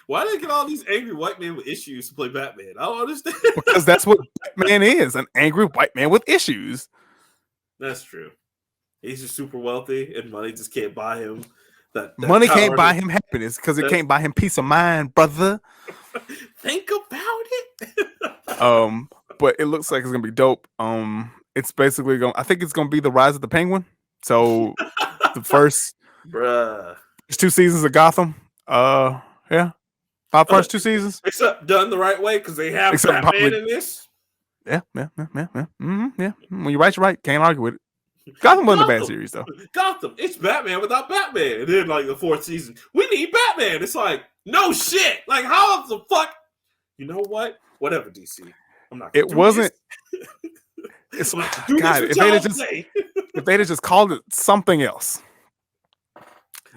Why do they get all these angry white men with issues to play Batman? I don't understand. Because that's what Batman is, an angry white man with issues. That's true. He's just super wealthy and money just can't buy him. That money can't buy him happiness because it can't buy him peace of mind, brother. Think about it. But it looks like it's gonna be dope. It's basically I think it's gonna be the Rise of the Penguin. So the first 2 seasons of Gotham. Yeah. First 2 seasons. Except done the right way because they have Batman in this. Yeah. Mm-hmm, yeah. When you write, you're right. Can't argue with it. Gotham wasn't a bad series though. Gotham, it's Batman without Batman. And then like the 4th season, we need Batman. It's like, no shit. Like how the fuck? You know what? Whatever, DC. I'm not. It wasn't. It's God. If they'd have just called it something else.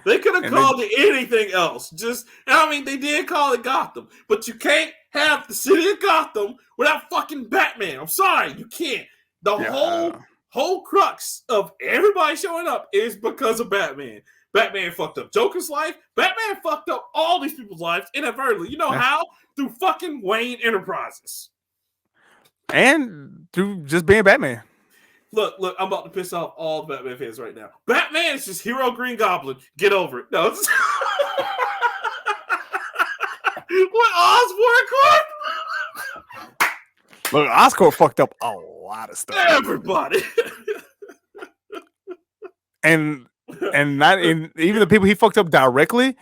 They could have called it anything else. They did call it Gotham, but you can't have the city of Gotham without fucking Batman. I'm sorry, you can't. The whole crux of everybody showing up is because of Batman. Batman fucked up Joker's life. Batman fucked up all these people's lives inadvertently. You know how? Through fucking Wayne Enterprises. And through just being Batman. Look, I'm about to piss off all the Batman fans right now. Batman is just Hero Green Goblin. Get over it. No, it's what Osborn? Look, Oscorp fucked up a lot of stuff. Everybody. and not in even the people he fucked up directly,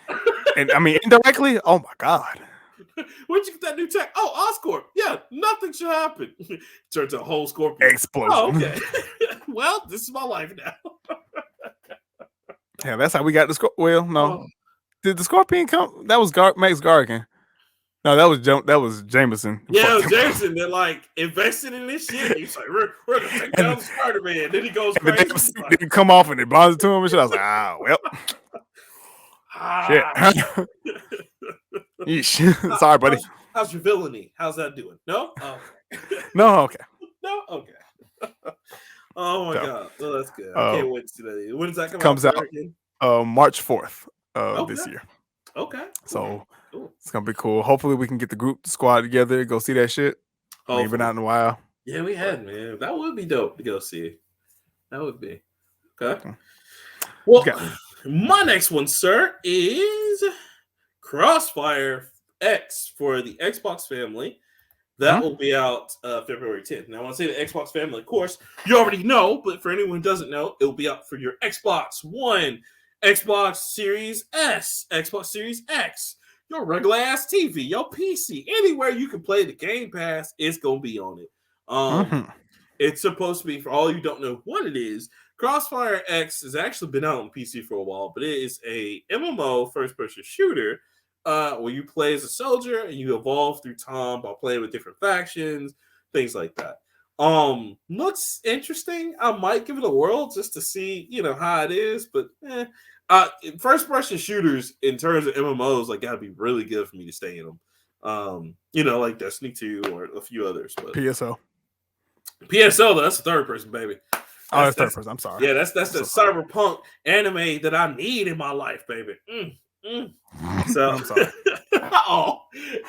and I mean indirectly. Oh my God. Where'd you get that new tech? Oh, Oscorp. Yeah, nothing should happen. Turns a whole Scorpion. Explosion. Oh, okay. Well, this is my life now. Yeah, that's how we got the Scorpion. Well, no. Did the Scorpion come? That was Max Gargan. No, that was Jameson. Yeah, it was Jameson that like invested in this shit. He's like, we're gonna take down Spider-Man. Then he goes crazy. The didn't come off and it bonds to him and shit. I was like, well. Shit. Sorry, buddy. How's your villainy? How's that doing? No? No, okay. No? Okay. Oh my God. Well, that's good. I can't wait to see that. When does that comes out? March 4th this year. Okay. So it's gonna be cool. Hopefully we can get the squad together, go see that shit. We've been out in a while. Yeah, we had, man. That would be dope to go see. That would be. Okay. Well, my next one, sir, is Crossfire X for the Xbox family. That will be out February 10th. Now, I want to say the Xbox family, of course, you already know, but for anyone who doesn't know, it will be out for your Xbox One, Xbox Series S, Xbox Series X, your regular ass TV, your PC, anywhere you can play the Game Pass, it's going to be on it. It's supposed to be, for all you don't know what it is, Crossfire X has actually been out on PC for a while, but it is a MMO first-person shooter where you play as a soldier and you evolve through time by playing with different factions, things like that. Looks interesting. I might give it a whirl just to see, how it is, but first-person shooters in terms of MMOs, like, gotta be really good for me to stay in them. Like Destiny 2 or a few others. But PSO, that's the third person, baby. That's third person. I'm sorry. Yeah, that's the cyberpunk anime that I need in my life, baby. So I'm sorry.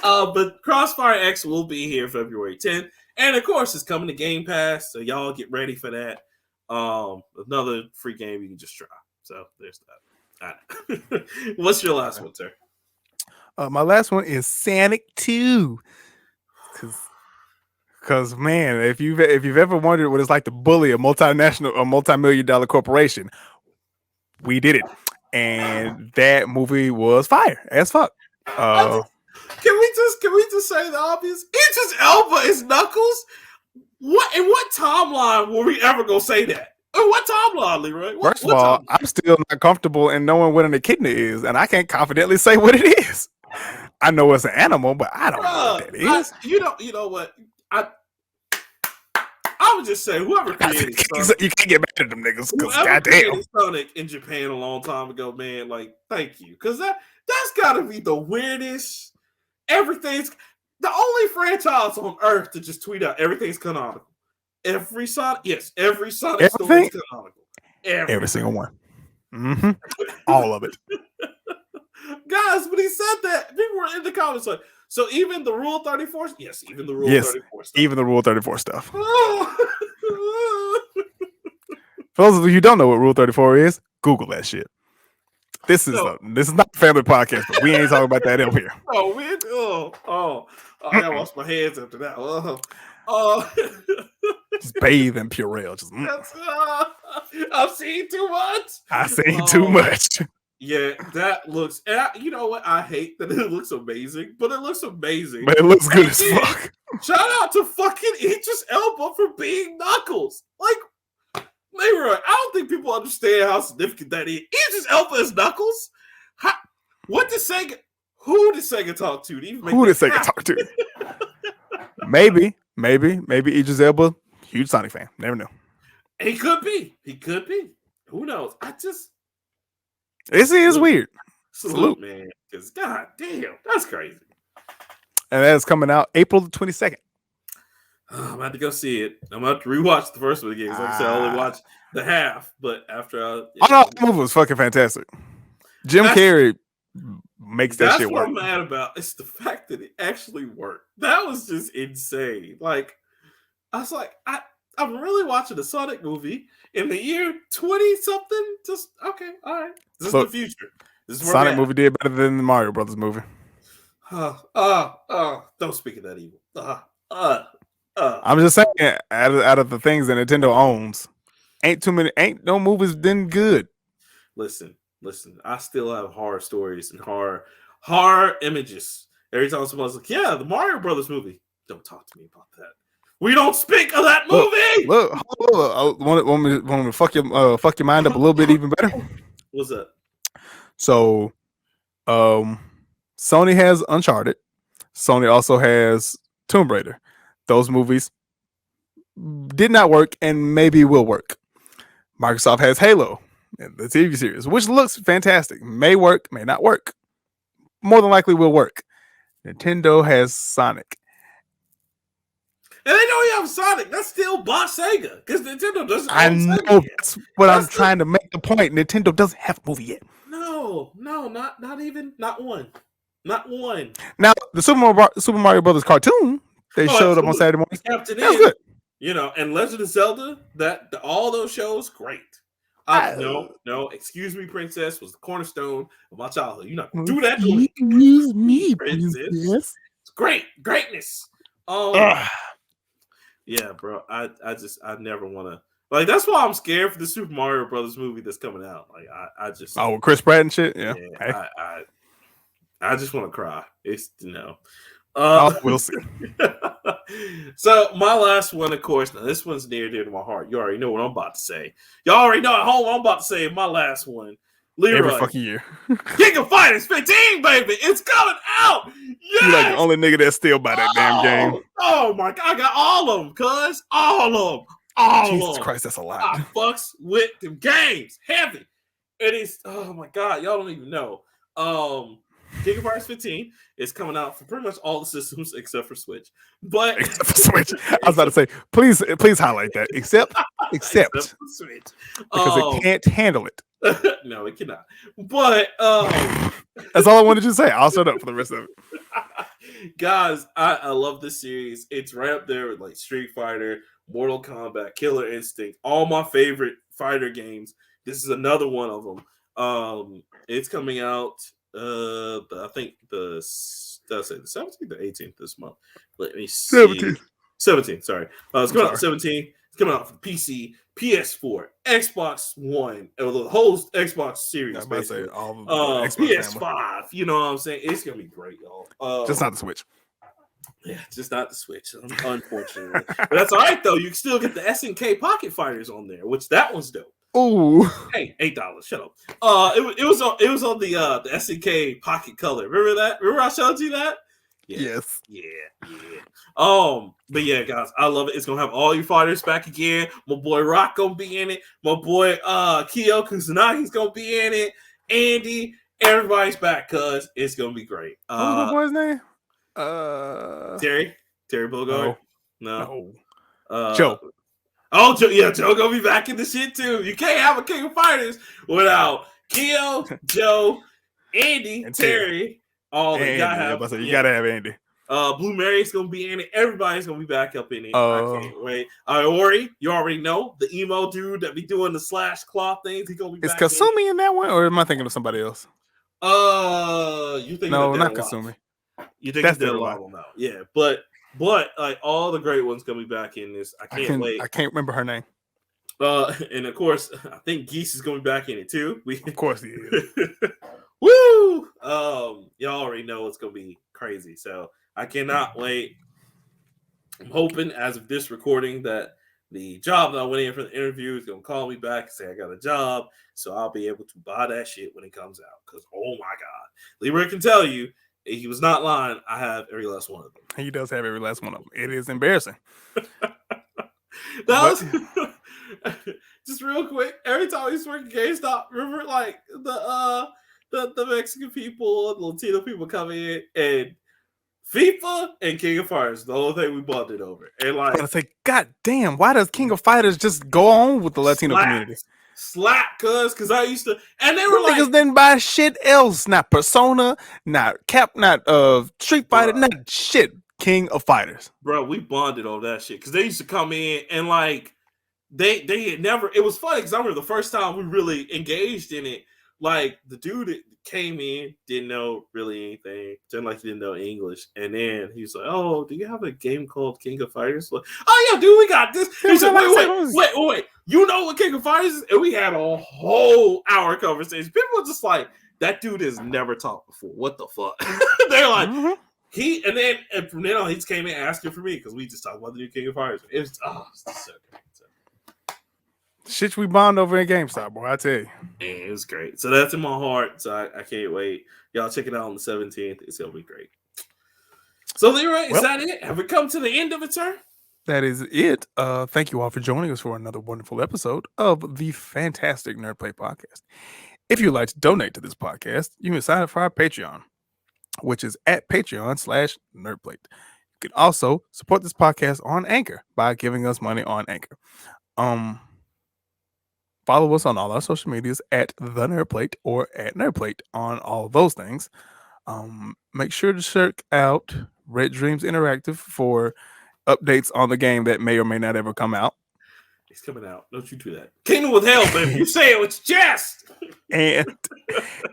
But Crossfire X will be here February 10th, and of course, it's coming to Game Pass. So y'all get ready for that. Another free game you can just try. So there's that. What's your last one, sir? My last one is Sonic 2. Because man, if you've ever wondered what it's like to bully a multi-million-dollar corporation, we did it, and that movie was fire as fuck. Can we just say the obvious? Idris Elba is Knuckles. What timeline were we ever gonna say that? What timeline, Leroy? First of all, I'm still not comfortable in knowing what an echidna is, and I can't confidently say what it is. I know it's an animal, but I don't know what that is. You know what? I would just say whoever created Sonic, you can't get mad at them niggas because goddamn Sonic in Japan a long time ago, man. Like, thank you, because that's got to be the weirdest. Everything's the only franchise on Earth to just tweet out everything's canonical. Every Sonic story is canonical. Every single one. All of it. Guys, when he said that, people were in the comments like, so even the Rule 34? Yes, even the Rule 34 stuff. Even the Rule 34 stuff. For those of you who don't know what Rule 34 is, Google that shit. This is not a family podcast, but we ain't talking about that over here. I gotta wash my hands after that. Just bathe in Purell. I've seen too much. I've seen too much. Yeah, that looks. And you know what? I hate that it looks amazing, but it looks amazing. But it looks good as fuck. Shout out to fucking Idris Elba for being Knuckles. Like, Leroy, I don't think people understand how significant that is. Idris Elba is Knuckles. Who did Sega talk to? Who did Sega talk to? Maybe Idris Elba, huge Sonic fan. Never knew. He could be. Who knows? This is weird. Salute, man. Because god damn, that's crazy. And that's coming out April the 22nd. I'm about to go see it. I'm about to rewatch the first one again. Like I said, I only watched the half, but after the movie was fucking fantastic. Jim Carrey makes that shit work. That's what I'm mad about. It's the fact that it actually worked. That was just insane. Like, I was like, I'm really watching a Sonic movie in the year 20-something. Just okay, all right. This is the future. This is Sonic movie did better than the Mario Brothers movie. Don't speak of that evil. I'm just saying, out of the things that Nintendo owns, ain't no movies been good. Listen. I still have horror stories and horror images. Every time someone's like, "Yeah, the Mario Brothers movie." Don't talk to me about that. We don't speak of that movie. Look, want me to fuck your mind up a little bit even better? What's that? So, Sony has Uncharted. Sony also has Tomb Raider. Those movies did not work and maybe will work. Microsoft has Halo, the TV series, which looks fantastic. May work, may not work. More than likely will work. Nintendo has Sonic. And they don't have Sonic. That's still bought Sega because Nintendo doesn't. I know that's what I'm trying to make the point. Nintendo doesn't have a movie yet. No, not one. Now the Super Mario Brothers cartoon they showed up on Saturday morning. That was good. And Legend of Zelda. All those shows great. No, excuse me, Princess was the cornerstone of my childhood. You're not gonna do that to me. Excuse me, Princess. It's greatness. Ugh. Yeah, bro. I never want to. Like, that's why I'm scared for the Super Mario Brothers movie that's coming out. Like, I just, Oh, with Chris Pratt and shit. Yeah. yeah, Hey. I just want to cry. It's Oh, we'll see. So my last one, of course. Now this one's near dear to my heart. You already know what I'm about to say. Y'all already know at home what I'm about to say. My last one, Leroy. Every fucking year. King of Fighters 15, baby. It's coming out. Yes! You like the only nigga that's still by that damn game. Oh my god, I got all of them, cuz. All of them. All Jesus of them. Christ, that's a lot. I fucks with them games. Heavy. It is, oh my god, y'all don't even know. King of Fighters 15 is coming out for pretty much all the systems except for Switch. But except for Switch. I was about to say, please highlight that. Except for Switch. Because it can't handle it. No, it cannot. But that's all I wanted you to say. I'll shut up for the rest of it. Guys, I love this series. It's right up there with like Street Fighter, Mortal Kombat, Killer Instinct, all my favorite fighter games. This is another one of them. It's coming out. I think the 17th or 18th this month. Let me see. 17th. Sorry, it's coming out 17th. It's coming out for PC, PS4, Xbox One, or the whole Xbox series. I was say all of the PS5. Family. You know what I'm saying? It's gonna be great, y'all. Just not the Switch. Yeah, just not the Switch, unfortunately. But that's all right though. You can still get the SNK Pocket Fighters on there, which that one's dope. Ooh. Hey, $8. Shut up. It was on the SNK Pocket Color. Remember that? Remember I showed you that? Yeah. Yes. Yeah. But yeah, guys, I love it. It's gonna have all your fighters back again. My boy Rock gonna be in it. My boy Kyo Kusunagi's gonna be in it. Andy, everybody's back, cuz it's gonna be great. What's my boy's name? Terry Bogard. No. Joe. Oh, Joe gonna be back in the shit too. You can't have a King of Fighters without Kyo, Joe, Andy, and Terry. All they gotta have. You gotta have Andy. Blue Mary's gonna be in it. Everybody's gonna be back up in it. I can't wait. Ori, you already know the emo dude that be doing the slash claw things. He gonna be. Is Kasumi in that one, or am I thinking of somebody else? You think no, not Kasumi. You think that's their level now? Yeah, but like all the great ones gonna be back in this. I can't wait. I can't remember her name. And of course, I think Geese is gonna be back in it too. Of course he is. Woo! Y'all already know it's gonna be crazy. So I cannot wait. I'm hoping, as of this recording, that the job that I went in for the interview is gonna call me back and say I got a job, so I'll be able to buy that shit when it comes out. Because oh my god, Leroy can tell you. He was not lying. I have every last one of them. He does have every last one of them. It is embarrassing. Just real quick, every time we used to work at GameStop, remember like the Mexican people, the Latino people come in and FIFA and King of Fighters, the whole thing we bonded over. And like, I gotta say, God damn, why does King of Fighters just go on with the Latino community? Slap, because I used to, and they were like, niggas didn't buy shit else, not Persona, not Street Fighter, not shit. King of Fighters, bro. We bonded over that shit because they used to come in and like they had never. It was funny because I remember the first time we really engaged in it. Like the dude that came in didn't know really anything, didn't like he didn't know English, and then he's like, "Oh, do you have a game called King of Fighters?" Like, "Oh yeah, dude, we got this." He's like, "Wait, you know what King of Fighters is?" And we had a whole hour conversation. People were just like, "That dude has never talked before. What the fuck?" They're like, and from then on, he just came in asking for me because we just talked about the new King of Fighters. It was so great. Shit, we bond over in GameStop, boy. I tell you, it was great. So that's in my heart. So I can't wait. Y'all check it out on the 17th. It's gonna be great. So Leroy, is that it? Have we come to the end of it, sir? That is it. Thank you all for joining us for another wonderful episode of the fantastic Nerd Play Podcast. If you'd like to donate to this podcast, you can sign up for our Patreon, which is at Patreon/Nerdplate. You can also support this podcast on Anchor by giving us money on Anchor. Follow us on all our social medias at The Nerdplate or at Nerdplate on all those things. Make sure to check out Red Dreams Interactive for updates on the game that may or may not ever come out. It's coming out. Don't you do that. Kingdom with Hell, baby. You say it with your chest.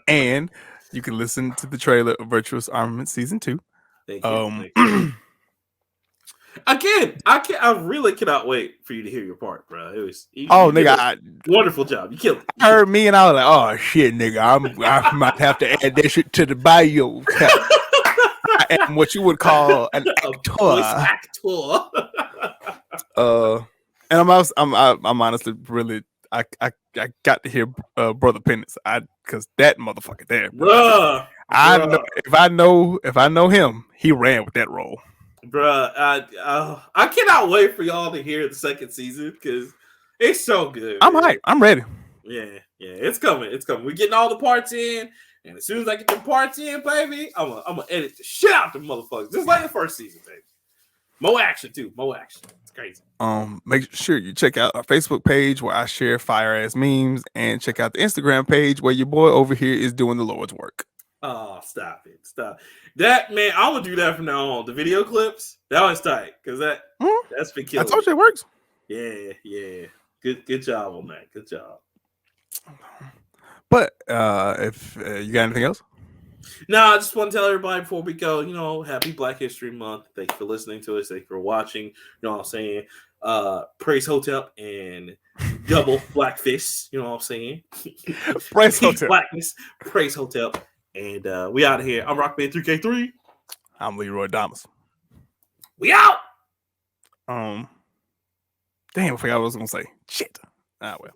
and you can listen to the trailer of Virtuous Armament Season 2. Thank you. Again, I really cannot wait for you to hear your part, bro. It was you did nigga, a wonderful job. You killed it. I heard me and I was like, oh shit, nigga, I might have to add that shit to the bio. I am what you would call an actor. Voice actor. And I'm honestly really I got to hear Brother Penance. Because that motherfucker there, Bruh. I know if I know him, he ran with that role. Bruh, I cannot wait for y'all to hear the second season because it's so good. I'm hyped. I'm ready. Yeah, it's coming. It's coming. We're getting all the parts in, and as soon as I get the parts in, baby, I'm gonna edit the shit out the motherfuckers. Just like the first season, baby. More action too. More action. It's crazy. Make sure you check out our Facebook page where I share fire ass memes, and check out the Instagram page where your boy over here is doing the Lord's work. Oh, stop it. Stop. That, man, I'm going to do that from now on. The video clips, that was tight. Because that's been killing. I told you it works. Yeah. Good job on that. Good job. But if you got anything else? No, I just want to tell everybody before we go, happy Black History Month. Thank you for listening to us. Thank you for watching. You know what I'm saying? Praise Hotep and double black fists. You know what I'm saying? Praise Hotep. Blackness. Praise Hotep. And we out of here. I'm Rockman3K3. I'm Leroy Damas. We out. Damn, I forgot what I was gonna say. Shit. Ah, well.